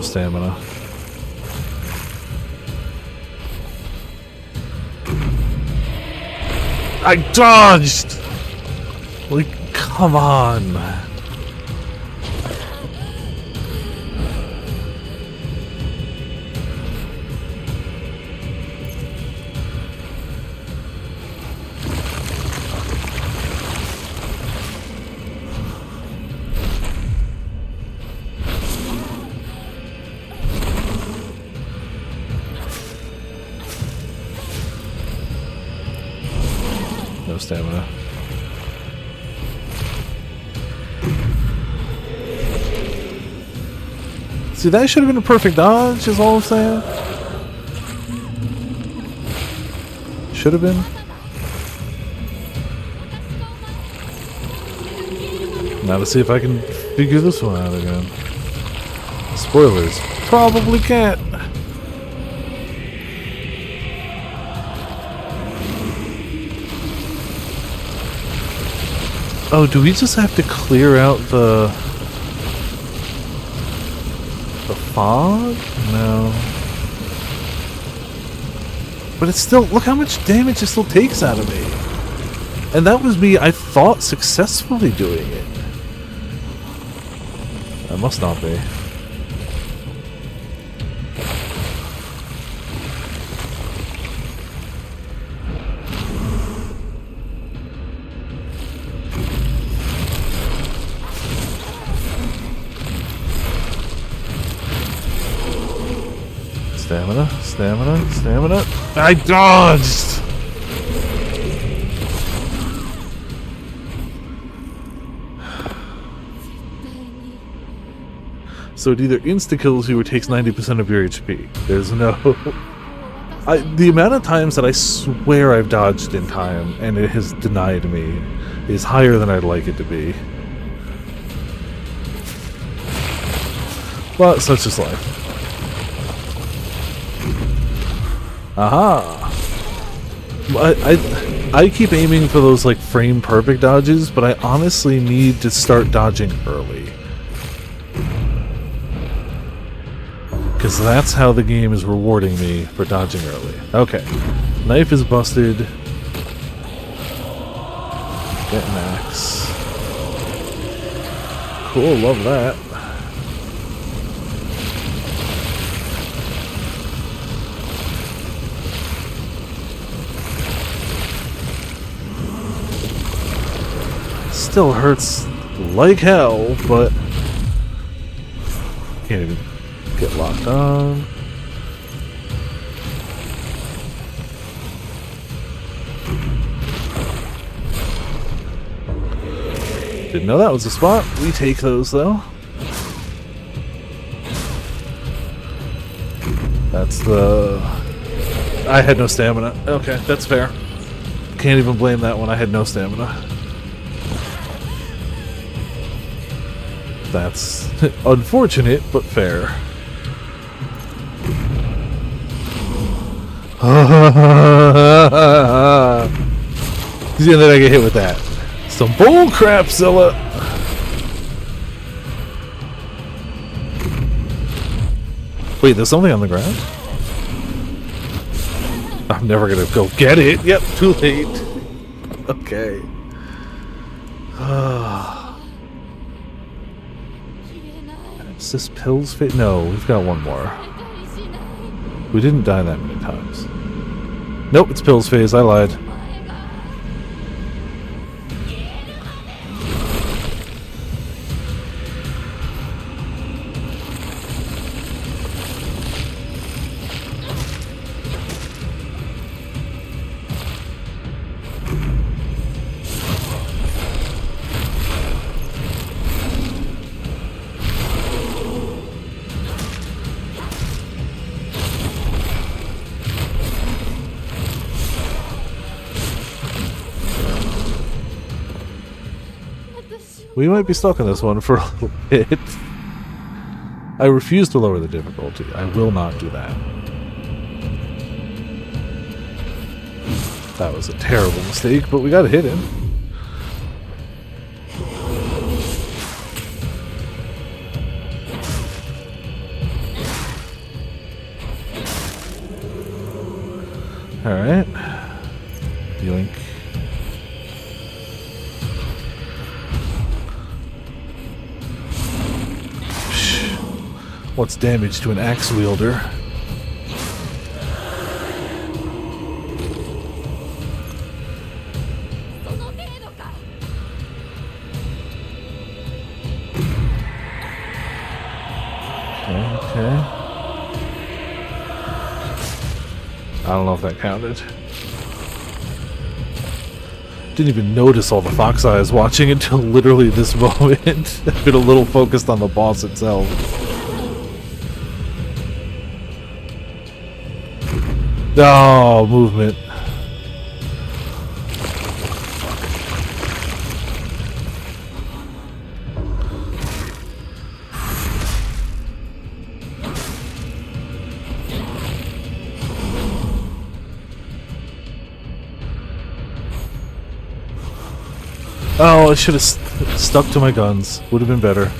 stamina. I dodged! Like, come on. No stamina. See, that should have been a perfect dodge, is all I'm saying. Should have been. Now to see if I can figure this one out again. Spoilers. Probably can't. Oh, do we just have to clear out the fog? No. But it's still, look how much damage it still takes out of me. And that was me, I thought, successfully doing it. That must not be. Stamina, stamina, stamina. I dodged! So it either insta-kills you or takes 90% of your HP. There's no... the amount of times that I swear I've dodged in time and it has denied me is higher than I'd like it to be. But such is life. Aha! I keep aiming for those like frame perfect dodges, but I honestly need to start dodging early. Because that's how the game is rewarding me for dodging early. Okay. Knife is busted. Get an axe. Cool, love that. Still hurts like hell, but can't even get locked on. Didn't know that was a spot. We take those though. That's the... I had no stamina. Okay, that's fair. Can't even blame that one. I had no stamina. That's unfortunate, but fair. And then I get hit with that. Some bull crap, Zilla! Wait, there's something on the ground? I'm never gonna go get it! Yep, too late. Okay. Is this pills fit? No, we've got one more. We didn't die that many times. Nope, it's pills phase. I lied. We might be stuck on this one for a little bit. I refuse to lower the difficulty. I will not do that. That was a terrible mistake, but we got a hit in. Alright. Yoink. Psh. What's damage to an axe wielder? Okay. I don't know if that counted. Didn't even notice all the fox eyes watching until literally this moment. I've been a little focused on the boss itself. Oh, movement. Oh, I should have stuck to my guns. Would have been better.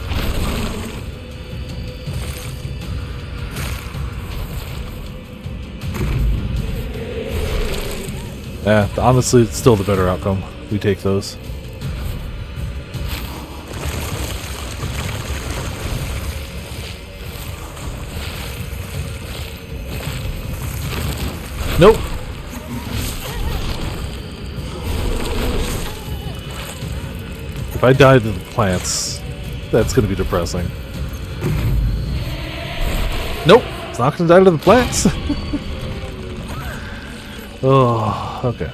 Yeah, honestly, it's still the better outcome. We take those. Nope. If I die to the plants, that's going to be depressing. Nope, it's not going to die to the plants. Oh, okay.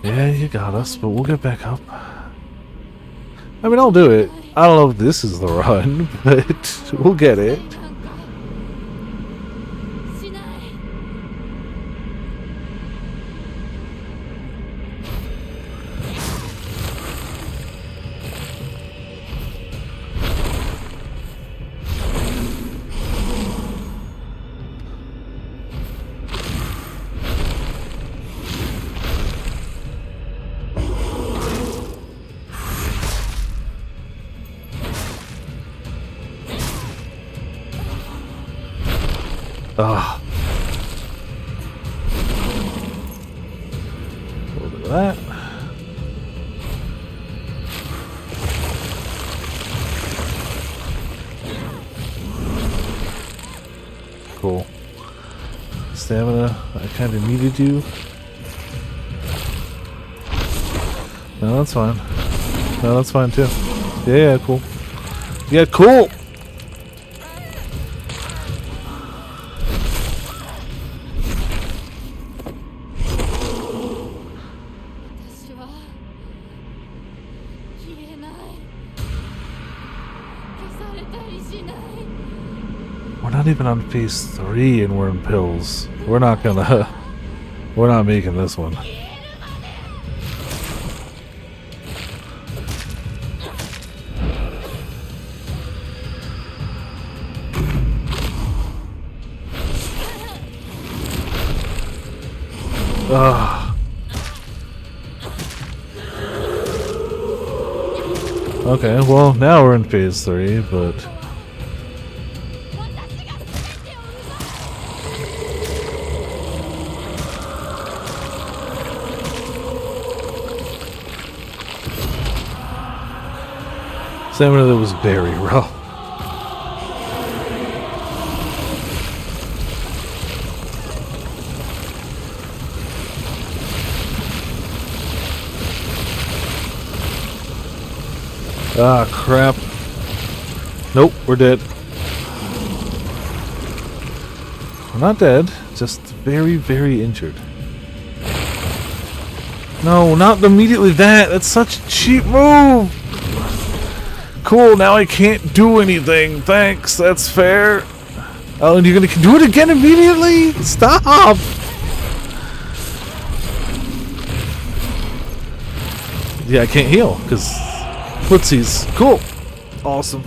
Yeah, you got us, but we'll get back up. I mean, I'll do it. I don't know if this is the run, but we'll get it. Ah. A little bit of that. Cool. Stamina, I kind of needed you. No, that's fine. No, that's fine too. Yeah, cool. Yeah, cool! We're not even on phase 3 and we're in pills. We're not gonna... We're not making this one. Ugh. Okay, well, now we're in phase 3, but... Stamina that was very rough. Ah, crap. Nope, we're dead. We're not dead, just very, very injured. No, not immediately that. That's such a cheap move. Cool, now I can't do anything. Thanks, that's fair. Oh, and you're gonna do it again immediately? Stop! Yeah, I can't heal, because footsies. Cool. Awesome.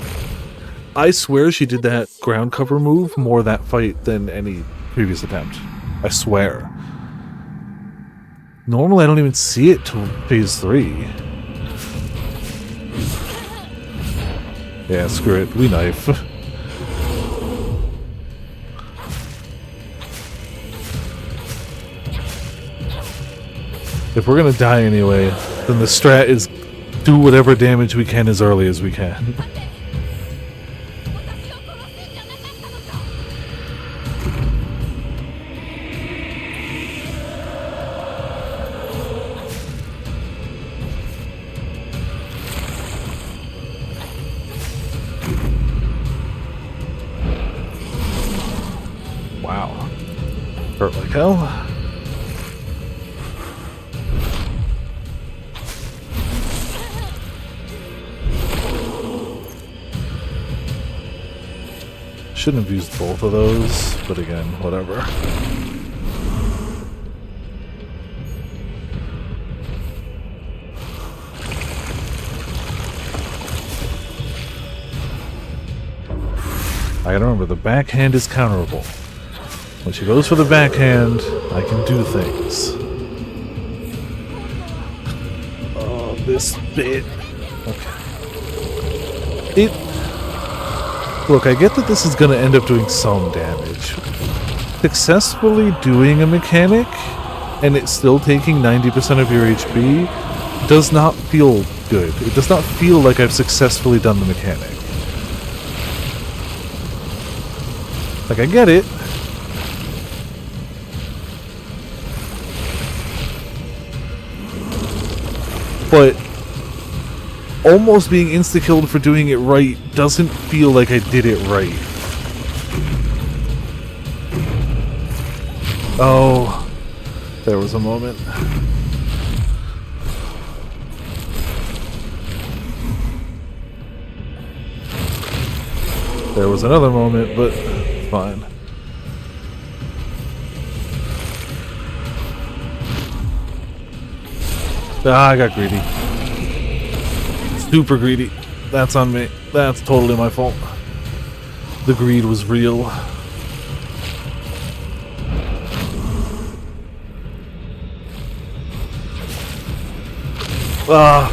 I swear she did that ground cover move more that fight than any previous attempt. I swear. Normally I don't even see it till phase 3. Yeah, screw it. We knife. If we're gonna die anyway, then the strat is do whatever damage we can as early as we can. Wow. Hurt like hell. Shouldn't have used both of those, but again, whatever. I gotta remember, the backhand is counterable. When she goes for the backhand, I can do things. Oh, this bit. Okay. Look, I get that this is gonna end up doing some damage. Successfully doing a mechanic, and it's still taking 90% of your HP, does not feel good. It does not feel like I've successfully done the mechanic. Like, I get it. But almost being insta-killed for doing it right doesn't feel like I did it right. Oh, there was a moment. There was another moment, but fine. Ah, I got greedy. Super greedy. That's on me. That's totally my fault. The greed was real. Ah.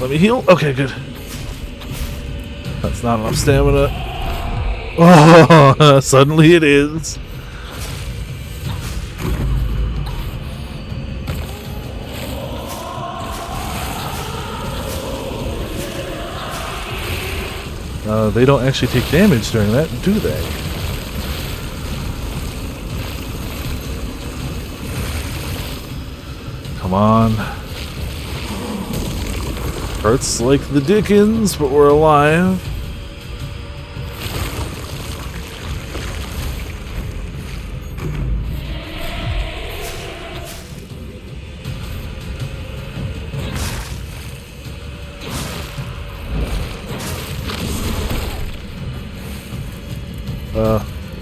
Let me heal. Okay, good. That's not enough stamina. Oh, suddenly it is. They don't actually take damage during that, do they? Come on. Hurts like the dickens, but we're alive.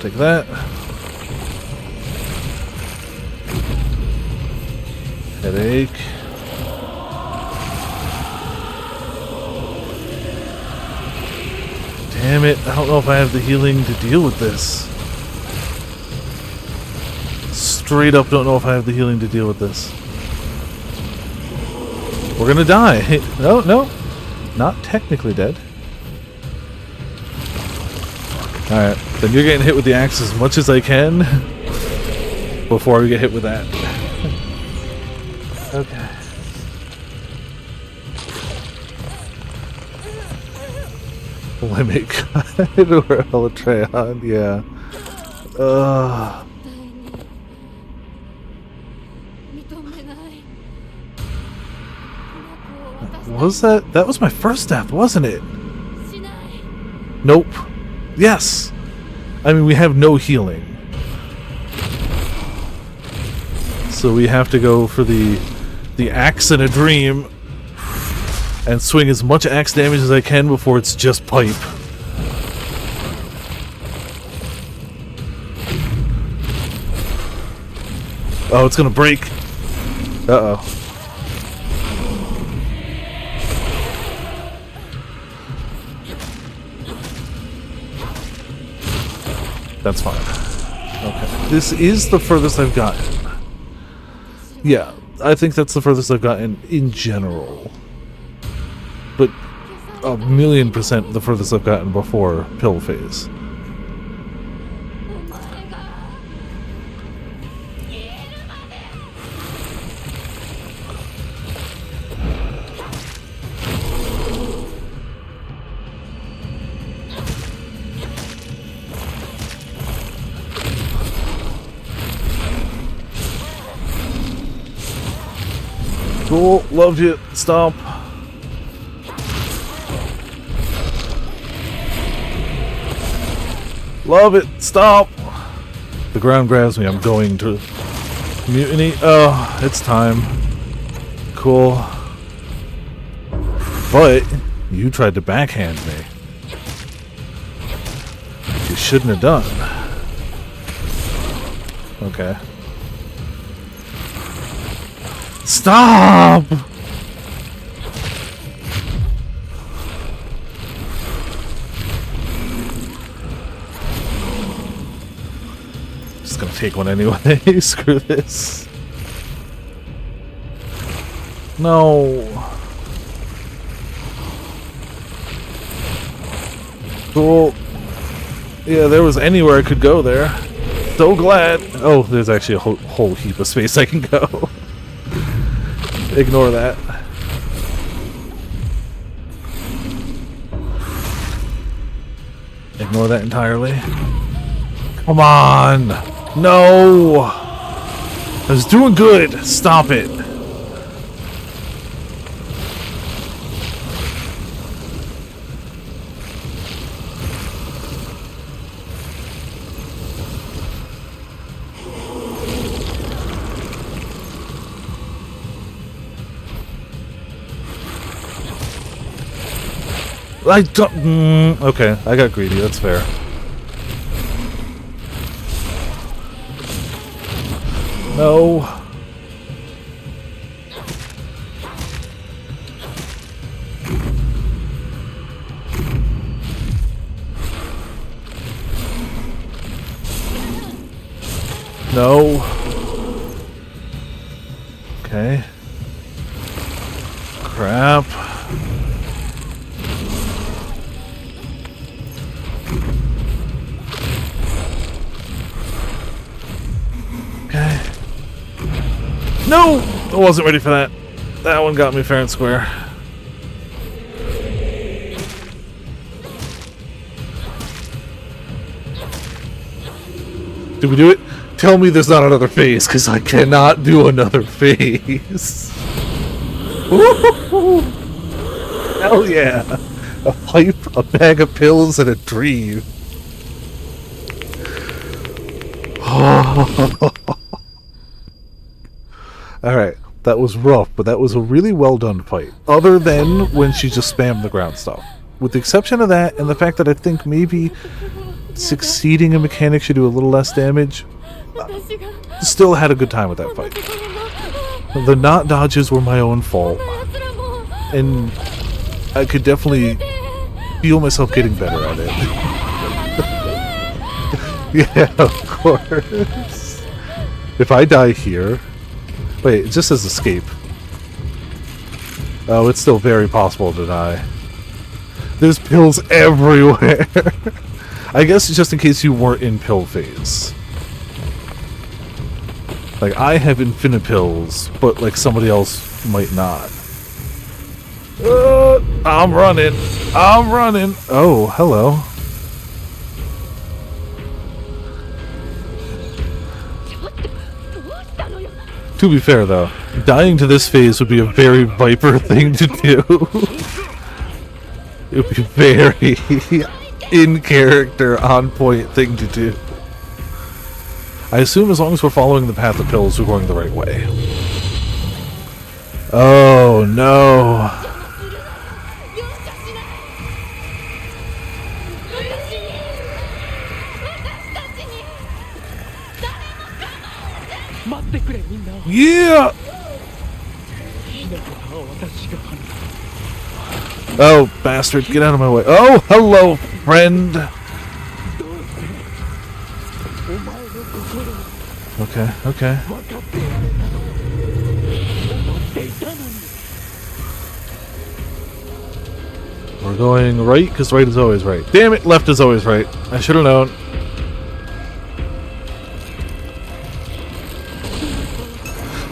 Take that. Headache. Damn it, I don't know if I have the healing to deal with this. Straight up don't know if I have the healing to deal with this. We're gonna die. No, no. Not technically dead. Alright, then you're getting hit with the axe as much as I can before we get hit with that. Okay. Limit Guide or Elatreon, yeah. Was that? That was my first death, wasn't it? Nope. Yes! I mean, we have no healing. So we have to go for the axe in a dream and swing as much axe damage as I can before it's just pipe. Oh, it's gonna break. Uh-oh. That's fine. Okay. This is the furthest I've gotten. Yeah, I think that's the furthest I've gotten in general. But 1,000,000% the furthest I've gotten before pill phase. Cool, loved you. Stop. Love it. Stop. The ground grabs me. I'm going to mutiny. Oh, it's time. Cool. But you tried to backhand me. You shouldn't have done. Okay. Stop! Just gonna take one anyway. Screw this. No. Cool. Yeah, there was anywhere I could go there. So glad. Oh, there's actually a whole heap of space I can go. Ignore that. Ignore that entirely. Come on! No! I was doing good! Stop it! I don't. Okay, I got greedy. That's fair. No. No. Okay. Crap. No! I wasn't ready for that. That one got me fair and square. Did we do it? Tell me there's not another phase, because I cannot do another phase. Woo-hoo-hoo. Hell yeah. A pipe, a bag of pills, and a dream. Alright, that was rough, but that was a really well done fight. Other than when she just spammed the ground stuff. With the exception of that, and the fact that I think maybe succeeding a mechanic should do a little less damage, still had a good time with that fight. The not dodges were my own fault. And I could definitely feel myself getting better at it. Yeah, of course. If I die here... Wait, it just says escape. Oh, it's still very possible to die. There's pills everywhere. I guess just in case you weren't in pill phase. Like, I have infinite pills, but like somebody else might not. I'm running. I'm running. Oh, hello. To be fair, though, dying to this phase would be a very Viper thing to do. It would be very in-character, on-point thing to do. I assume as long as we're following the path of pills, we're going the right way. Oh, no. Yeah! Oh, bastard, get out of my way. Oh, hello, friend! Okay, okay. 分かってやれたと思っていたのに。 We're going right, because right is always right. Damn it, left is always right. I should have known.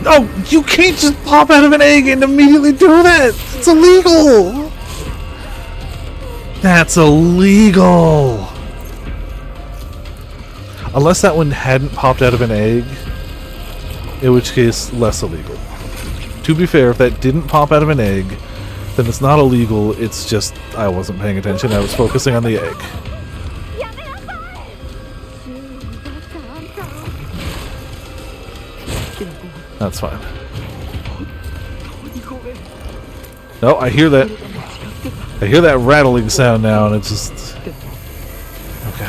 No, you can't just pop out of an egg and immediately do that! It's illegal! That's illegal! Unless that one hadn't popped out of an egg, in which case, less illegal. To be fair, if that didn't pop out of an egg, then it's not illegal, it's just I wasn't paying attention, I was focusing on the egg. やめなさい。That's fine. 本当にごめん。 No, I hear that. I hear that rattling sound now, and it's just... Okay.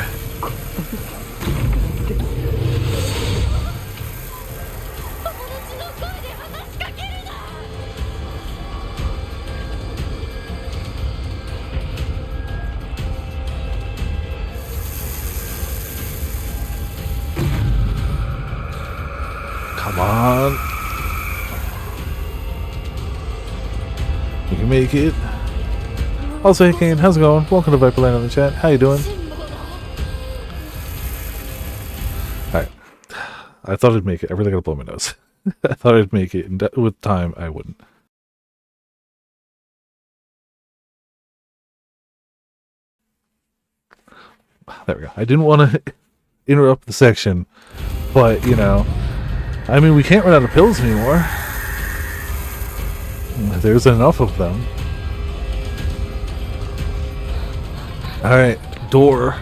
Come on. You can make it. Also, hey Kane, how's it going? Welcome to Viperland in the chat. How you doing? Alright. I thought I'd make it. I really gotta blow my nose. I thought I'd make it, and with time, I wouldn't. There we go. I didn't want to interrupt the section, but, you know, I mean, we can't run out of pills anymore. There's enough of them. Alright, door.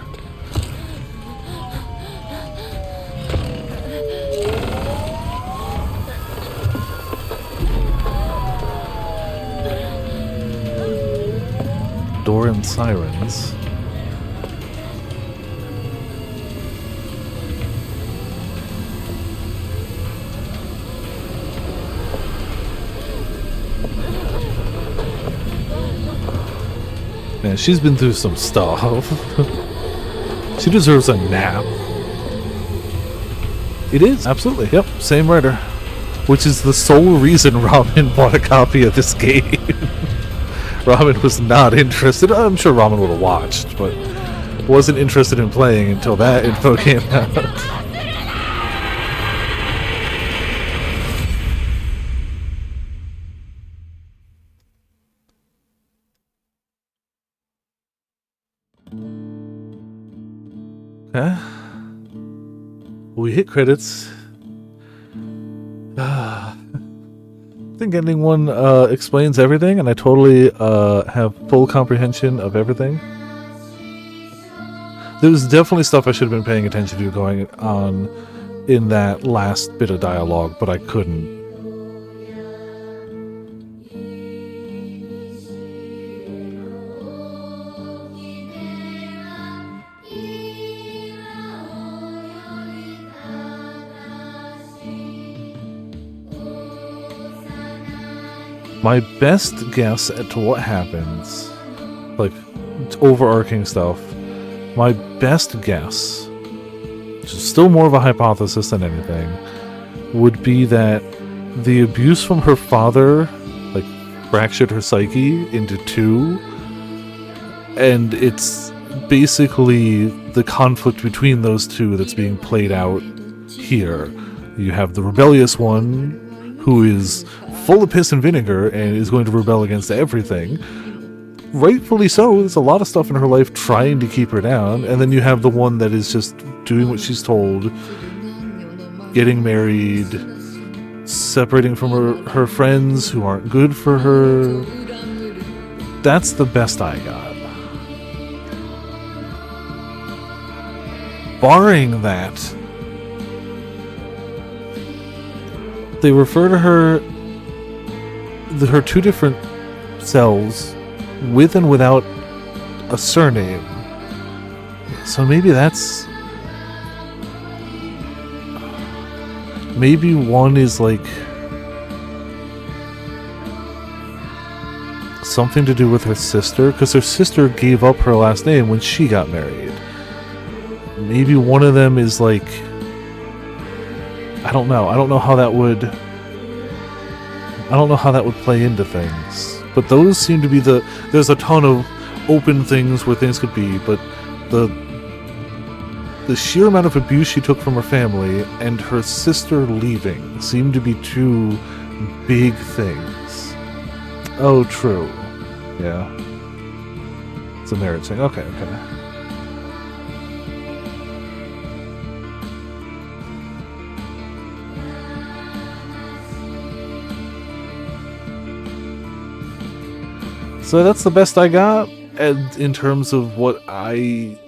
Door and sirens. Man, she's been through some stuff. She deserves a nap. It is, absolutely. Yep, same writer. Which is the sole reason Ramen bought a copy of this game. Ramen was not interested. I'm sure Ramen would have watched, but wasn't interested in playing until that info came out. Okay. We hit credits. I think ending one explains everything, and I totally have full comprehension of everything. There was definitely stuff I should have been paying attention to going on in that last bit of dialogue, but I couldn't. My best guess at to what happens, like overarching stuff, my best guess, which is still more of a hypothesis than anything, would be that the abuse from her father, like, fractured her psyche into two, and it's basically the conflict between those two that's being played out here. You have the rebellious one, who is full of piss and vinegar and is going to rebel against everything. Rightfully so, there's a lot of stuff in her life trying to keep her down, and then you have the one that is just doing what she's told, getting married, separating from her friends who aren't good for her. That's the best I got. Barring that, they refer to her two different selves with and without a surname. So maybe that's... Maybe one is like... something to do with her sister, because her sister gave up her last name when she got married. Maybe one of them is like... I don't know. I don't know how that would play into things. But those seem to be there's a ton of open things where things could be, but the sheer amount of abuse she took from her family and her sister leaving seem to be two big things. Oh, true. Yeah. It's a marriage thing. Okay. So that's the best I got in terms of what I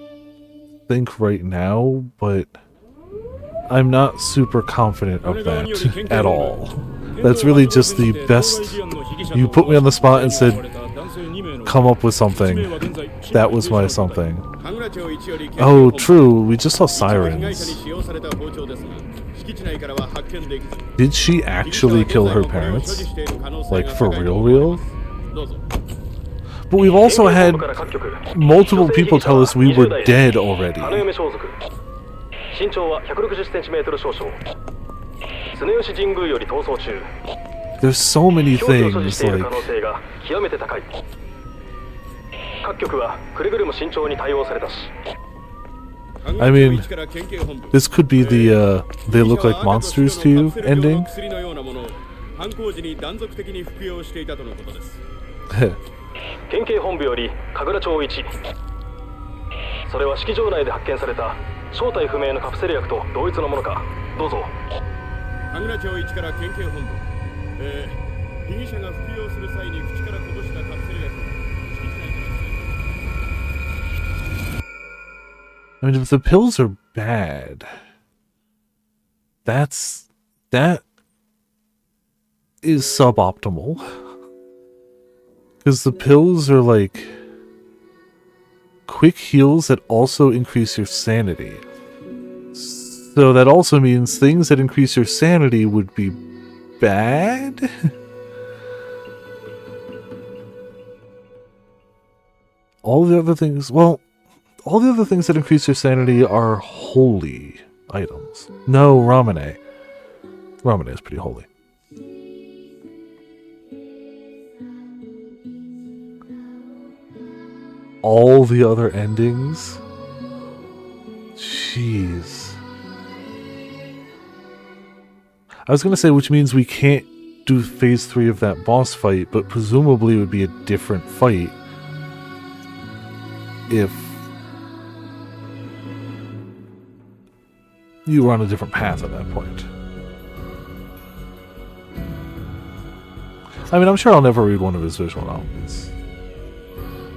think right now, but I'm not super confident of that at all. That's really just the best. You put me on the spot and said, come up with something. That was my something. Oh, true. We just saw sirens. Did she actually kill her parents? Like, for real? But we've also had multiple people tell us we were dead already. There's so many things, like... I mean, this could be the, they look like monsters to you ending. I mean, if the pills are bad, that is suboptimal. Because the pills are like quick heals that also increase your sanity. So that also means things that increase your sanity would be bad? All the other things, well, all the other things that increase your sanity are holy items. No, Ramune. Ramune is pretty holy. All the other endings? Jeez. I was gonna say, which means we can't do phase 3 of that boss fight, but presumably it would be a different fight if you were on a different path at that point. I mean, I'm sure I'll never read one of his visual novels.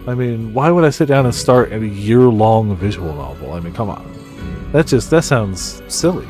I mean, why would I sit down and start a year-long visual novel? I mean, come on. That sounds silly.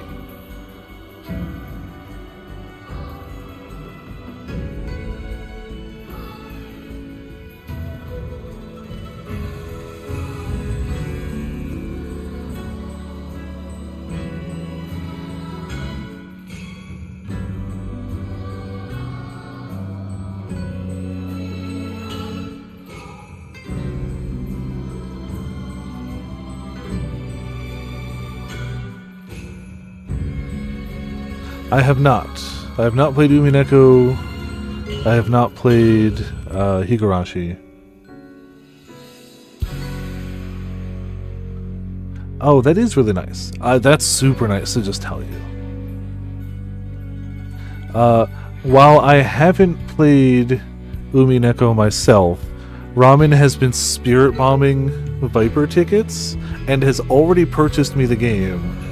I have not. I have not played Umineko. I have not played Higurashi. Oh, that is really nice. That's super nice to just tell you. While I haven't played Umineko myself, Ramen has been spirit bombing Viper tickets and has already purchased me the game.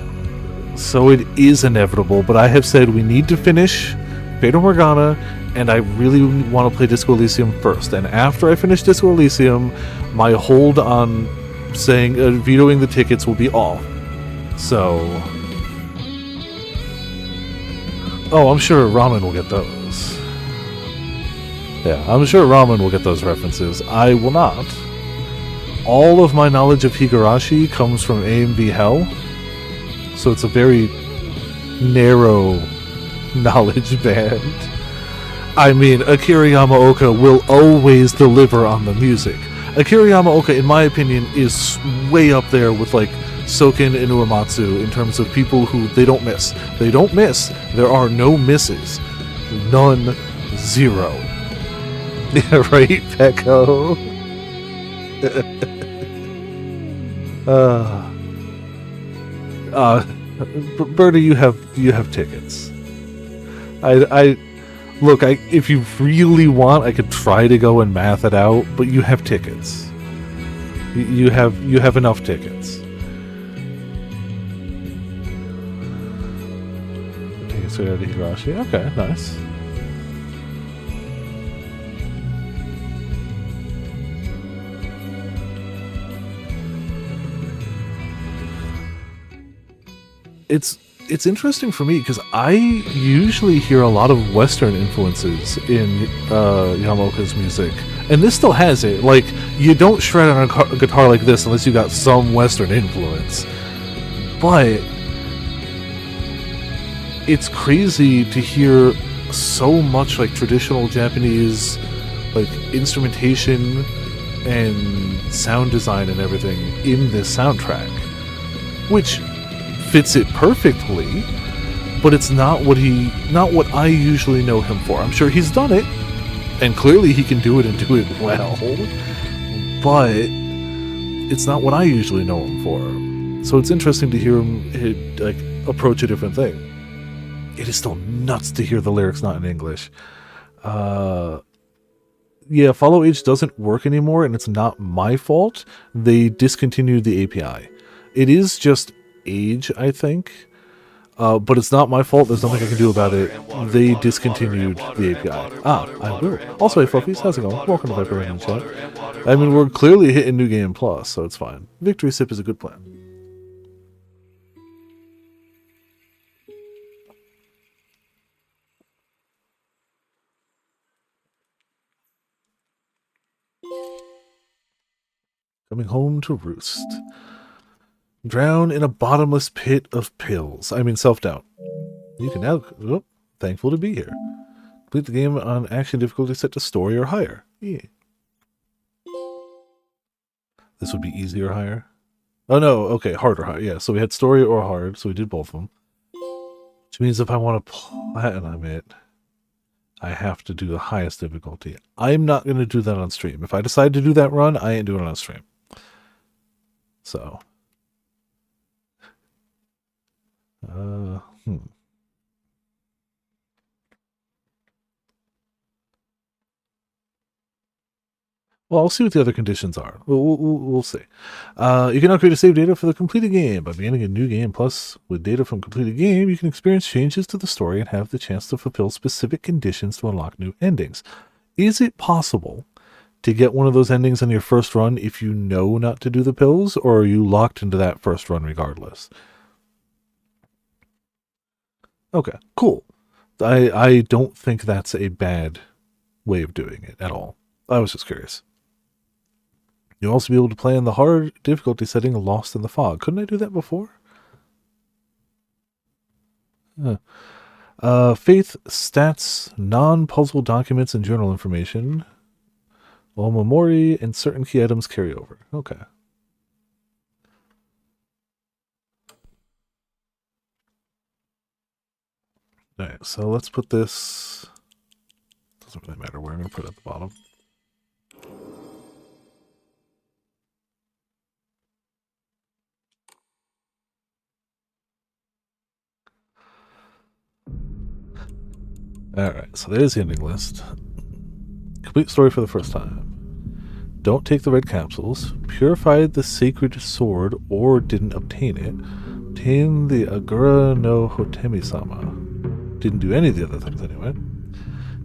So it is inevitable, but I have said we need to finish Fata Morgana, and I really want to play Disco Elysium first. And after I finish Disco Elysium, my hold on saying vetoing the tickets will be off. So, oh, I'm sure Ramen will get those. Yeah, I'm sure Ramen will get those references. I will not. All of my knowledge of Higurashi comes from AMV Hell. So it's a very narrow knowledge band. I mean, Akira Yamaoka will always deliver on the music. Akira Yamaoka, in my opinion, is way up there with, like, Soken and Uematsu in terms of people who they don't miss. They don't miss. There are no misses. None. Zero. Yeah, right, Pecco. Berta, you have tickets. I look. If you really want, I could try to go and math it out, but you have tickets. You have enough tickets. Take it straight out of Higurashi. Okay, nice. It's interesting for me because I usually hear a lot of Western influences in Yamaoka's music, and this still has it. Like, you don't shred on a guitar like this unless you got some Western influence. But it's crazy to hear so much like traditional Japanese like instrumentation and sound design and everything in this soundtrack, which fits it perfectly, but it's not what I usually know him for. I'm sure he's done it, and clearly he can do it and do it well, but it's not what I usually know him for. So it's interesting to hear him like approach a different thing. It is still nuts to hear the lyrics not in English. Yeah, Follow Age doesn't work anymore, and it's not my fault. They discontinued the API. It is just Age, I think, but it's not my fault. There's nothing I can do about it. They discontinued the API. I will. Also, hey Fluffies, how's it going? Welcome to Viper in chat. I mean, we're clearly hitting New Game Plus, so it's fine. Victory Sip is a good plan. Coming home to roost. Drown in a bottomless pit of pills. I mean, self-doubt. You can now... Oh, thankful to be here. Complete the game on action difficulty set to story or higher. Yeah. This would be easy or higher. Oh, no. Okay, hard or higher. Yeah, so we had story or hard, so we did both of them. Which means if I want to platinum it, I have to do the highest difficulty. I'm not going to do that on stream. If I decide to do that run, I ain't doing it on stream. So... Well, I'll see what the other conditions are. We'll see. You can now create a save data for the completed game. By beginning a new game plus with data from completed game, you can experience changes to the story and have the chance to fulfill specific conditions to unlock new endings. Is it possible to get one of those endings on your first run if you know not to do the pills, or are you locked into that first run regardless? Okay, cool. I don't think that's a bad way of doing it at all. I was just curious. You'll also be able to play in the hard difficulty setting Lost in the Fog. Couldn't I do that before? Faith, stats, non-puzzle documents, and journal information. While memory and certain key items carry over. Okay. Alright, so let's put this... Doesn't really matter where I'm going to put it at the bottom. Alright, so there's the ending list. Complete story for the first time. Don't take the red capsules. Purified the sacred sword or didn't obtain it. Obtain the Agura no Hotemi-sama. Didn't do any of the other things anyway.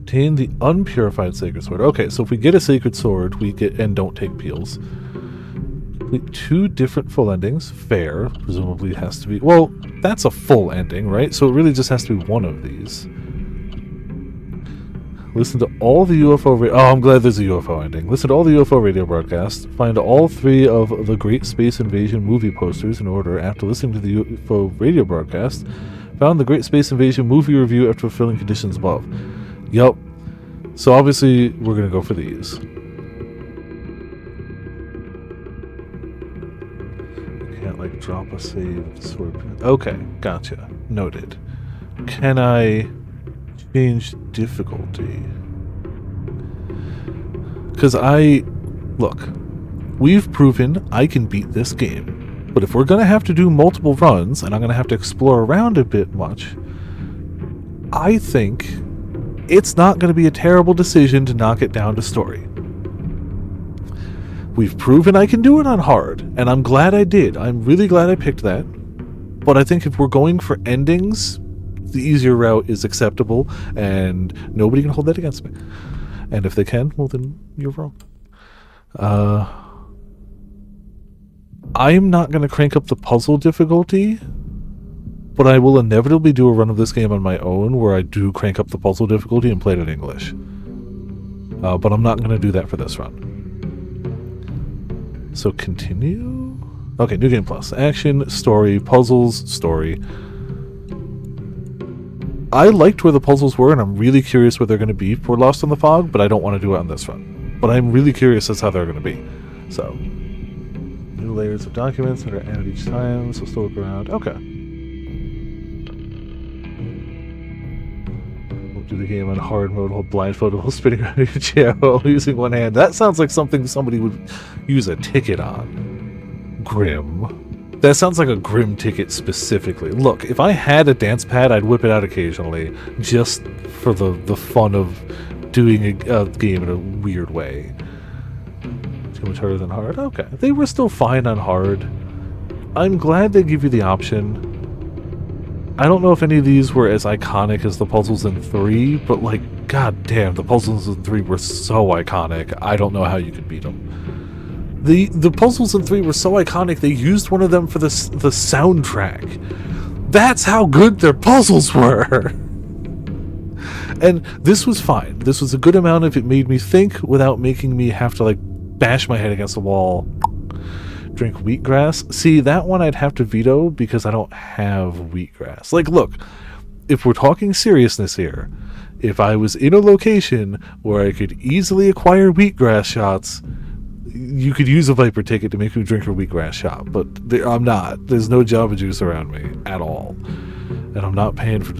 Obtain the unpurified sacred sword. Okay, so if we get a sacred sword, we get and don't take peels. Complete 2 different full endings. Fair, presumably has to be... Well, that's a full ending, right? So it really just has to be one of these. Listen to all the UFO... Oh, I'm glad there's a UFO ending. Listen to all the UFO radio broadcasts. Find all 3 of the Great Space Invasion movie posters in order after listening to the UFO radio broadcast. Found the Great Space Invasion movie review after fulfilling conditions above. Yup. So obviously, we're going to go for these. I can't, like, Drop a save. Okay, gotcha. Noted. Can I change difficulty? Because look, we've proven I can beat this game. But if we're going to have to do multiple runs, and I'm going to have to explore around a bit much, I think it's not going to be a terrible decision to knock it down to story. We've proven I can do it on hard, and I'm glad I did. I'm really glad I picked that. But I think if we're going for endings, the easier route is acceptable, and nobody can hold that against me. And if they can, well then you're wrong. I'm not going to crank up the puzzle difficulty, but I will inevitably do a run of this game on my own where I do crank up the puzzle difficulty and play it in English. But I'm not going to do that for this run. So continue? Okay, New Game Plus. Action, story, puzzles, story. I liked where the puzzles were, and I'm really curious where they're going to be for Lost in the Fog, but I don't want to do it on this run. But I'm really curious as to how they're going to be. So, new layers of documents that are added each time, so still look around. Okay. We'll do the game on hard mode while blindfolded while spinning around your chair while using one hand. That sounds like something somebody would use a ticket on. Grim. That sounds like a Grim ticket specifically. Look, if I had a dance pad, I'd whip it out occasionally, just for the fun of doing a game in a weird way. Too much harder than hard? Okay. They were still fine on hard. I'm glad they give you the option. I don't know if any of these were as iconic as the puzzles in 3, but like, god damn, the puzzles in 3 were so iconic. I don't know how you could beat them. The puzzles in 3 were so iconic, they used one of them for the soundtrack. That's how good their puzzles were! And this was fine. This was a good amount if it made me think without making me have to, like, bash my head against the wall. Drink wheatgrass. See, that one I'd have to veto because I don't have wheatgrass. Like, look, if we're talking seriousness here, if I was in a location where I could easily acquire wheatgrass shots, you could use a Viper ticket to make me drink a wheatgrass shot, but I'm not. There's no Java Juice around me at all, and I'm not paying for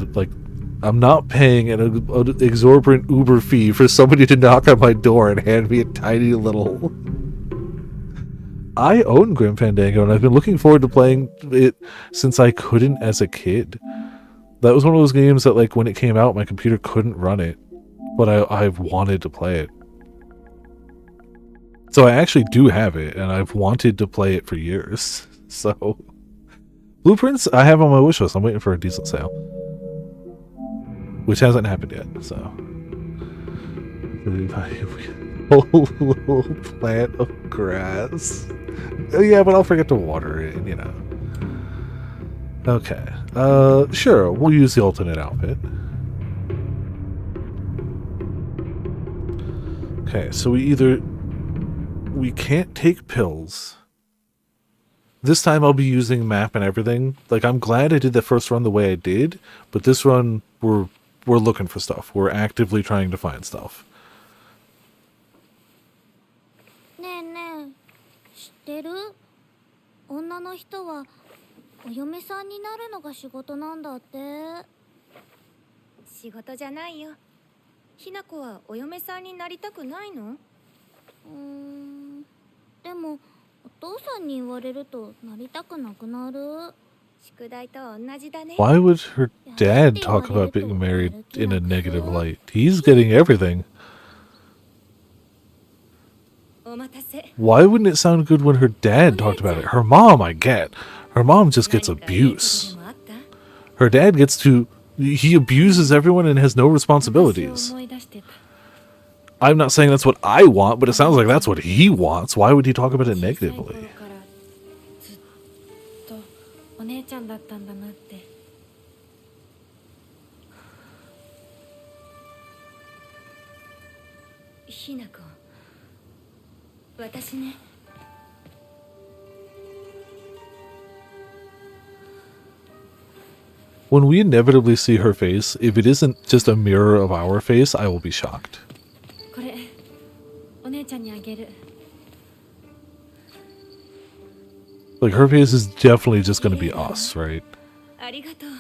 I'm not paying an exorbitant Uber fee for somebody to knock on my door and hand me a tiny little. I own Grim Fandango, and I've been looking forward to playing it since I couldn't as a kid. That was one of those games that, like, when it came out, my computer couldn't run it, but I've wanted to play it. So I actually do have it, and I've wanted to play it for years. So, Blueprints I have on my wish list. I'm waiting for a decent sale, which hasn't happened yet. So, whole little plant of grass. Oh, yeah, but I'll forget to water it, you know. Okay, sure. We'll use the alternate outfit. Okay, so we can't take pills. This time I'll be using map and everything. Like, I'm glad I did the first run the way I did, but this run we're looking for stuff. We're actively trying to find stuff. ねえねえ、知ってる？女の人はお嫁さんになるのが仕事なんだって。仕事じゃないよ。ひな子はお嫁さんになりたくないの？でもお父さんに言われるとなりたくなくなる。宿題と同じだね。 Why would her dad talk about being married in a negative light? He's getting everything. お待たせ。 Why wouldn't it sound good when her dad talked about it? Her mom, I get. Her mom just gets abuse. Her dad gets to... He abuses everyone and has no responsibilities. I'm not saying that's what I want, but it sounds like that's what he wants. Why would he talk about it negatively? ずっとお姉ちゃんだったんだなって。ひな子、私ね。 When we inevitably see her face, if it isn't just a mirror of our face, I will be shocked. これお姉ちゃんにあげる。Like, her face is definitely just going to be us, right? ありがとう。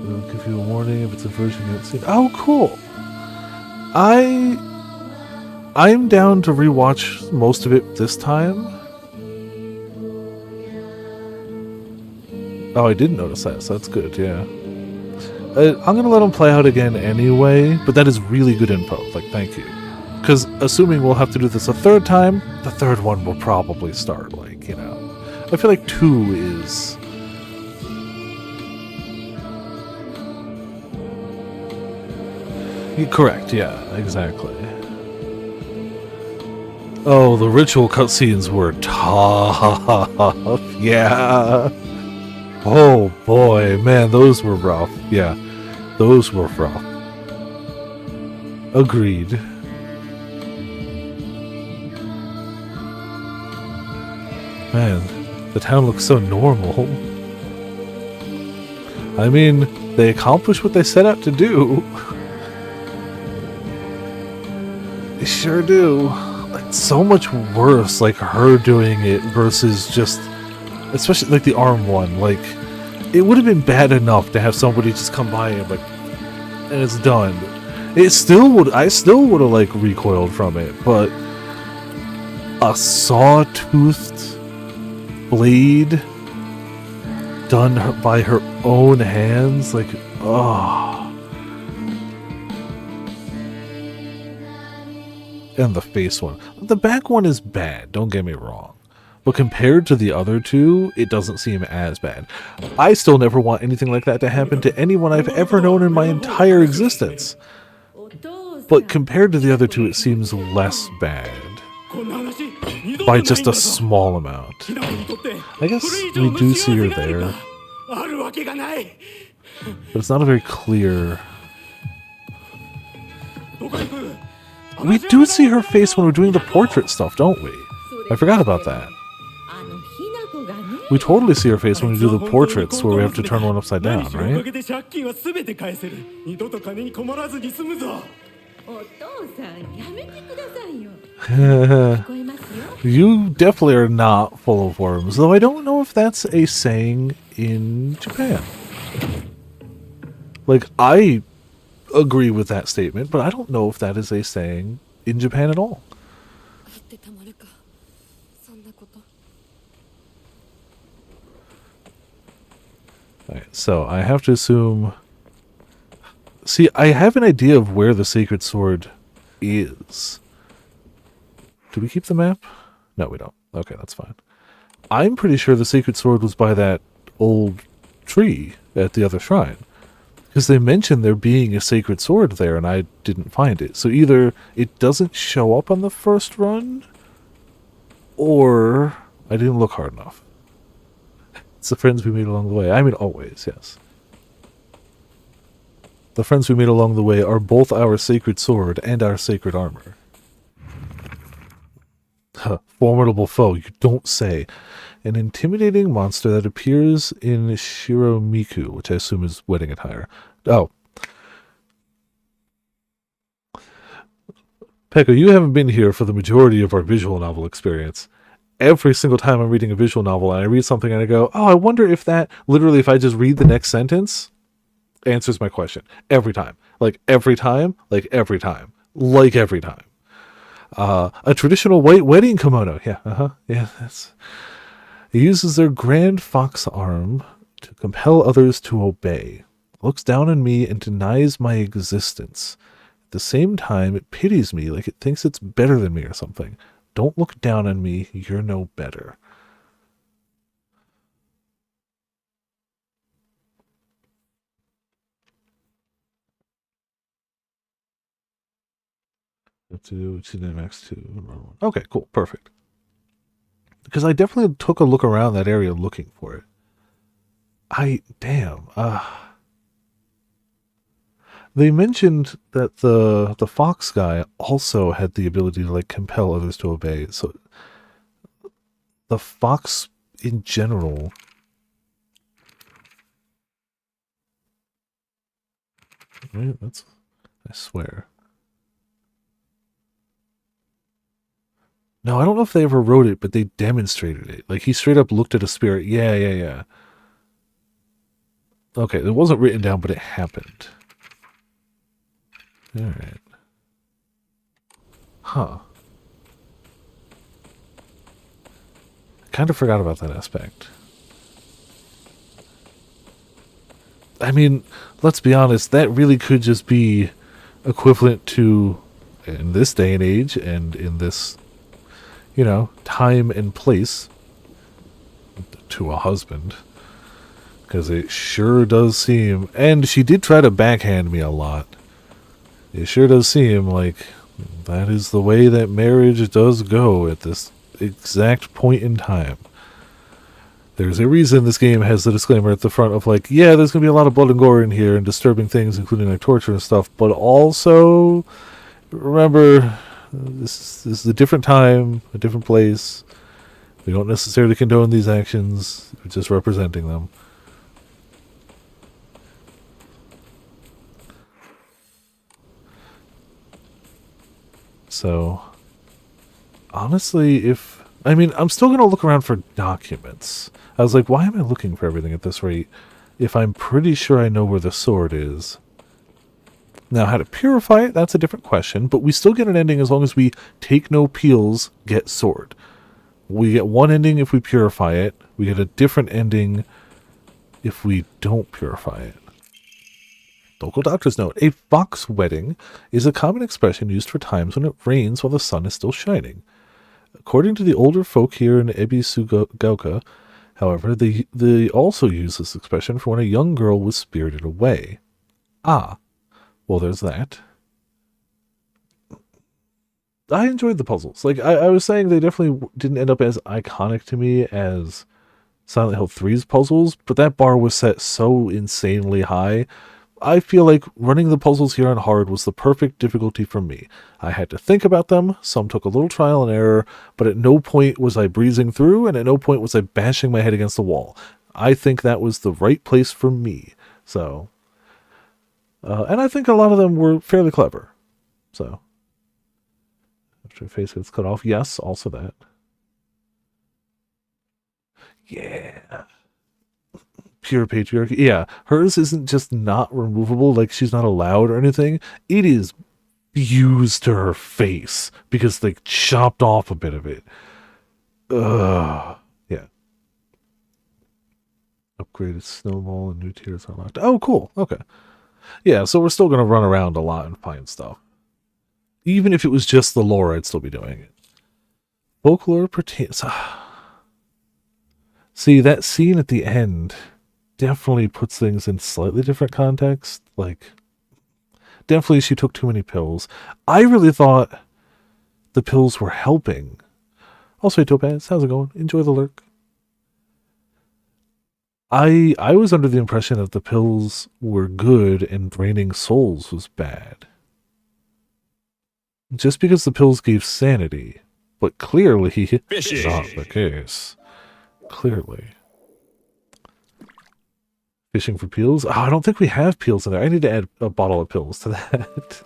It'll give you a warning if it's a version you haven't seen. Oh, cool! I'm down to rewatch most of it this time. Oh, I didn't notice that, so that's good, yeah. I'm gonna let them play out again anyway, but that is really good info, like, thank you. Because assuming we'll have to do this a third time, the third one will probably start, like, you know. I feel like 2 is... Correct, yeah, exactly. Oh, the ritual cutscenes were tough, yeah. Oh boy, man, those were rough. Yeah, those were rough. Agreed. Man, the town looks so normal. I mean, they accomplished what they set out to do. They sure do. It's so much worse, like, her doing it versus just... Especially, like, the arm one. Like, it would have been bad enough to have somebody just come by and, like... And it's done. It still would... I still would have, like, recoiled from it, but... A saw-toothed blade done by her own hands? Like, oh... And the face one. The back one is bad, don't get me wrong. But compared to the other two, it doesn't seem as bad. I still never want anything like that to happen to anyone I've ever known in my entire existence. But compared to the other two, it seems less bad. By just a small amount. I guess we do see her there. But it's not a very clear... We do see her face when we're doing the portrait stuff, don't we? I forgot about that. We totally see her face when we do the portraits where we have to turn one upside down, right? You definitely are not full of worms, though I don't know if that's a saying in Japan. Like, I agree with that statement, but I don't know if that is a saying in Japan at all. Alright, so I have to assume... See, I have an idea of where the Sacred Sword is. Do we keep the map? No, we don't. Okay, that's fine. I'm pretty sure the Sacred Sword was by that old tree at the other shrine. Because they mentioned there being a sacred sword there, and I didn't find it. So either it doesn't show up on the first run, or I didn't look hard enough. It's the friends we made along the way. I mean, always, yes. The friends we made along the way are both our sacred sword and our sacred armor. Formidable foe, you don't say. An intimidating monster that appears in Shiromiku, which I assume is wedding attire. Oh. Pekka, you haven't been here for the majority of our visual novel experience. Every single time I'm reading a visual novel and I read something and I go, oh, I wonder if that, literally if I just read the next sentence, answers my question. Every time. Like every time. Like every time. Like every time. A traditional white wedding kimono. Yeah, yeah, that's... It uses their grand fox arm to compel others to obey. It looks down on me and denies my existence. At the same time, it pities me like it thinks it's better than me or something. Don't look down on me, you're no better. To Cinemax 2. Okay, cool, perfect. Because I definitely took a look around that area looking for it. They mentioned that the fox guy also had the ability to like compel others to obey. So the fox in general right? That's, I swear. No, I don't know if they ever wrote it, but they demonstrated it. Like, he straight up looked at a spirit. Yeah. Okay, it wasn't written down, but it happened. Alright. Huh. I kind of forgot about that aspect. I mean, let's be honest, that really could just be equivalent to, in this day and age, and in this, you know, time and place, to a husband. Because it sure does seem, and she did try to backhand me a lot. It sure does seem like that is the way that marriage does go at this exact point in time. There's a reason this game has the disclaimer at the front of like, yeah, there's going to be a lot of blood and gore in here and disturbing things, including like torture and stuff, but also, remember, this is a different time, a different place. We don't necessarily condone these actions, we're just representing them. So, honestly, I'm still going to look around for documents. I was like, why am I looking for everything at this rate if I'm pretty sure I know where the sword is? Now, how to purify it, that's a different question, but we still get an ending as long as we take no peels, get sword. We get one ending if we purify it. We get a different ending if we don't purify it. Local doctor's note. A fox wedding is a common expression used for times when it rains while the sun is still shining. According to the older folk here in Ebisugaoka, however, they also use this expression for when a young girl was spirited away. Ah, well, there's that. I enjoyed the puzzles. Like, I was saying, they definitely didn't end up as iconic to me as Silent Hill 3's puzzles, but that bar was set so insanely high. I feel like running the puzzles here on hard was the perfect difficulty for me. I had to think about them, some took a little trial and error, but at no point was I breezing through, and at no point was I bashing my head against the wall. I think that was the right place for me. So, and I think a lot of them were fairly clever. So, after your face gets cut off, yes, also that. Yeah. Pure patriarchy. Yeah, hers isn't just not removable, like she's not allowed or anything. It is fused to her face because they chopped off a bit of it. Ugh. Yeah. Upgraded snowball and new tiers are unlocked. Oh, cool. Okay. Yeah, so we're still going to run around a lot and find stuff. Even if it was just the lore, I'd still be doing it. Folklore pertains... See, that scene at the end definitely puts things in slightly different context. Like, definitely she took too many pills. I really thought the pills were helping. Also, hey, Topaz, how's it going? Enjoy the lurk. I was under the impression that the pills were good and draining souls was bad. Just because the pills gave sanity. But clearly, not the case. Clearly. Fishing for peels? Oh, I don't think we have peels in there. I need to add a bottle of pills to that.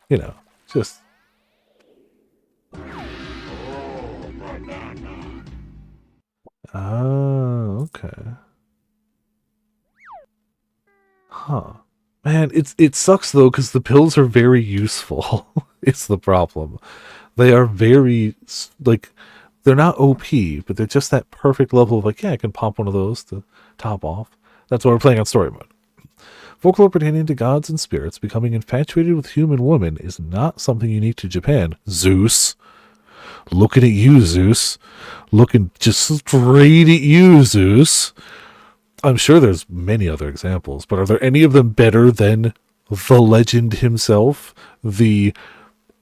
You know, just... Oh, okay. Huh. Man, it sucks though, because the pills are very useful. It's the problem. They are very, like... They're not OP, but they're just that perfect level of like, yeah, I can pop one of those to top off. That's why we're playing on story mode. Folklore pertaining to gods and spirits becoming infatuated with human women is not something unique to Japan. Zeus. Looking at you, Zeus. Looking just straight at you, Zeus. I'm sure there's many other examples, but are there any of them better than the legend himself? The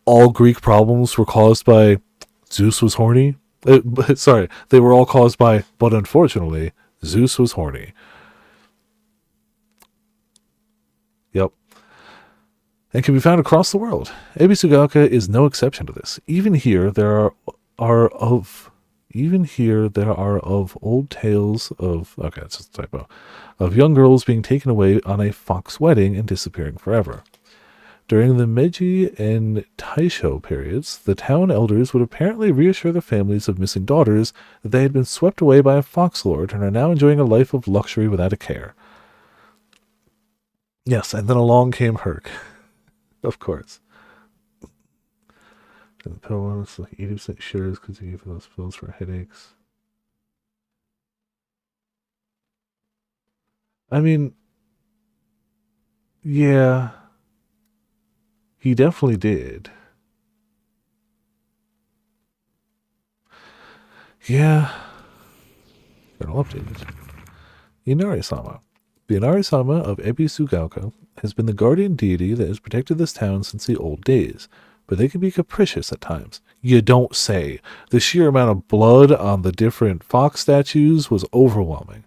all Greek problems were caused by Zeus was horny? Sorry, they were all caused by, but unfortunately, Zeus was horny. Yep. And can be found across the world. Ebisugaoka is no exception to this. Even here, there are of Even here, there are of old tales of, okay, it's just a typo, of young girls being taken away on a fox wedding and disappearing forever. During the Meiji and Taisho periods, the town elders would apparently reassure the families of missing daughters that they had been swept away by a fox lord and are now enjoying a life of luxury without a care. Yes, and then along came Herc. Of course. And the pill one was like 80% sure because he gave those pills for headaches. I mean, yeah, he definitely did. Yeah. Got all updated. Inari-sama. The Inari-sama of Ebisugaoka has been the guardian deity that has protected this town since the old days, but they can be capricious at times. You don't say. The sheer amount of blood on the different fox statues was overwhelming.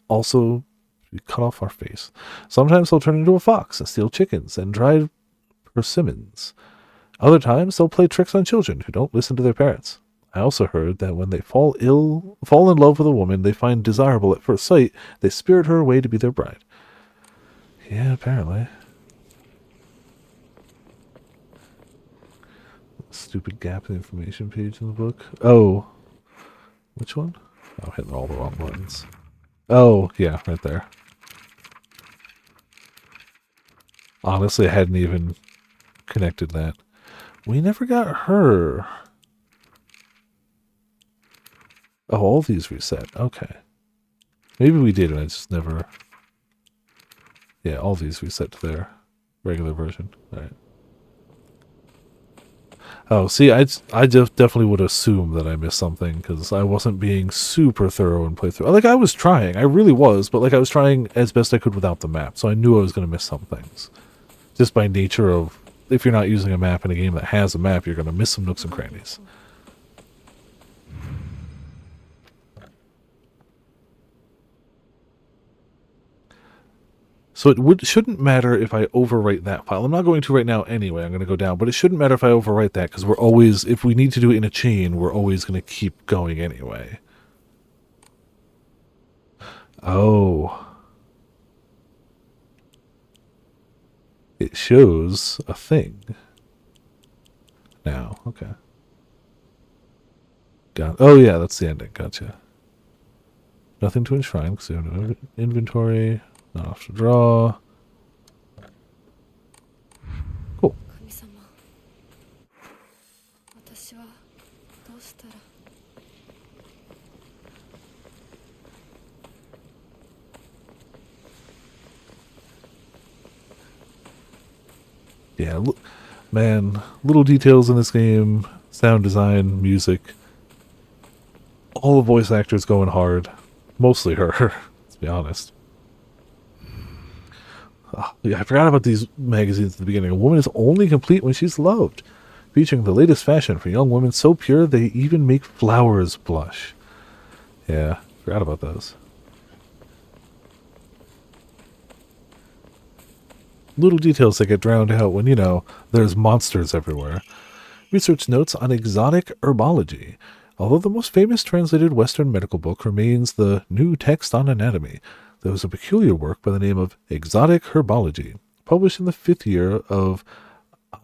Also, we cut off our face. Sometimes they'll turn into a fox and steal chickens and dried persimmons. Other times they'll play tricks on children who don't listen to their parents. I also heard that when they fall in love with a woman they find desirable at first sight, they spirit her away to be their bride. Yeah, apparently. Stupid gap in the information page in the book. Oh. Which one? I'm hitting all the wrong buttons. Oh, yeah, right there. Honestly, I hadn't even connected that. We never got her. Oh, all these reset. Okay. Maybe we did, and I just never... Yeah, all these reset to their regular version. All right. Oh, see, I just definitely would assume that I missed something, because I wasn't being super thorough in playthrough. Like, I was trying. I really was, but, like, I was trying as best I could without the map, so I knew I was going to miss some things. Just by nature of, if you're not using a map in a game that has a map, you're going to miss some nooks and crannies. So it shouldn't matter if I overwrite that file. I'm not going to right now anyway. I'm going to go down. But it shouldn't matter if I overwrite that, because we're always, if we need to do it in a chain, we're always going to keep going anyway. Oh. It shows a thing. Now, okay. Oh yeah, that's the ending. Gotcha. Nothing to enshrine, because we have no inventory. Not off to draw. Cool. Yeah, man, little details in this game, sound design, music. All the voice actors going hard. Mostly her, let's be honest. Yeah, I forgot about these magazines at the beginning. A woman is only complete when she's loved. Featuring the latest fashion for young women so pure they even make flowers blush. Yeah, forgot about those. Little details that get drowned out when, you know, there's monsters everywhere. Research notes on exotic herbology. Although the most famous translated Western medical book remains the New Text on Anatomy, there was a peculiar work by the name of Exotic Herbology, published in the 5th year of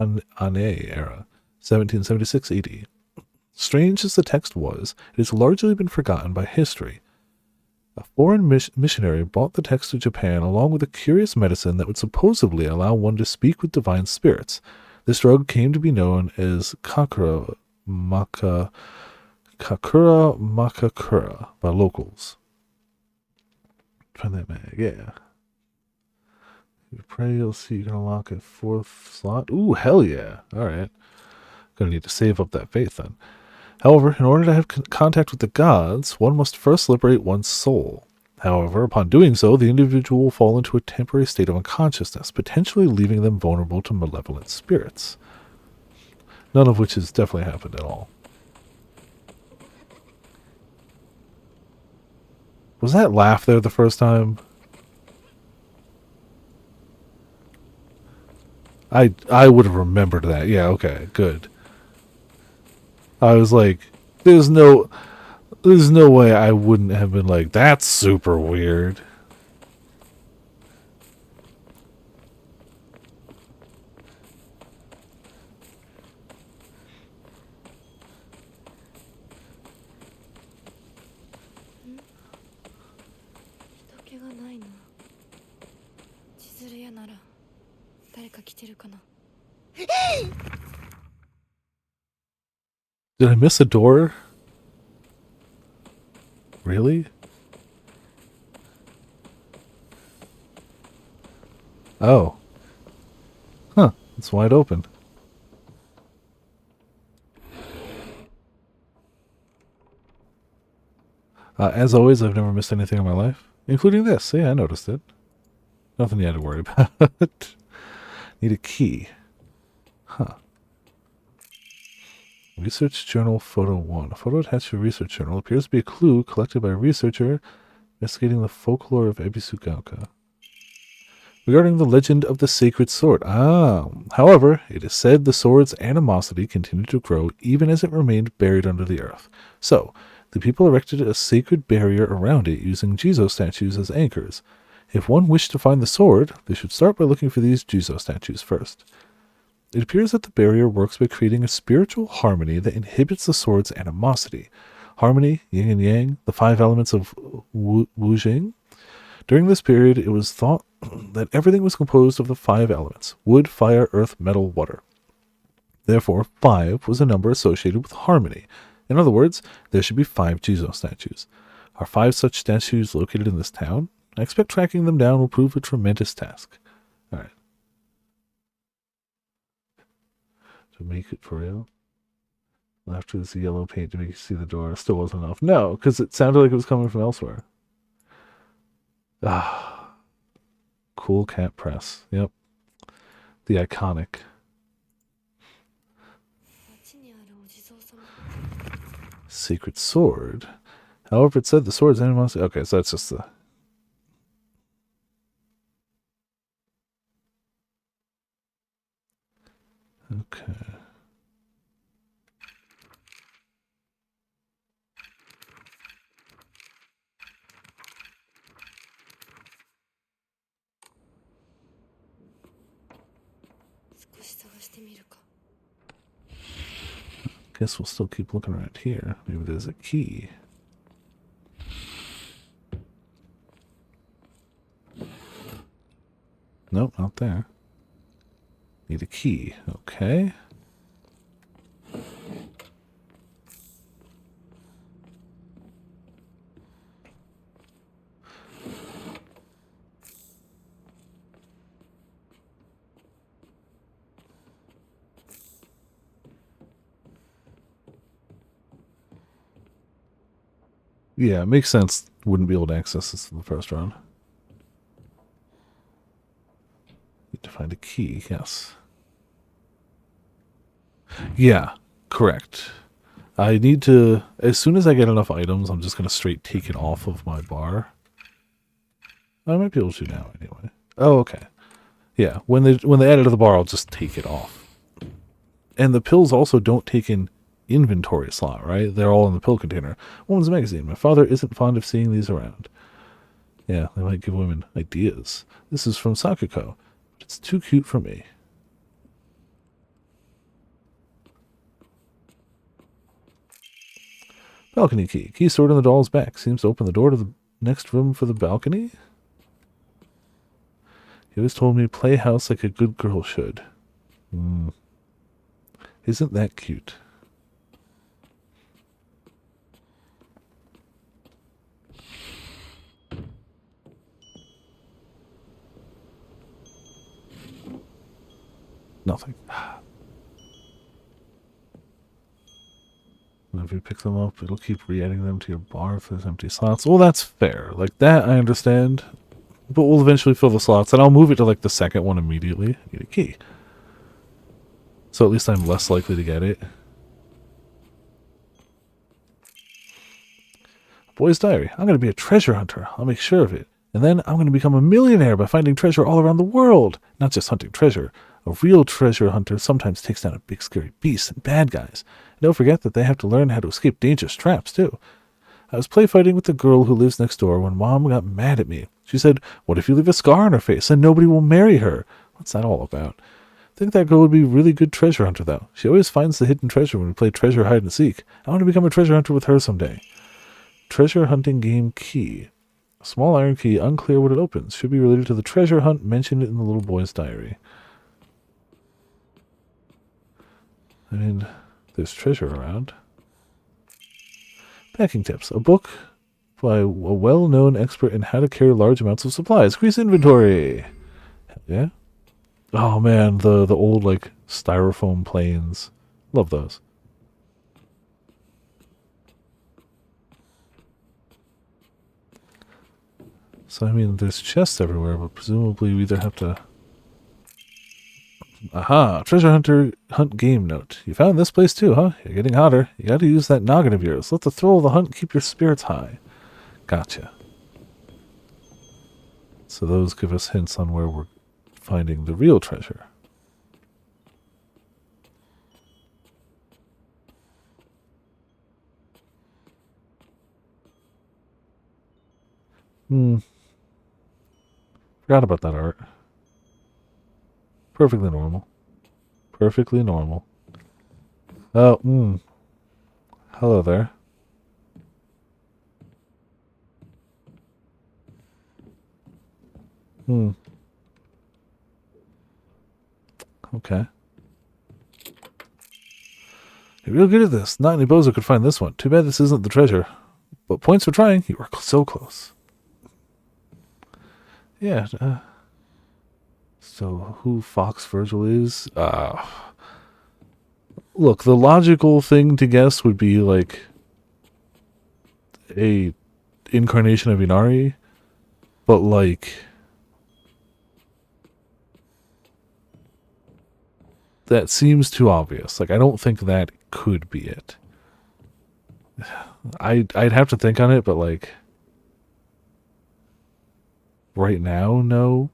Ane era, 1776 AD. Strange as the text was, it has largely been forgotten by history. A foreign missionary brought the text to Japan along with a curious medicine that would supposedly allow one to speak with divine spirits. This drug came to be known as Kakura Makakura by locals. Find that mag, yeah. You pray, you'll see you can unlock a 4th slot. Ooh, hell yeah. Alright. Gonna need to save up that faith then. However, in order to have contact with the gods, one must first liberate one's soul. However, upon doing so, the individual will fall into a temporary state of unconsciousness, potentially leaving them vulnerable to malevolent spirits. None of which has definitely happened at all. Was that laugh there the first time? I would have remembered that. Yeah, okay, good. I was like, there's no... There's no way I wouldn't have been like, that's super weird. Did I miss a door? Really? Oh. Huh. It's wide open. As always, I've never missed anything in my life, including this. Yeah, I noticed it. Nothing you had to worry about. Need a key. Huh. Research Journal Photo 1. A photo attached to a research journal appears to be a clue collected by a researcher investigating the folklore of Ebisugaoka regarding the legend of the sacred sword. However, it is said the sword's animosity continued to grow even as it remained buried under the earth. So, the people erected a sacred barrier around it using Jizo statues as anchors. If one wished to find the sword, they should start by looking for these Jizo statues first. It appears that the barrier works by creating a spiritual harmony that inhibits the sword's animosity. Harmony, yin and yang, the 5 elements of Wujing. During this period, it was thought that everything was composed of the 5 elements: wood, fire, earth, metal, water. Therefore, 5 was a number associated with harmony. In other words, there should be 5 Jizo statues. Are 5 such statues located in this town? I expect tracking them down will prove a tremendous task. Alright. To make it for real. After this yellow paint to make you see the door. Still wasn't enough. No, because it sounded like it was coming from elsewhere. Ah. Cool Cat Press. Yep. The iconic. Secret sword. However, it said the sword's animosity. Okay, so that's just the... Okay. Guess we'll still keep looking around here. Maybe there's a key. Nope, not there. Need a key. Okay. Yeah, it makes sense. Wouldn't be able to access this in the first round. Need to find a key, yes. Yeah, correct. I need to, as soon as I get enough items, I'm just going to straight take it off of my bar. I might be able to now anyway. Oh, okay. Yeah, when they add it to the bar, I'll just take it off. And the pills also don't take in inventory slot, right? They're all in the pill container. Woman's magazine. My father isn't fond of seeing these around. Yeah, they might give women ideas. This is from Sakuko, but it's too cute for me. Balcony key. Key stored in the doll's back. Seems to open the door to the next room for the balcony. He always told me to play house like a good girl should. Isn't that cute? Nothing. Whenever you pick them up, it'll keep re-adding them to your bar if there's empty slots. Well, that's fair. Like, that I understand. But we'll eventually fill the slots, and I'll move it to, like, the second one immediately. I need a key. So at least I'm less likely to get it. Boy's diary. I'm going to be a treasure hunter. I'll make sure of it. And then I'm going to become a millionaire by finding treasure all around the world. Not just hunting treasure. A real treasure hunter sometimes takes down a big scary beast and bad guys. And don't forget that they have to learn how to escape dangerous traps, too. I was play fighting with the girl who lives next door when Mom got mad at me. She said, what if you leave a scar on her face and nobody will marry her? What's that all about? I think that girl would be a really good treasure hunter, though. She always finds the hidden treasure when we play treasure hide and seek. I want to become a treasure hunter with her someday. Treasure hunting game key. A small iron key, unclear what it opens. Should be related to the treasure hunt mentioned in the little boy's diary. I mean, there's treasure around. Packing tips. A book by a well-known expert in how to carry large amounts of supplies. Increase inventory. Yeah. Oh man, the old like styrofoam planes. Love those. So I mean, there's chests everywhere, but presumably we either have to. Aha! Treasure hunter hunt game note. You found this place too, huh? You're getting hotter. You gotta use that noggin of yours. Let the thrill of the hunt keep your spirits high. Gotcha. So those give us hints on where we're finding the real treasure. Forgot about that art. Perfectly normal. Perfectly normal. Oh, hello there. Okay. You're real good at this. Not any bozo could find this one. Too bad this isn't the treasure. But points for trying. You were so close. Yeah, so who Fox Virgil is? Look, the logical thing to guess would be like a incarnation of Inari, but like that seems too obvious. Like I don't think that could be it. I'd have to think on it, but like right now, no.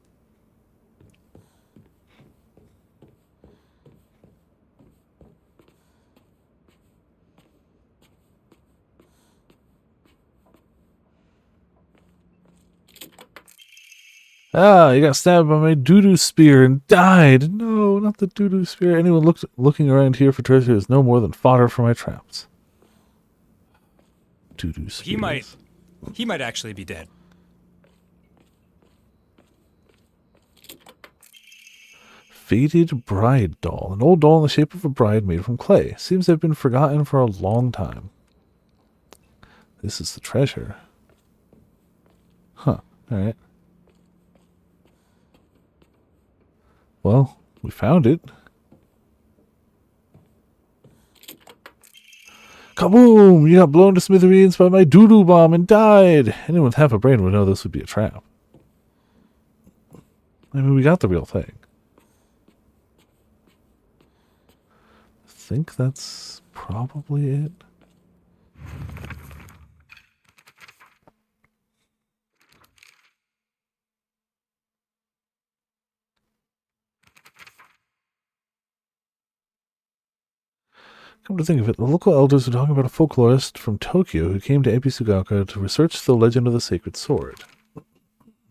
Ah, you got stabbed by my doo-doo spear and died. No, not the doo-doo spear. Anyone looking around here for treasure is no more than fodder for my traps. Doo-doo spear. He might actually be dead. Faded bride doll. An old doll in the shape of a bride made from clay. Seems to have been forgotten for a long time. This is the treasure. Huh. Alright. Well, we found it. Kaboom! You got blown to smithereens by my doo-doo bomb and died! Anyone with half a brain would know this would be a trap. I mean, we got the real thing. I think that's probably it. Come to think of it, the local elders were talking about a folklorist from Tokyo who came to Ebisugaoka to research the legend of the sacred sword.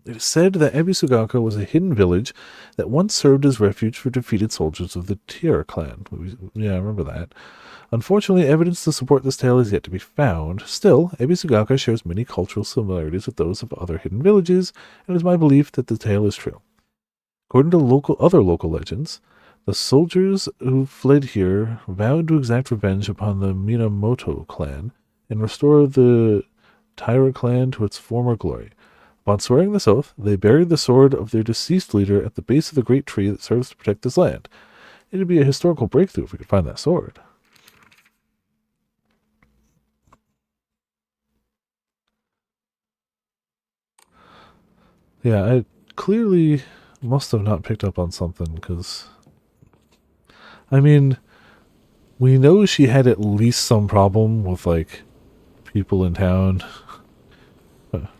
It is said that Ebisugaoka was a hidden village that once served as refuge for defeated soldiers of the Tiara clan. Yeah, I remember that. Unfortunately, evidence to support this tale is yet to be found. Still, Ebisugaoka shares many cultural similarities with those of other hidden villages, and it is my belief that the tale is true. According to other local legends, the soldiers who fled here vowed to exact revenge upon the Minamoto clan and restore the Taira clan to its former glory. Upon swearing this oath, they buried the sword of their deceased leader at the base of the great tree that serves to protect this land. It would be a historical breakthrough if we could find that sword. Yeah, I clearly must have not picked up on something, because I mean, we know she had at least some problem with, like, people in town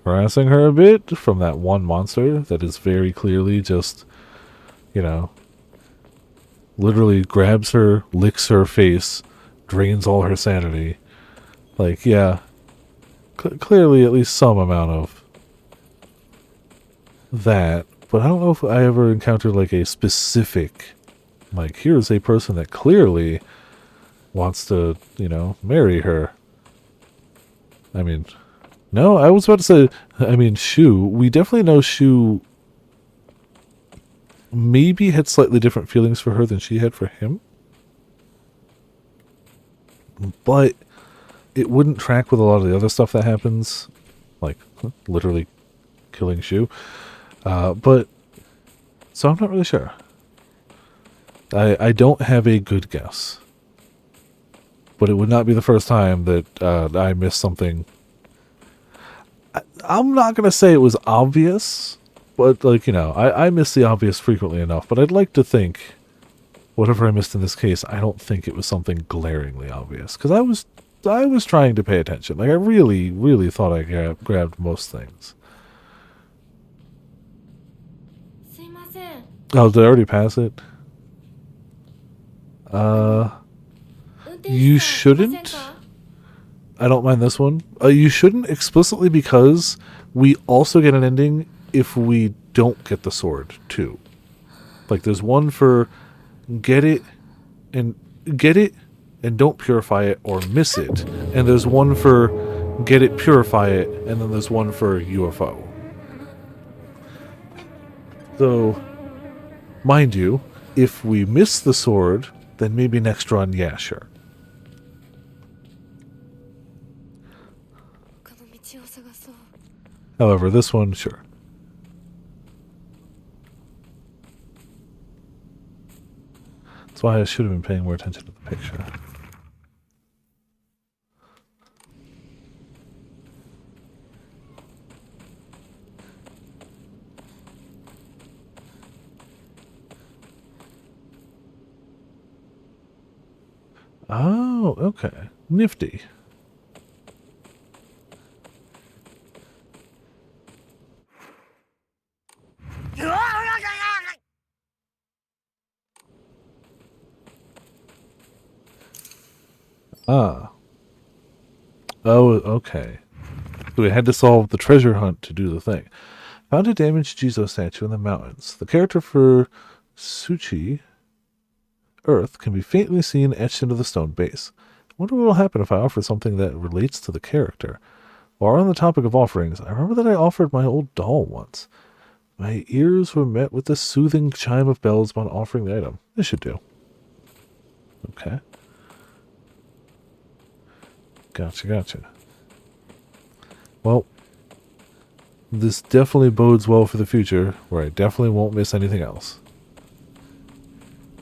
harassing her a bit from that one monster that is very clearly just, you know, literally grabs her, licks her face, drains all her sanity. Like, yeah, clearly at least some amount of that, but I don't know if I ever encountered like a specific, like, here's a person that clearly wants to, you know, marry her. I mean, no, I was about to say, I mean, Shu, we definitely know Shu maybe had slightly different feelings for her than she had for him. But it wouldn't track with a lot of the other stuff that happens, like literally killing Shu. But so I'm not really sure. I don't have a good guess, but it would not be the first time that I missed something. I'm not gonna say it was obvious, but like, you know, I miss the obvious frequently enough. But I'd like to think, whatever I missed in this case, I don't think it was something glaringly obvious, because I was trying to pay attention. Like, I really, really thought I grabbed most things. すいません Oh, did I already pass it? 運転手さん You いません shouldn't. か I don't mind this one. You shouldn't explicitly, because we also get an ending if we don't get the sword too. Like, there's one for get it and don't purify it or miss it, and there's one for get it, purify it, and then there's one for UFO. So, mind you, if we miss the sword, then maybe next run, yeah, sure. 他の道を探そう However, this one, sure. That's why I should have been paying more attention to the picture. Oh, okay. Nifty. Ah. Oh, okay. So we had to solve the treasure hunt to do the thing. Found a damaged Jizo statue in the mountains. The character for Suchi, Earth, can be faintly seen etched into the stone base. I wonder what will happen if I offer something that relates to the character. While on the topic of offerings, I remember that I offered my old doll once. My ears were met with the soothing chime of bells upon offering the item. This should do. Okay. Gotcha. Well, this definitely bodes well for the future, where I definitely won't miss anything else.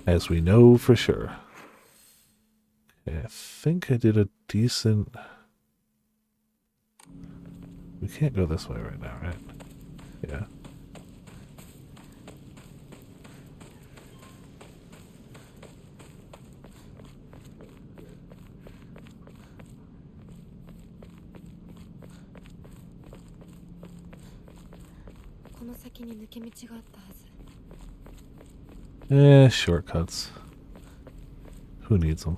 As we know for sure. Okay, I think I did a decent... We can't go this way right now, right? Yeah. Shortcuts. Who needs them?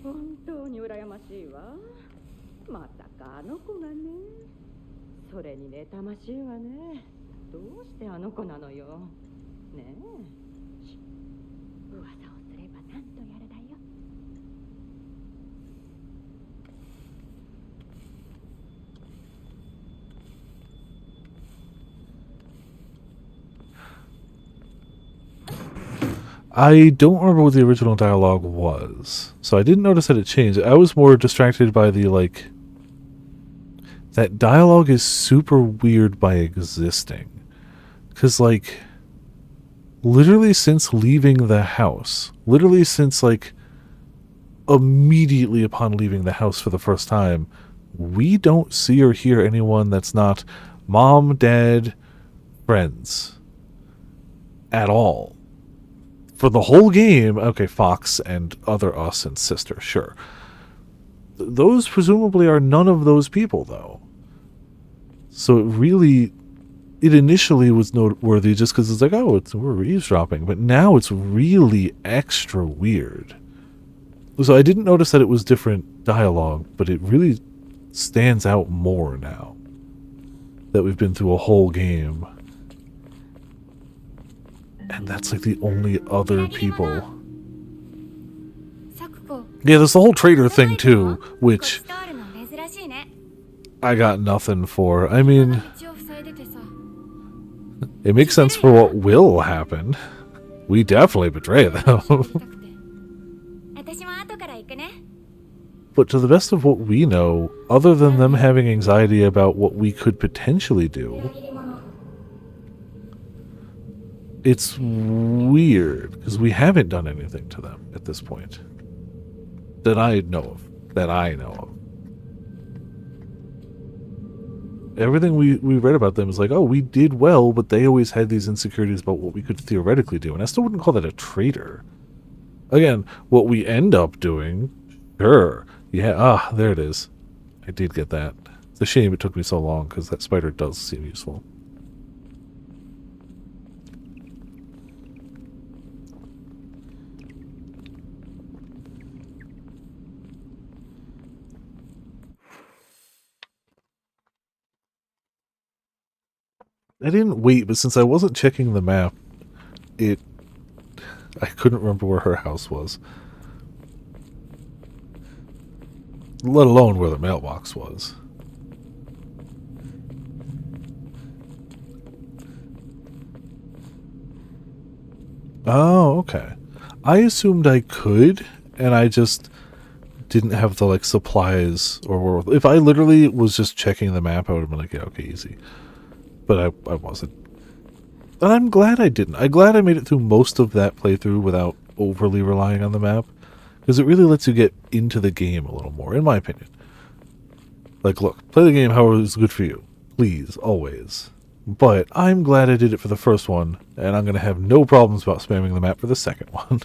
本当に羨ましいわ。まさかあの子がね。それに妬ましいわね。どうしてあの子なのよ。ねえ。し噂をすればなんとやらだよ。I don't remember what the original dialogue was, so I didn't notice that it changed. I was more distracted by the, like... That dialogue is super weird by existing. Because, like... Literally since leaving the house, literally since, like... Immediately upon leaving the house for the first time, we don't see or hear anyone that's not mom, dad, friends. At all. For the whole game, okay, Fox and other us and sister, sure. Those presumably are none of those people, though. So it really it initially was noteworthy just because it's like, oh, we're eavesdropping, but now it's really extra weird. So I didn't notice that it was different dialogue, but it really stands out more now that we've been through a whole game. And that's like the only other people. サクコ Yeah, there's the whole trader thing too, こ which っち通るの珍しいね I got nothing for. I mean, 道を塞いでてさ it makes sense for what will happen. We definitely betray 一緒 them. に行きたくて私も後から行くね But to the best of what we know, other than them having anxiety about what we could potentially do, it's weird because we haven't done anything to them at this point that I know of. Everything we read about them is like, oh, we did well, but they always had these insecurities about what we could theoretically do. And I still wouldn't call that a traitor. Again, what we end up doing, sure. Yeah, there it is. I did get that. It's a shame it took me so long, because that spider does seem useful. I didn't wait, but since I wasn't checking the map, I couldn't remember where her house was. Let alone where the mailbox was. Oh, okay. I assumed I could, and I just didn't have the, like, supplies or... If I literally was just checking the map, I would have been like, yeah, okay, easy. But I wasn't. And I'm glad I didn't. I'm glad I made it through most of that playthrough without overly relying on the map. Because it really lets you get into the game a little more, in my opinion. Like, look, play the game however is good for you. Please, always. But I'm glad I did it for the first one, and I'm going to have no problems about spamming the map for the second one.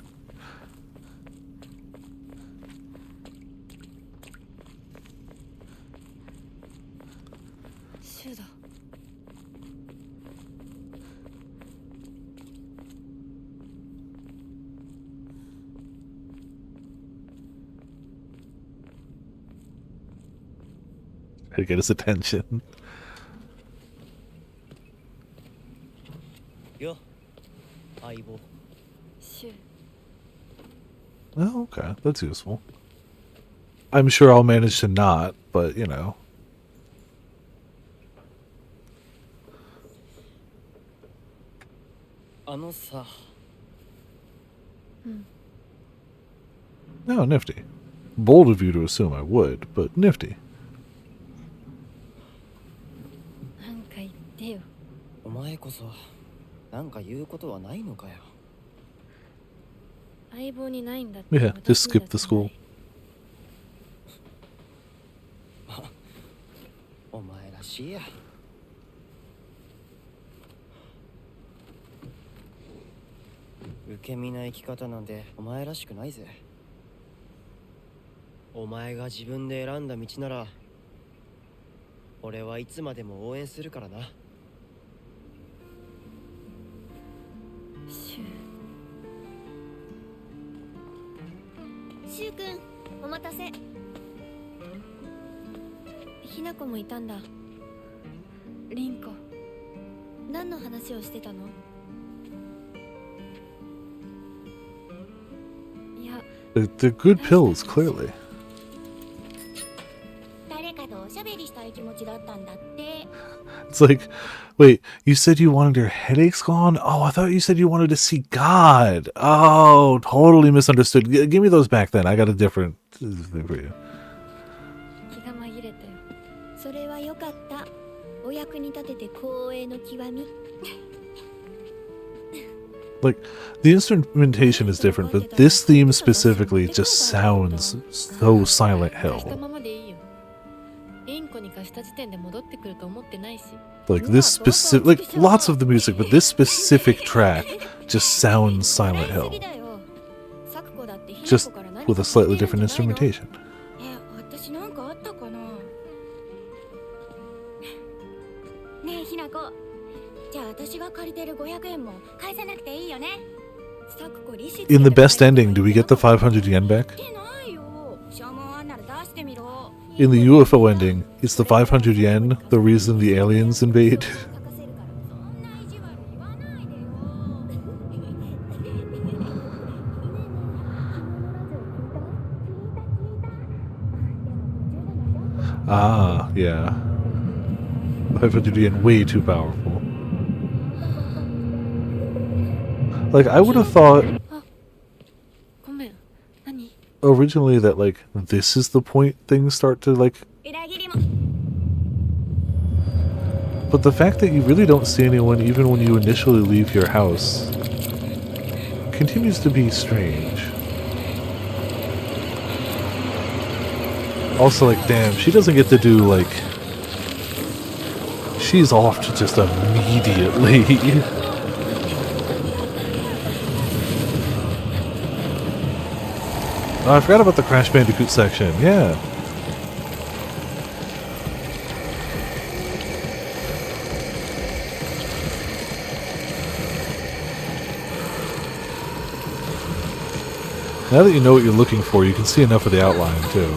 To get his attention. よ相棒 シュ Oh, okay. That's useful. I'm sure I'll manage to not, but, you know. No, nifty. Bold of you to assume I would, but nifty. なんか言ってよお前こそなんか言うことはないのかよ相棒にないんだって Yeah, 私 just に skip だって the school. お前らしいや受け身な生き方なんてお前らしくないぜお前が自分で選んだ道なら俺はいつまでも応援するからなシュシュウ君お待たせひな子もいたんだリンコ何の話をしてたのいや They're good pills, clearly. 誰かとおしゃべりしたい気持ちだったんだって It's like, wait, you said you wanted your headaches gone? Oh, I thought you said you wanted to see God. Oh, totally misunderstood. Give me those back then. I got a different thing for you. 気が紛れたよそれはよかったお役に立てて光栄の極み Like, the instrumentation is different, but this theme specifically just sounds so Silent 貸した Hill. ままでいいよリンコに貸した時点で戻ってくると思ってないし Like, this specific, like, lots of the music, but this specific track just sounds Silent Hill. Just with a slightly different instrumentation. 私なんかあったかなねえひなこじゃあ私が借りてる500円も返さなくていいよね。サクコ利子 In the best ending, do we get the 500 yen back? ってないよ。証文あんなら出してみろ。 In the UFO ending, is the 500 yen the reason the aliens invade? 隠せるからそんな意地悪言わないでよ。 Ah, yeah. 500 yen, way too powerful. Like, I would have thought ごめん。何？ originally that, like, this is the point things start to, like... 裏切りも。 But the fact that you really don't see anyone even when you initially leave your house continues to be strange. Also, like, damn, she doesn't get to do, like... She's off to just immediately. Oh, I forgot about the Crash Bandicoot section, yeah. Now that you know what you're looking for, you can see enough of the outline, too.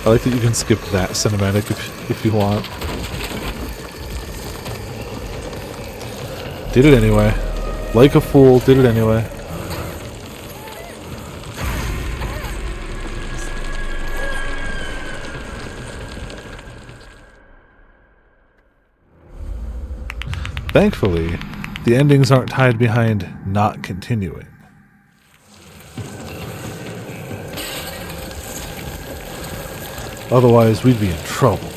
I like that you can skip that cinematic if you want. Did it anyway. Like a fool, did it anyway. Thankfully, the endings aren't tied behind not continuing. Otherwise, we'd be in trouble.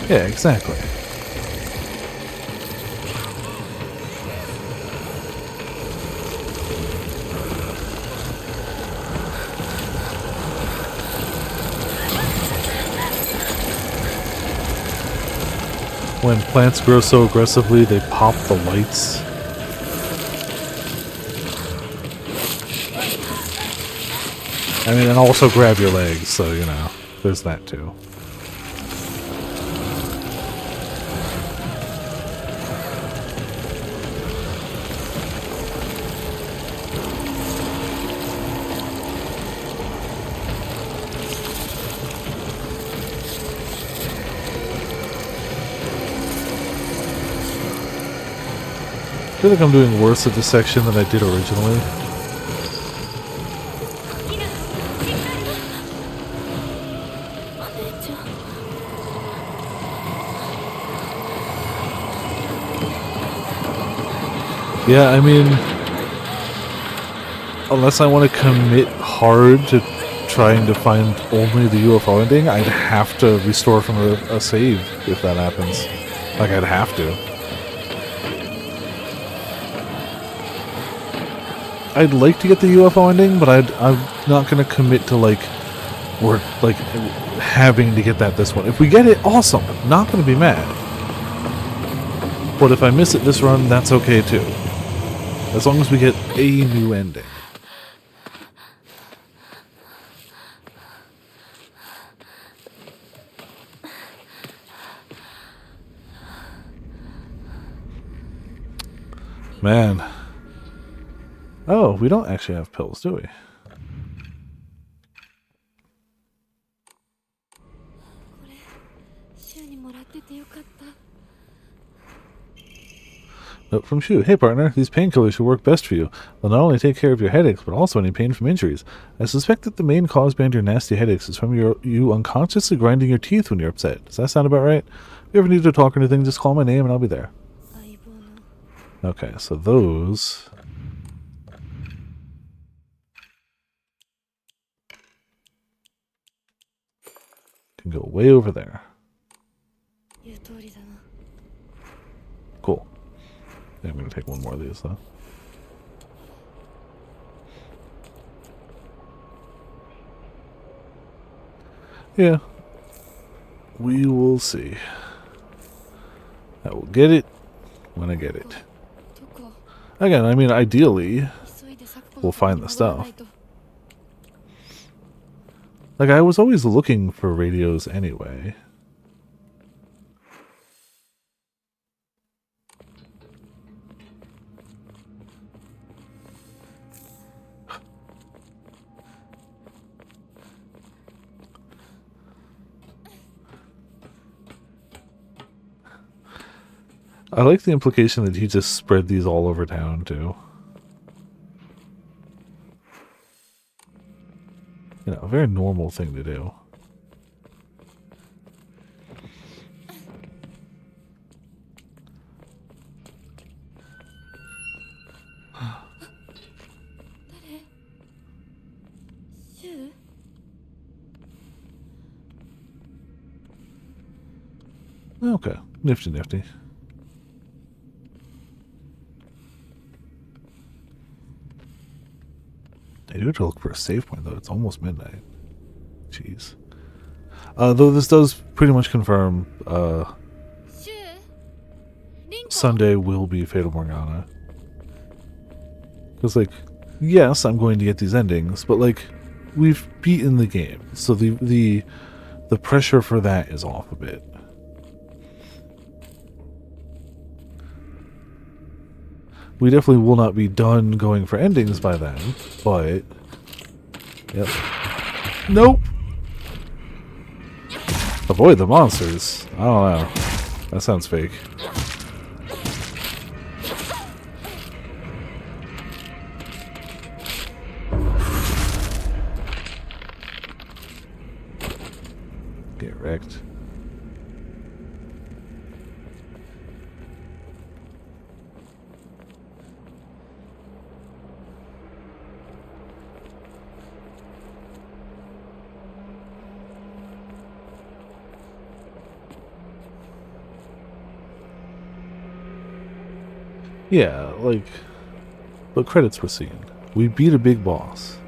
Yeah, exactly. When plants grow so aggressively, they pop the lights. I mean, and also grab your legs, so, you know, there's that too. I feel like I'm doing worse at this section than I did originally. Yeah, I mean, unless I want to commit hard to trying to find only the UFO ending, I'd have to restore from a save if that happens. Like, I'd have to. I'd like to get the UFO ending, but I'm not going to commit to, like, we're, like, having to get that this one. If we get it, awesome. Not going to be mad. But if I miss it this run, that's okay, too. As long as we get a new ending. Man. Oh, we don't actually have pills, do we? Note from Shu. Hey partner, these painkillers should work best for you. They'll not only take care of your headaches, but also any pain from injuries. I suspect that the main cause behind your nasty headaches is from you unconsciously grinding your teeth when you're upset. Does that sound about right? If you ever need to talk or anything, just call my name and I'll be there. Okay, so those... can go way over there. 言う通りだな。 Cool. I'm going to take one more of these, though. Yeah. We will see. I will get it when I get it. どこ？ Again, I mean, ideally, 急いで咲子 we'll の find と the こに戻らな stuff. いと。 Like, I was always looking for radios anyway. I like the implication that he just spread these all over town, too. You know, a very normal thing to do. Okay, nifty nifty. I do have to look for a save point, though. It's almost midnight. Jeez. Though this does pretty much confirm Sunday will be Fatal Morgana. Because, like, yes, I'm going to get these endings, but, like, we've beaten the game. So the pressure for that is off a bit. We definitely will not be done going for endings by then, but... Yep. Nope! Avoid the monsters. I don't know. That sounds fake. Get wrecked. Yeah, like, the credits were seen. We beat a big boss.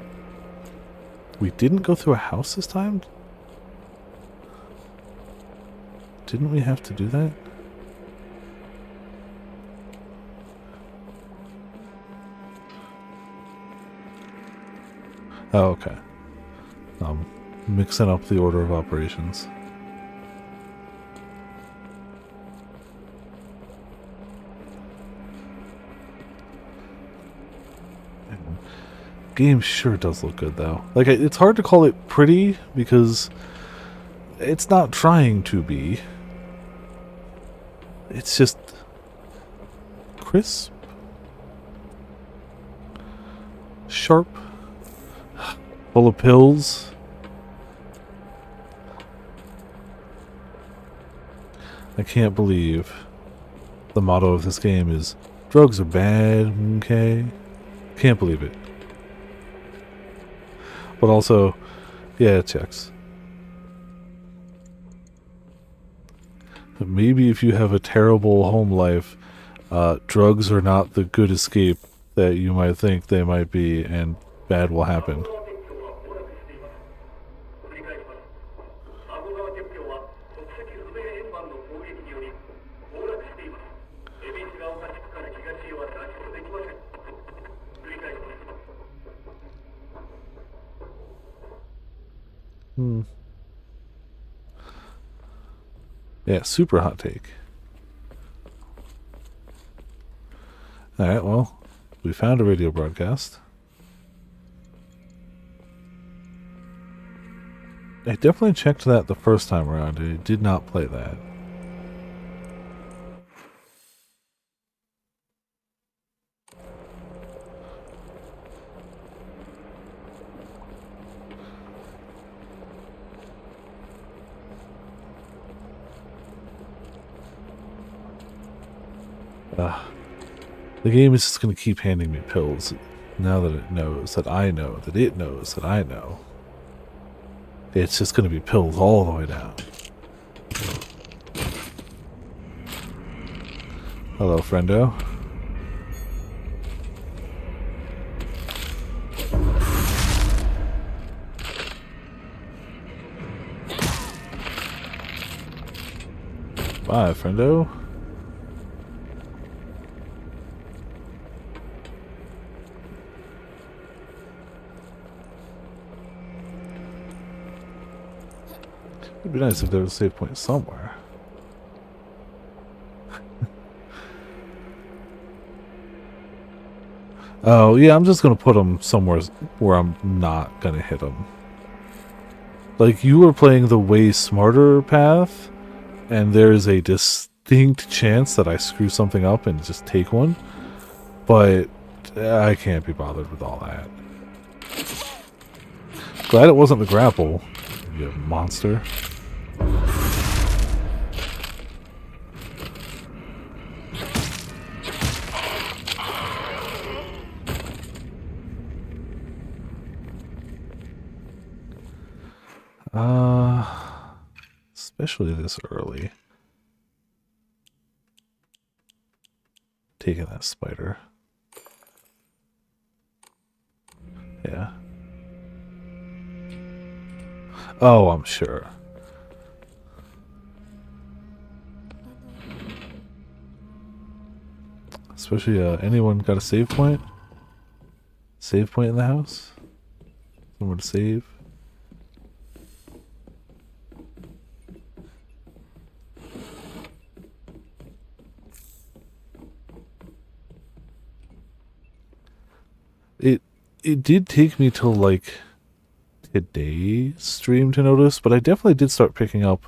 We didn't go through a house this time? Didn't we have to do that? Oh, okay. Mixing up the order of operations. Game sure does look good, though. Like, it's hard to call it pretty because it's not trying to be. It's just crisp, sharp, full of pills. I can't believe the motto of this game is drugs are bad, okay? Can't believe it. But also, yeah, it checks. Maybe if you have a terrible home life, drugs are not the good escape that you might think they might be, and bad will happen. Yeah, super hot take. Alright, well, we found a radio broadcast. I definitely checked that the first time around, and it did not play that. The game is just going to keep handing me pills now that it knows that I know that it knows that I know. it's just going to be pills all the way down. Hello, friendo. Bye, friendo. It'd be nice if there was a save point somewhere. Oh, yeah, I'm just gonna put them somewhere where I'm not gonna hit them. Like, you were playing the way smarter path, and there's a distinct chance that I screw something up and just take one. But I can't be bothered with all that. Glad it wasn't the grapple, you monster. Especially this early. Taking that spider. Yeah. Oh, I'm sure. Especially, anyone got a save point? Save point in the house? Somewhere to save? It did take me till like today's stream to notice, but I definitely did start picking up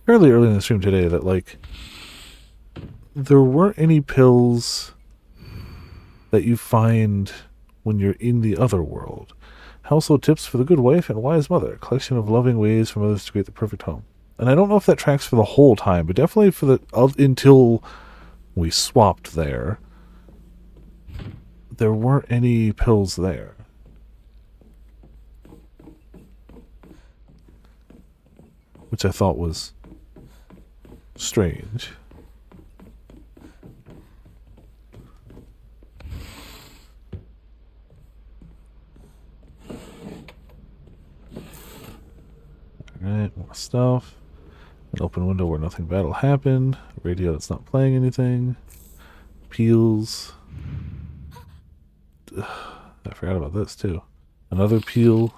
fairly early in the stream today that like there weren't any pills that you find when you're in the other world. Household tips for the good wife and wise mother, a collection of loving ways for mothers to create the perfect home. And I don't know if that tracks for the whole time, but definitely for the until we swapped there. There weren't any pills there. Which I thought was strange. Alright, more stuff. An open window where nothing bad will happen. A radio that's not playing anything. Peels. I forgot about this too. Another peel.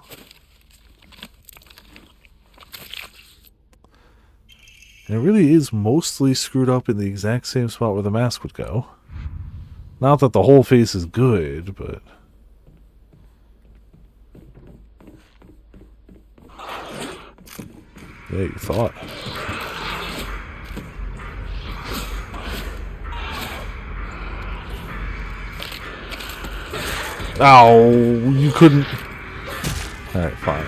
And it really is mostly screwed up in the exact same spot where the mask would go. Not that the whole face is good, but... yeah, you thought. Ow, you couldn't... Alright, fine.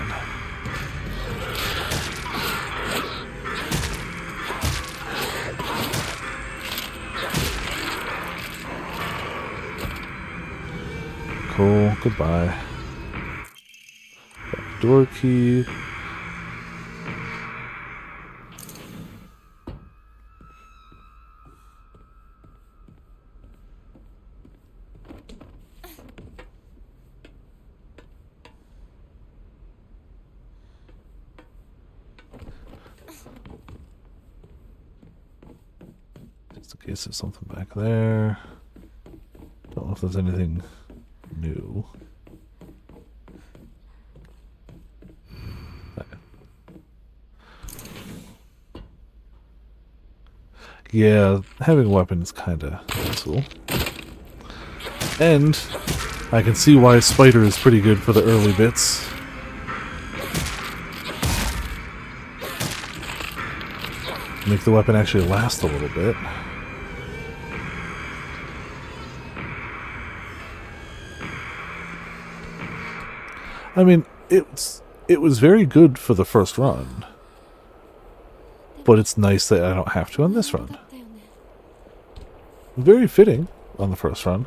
Cool, goodbye. Back door key. Just in case there's something back there. Don't know if there's anything new. Yeah, having weapons kinda useful. And I can see why Spider is pretty good for the early bits. Make the weapon actually last a little bit. I mean, it was very good for the first run. But it's nice that I don't have to on this run. Very fitting on the first run.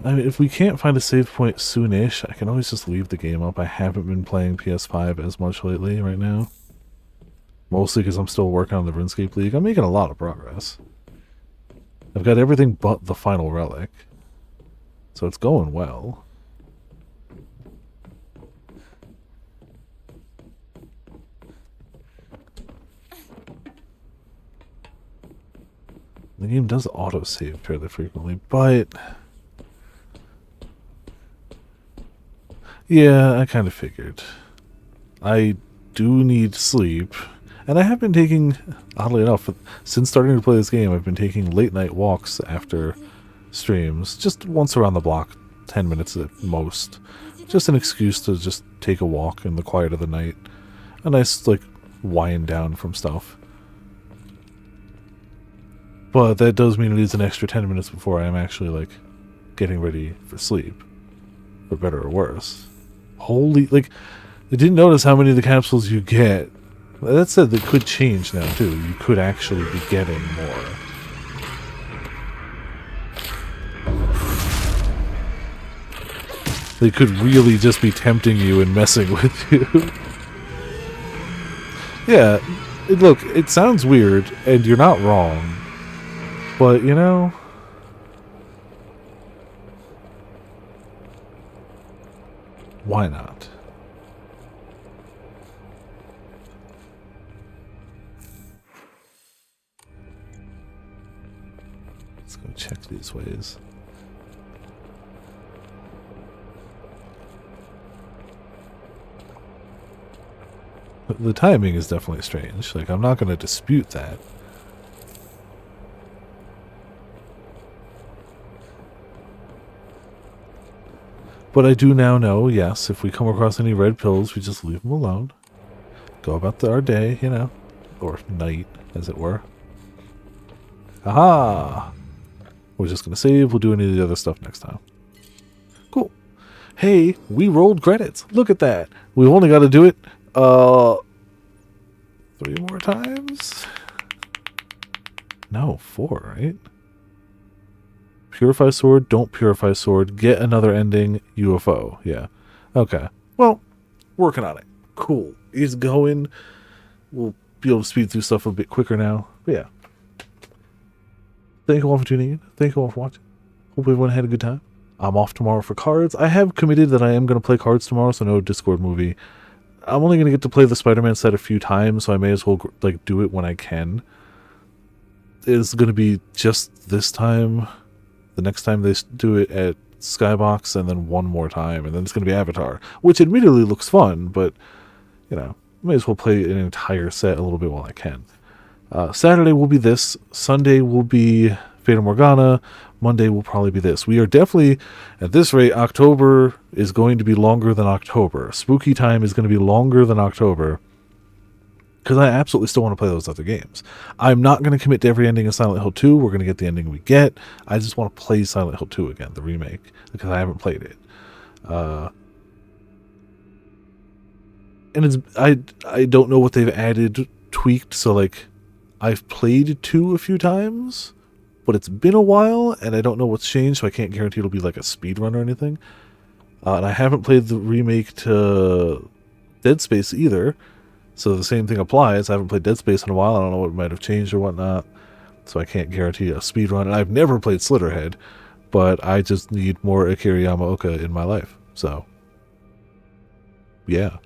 I mean, if we can't find a save point soonish, I can always just leave the game up. I haven't been playing PS5 as much lately right now. Mostly because I'm still working on the RuneScape League. I'm making a lot of progress. I've got everything but the final relic. So it's going well. The game does autosave fairly frequently, but... yeah, I kind of figured. I do need sleep. And I have been taking, oddly enough, since starting to play this game, I've been taking late night walks after streams. Just once around the block, 10 minutes at most. Just an excuse to just take a walk in the quiet of the night. A nice, like, wind down from stuff. But that does mean it is an extra 10 minutes before I am actually, like, getting ready for sleep. For better or worse. Holy, like, I didn't notice how many of the capsules you get. That said, they could change now, too. You could actually be getting more. They could really just be tempting you and messing with you. Yeah, look, it sounds weird, and you're not wrong. But, you know... why not? Let's go check these ways. The timing is definitely strange. Like, I'm not going to dispute that. But I do now know, yes, if we come across any red pills, we just leave them alone. Go about our day, you know. Or night, as it were. Aha! We're just going to save. We'll do any of the other stuff next time. Cool. Hey, we rolled credits. Look at that. We've only got to do it, 3 more times? No, 4, right? Purify sword, don't purify sword, get another ending, UFO. Yeah. Okay. Well, working on it. Cool. It's going. We'll be able to speed through stuff a bit quicker now. But yeah. Thank you all for tuning in. Thank you all for watching. Hope everyone had a good time. I'm off tomorrow for cards. I have committed that I am going to play cards tomorrow, so no Discord movie. I'm only going to get to play the Spider-Man set a few times, so I may as well like do it when I can. It's going to be just this time. The next time they do it at Skybox, and then one more time, and then it's going to be Avatar, which admittedly looks fun, but, you know, may as well play an entire set a little bit while I can. Saturday will be this. Sunday will be Fata Morgana. Monday will probably be this. We are definitely, at this rate, October is going to be longer than October. Spooky time is going to be longer than October. Because I absolutely still want to play those other games. I'm not going to commit to every ending of Silent Hill 2. We're going to get the ending we get. I just want to play Silent Hill 2 again, the remake, because I haven't played it. And it's I don't know what they've added, tweaked, so like, I've played 2 a few times, but it's been a while, and I don't know what's changed, so I can't guarantee it'll be like a speedrun or anything. And I haven't played the remake to Dead Space either. So the same thing applies. I haven't played Dead Space in a while. I don't know what might have changed or whatnot. So I can't guarantee a speedrun. And I've never played Slitterhead. But I just need more Akira Yamaoka in my life. So, yeah.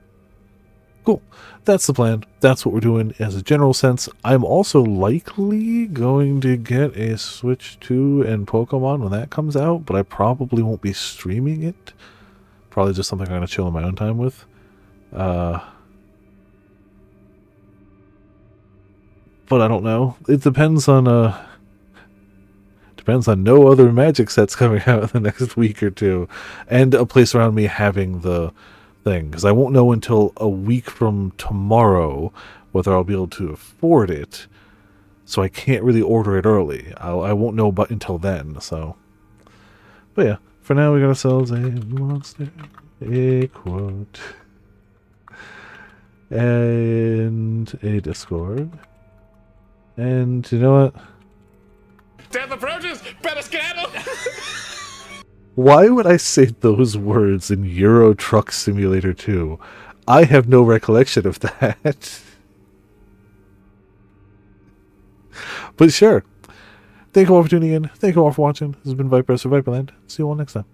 Cool. That's the plan. That's what we're doing as a general sense. I'm also likely going to get a Switch 2 and Pokemon when that comes out. But I probably won't be streaming it. Probably just something I'm going to chill in my own time with. But I don't know. It depends on no other Magic sets coming out in the next week or two, and a place around me having the thing, because I won't know until a week from tomorrow whether I'll be able to afford it. So I can't really order it early. I won't know but until then. So, but yeah, for now we got ourselves a monster, a quote, and a Discord. And you know what? Death approaches! Better skedaddle! Why would I say those words in Euro Truck Simulator 2? I have no recollection of that. But sure. Thank you all for tuning in. Thank you all for watching. This has been Viper of Viperland. See you all next time.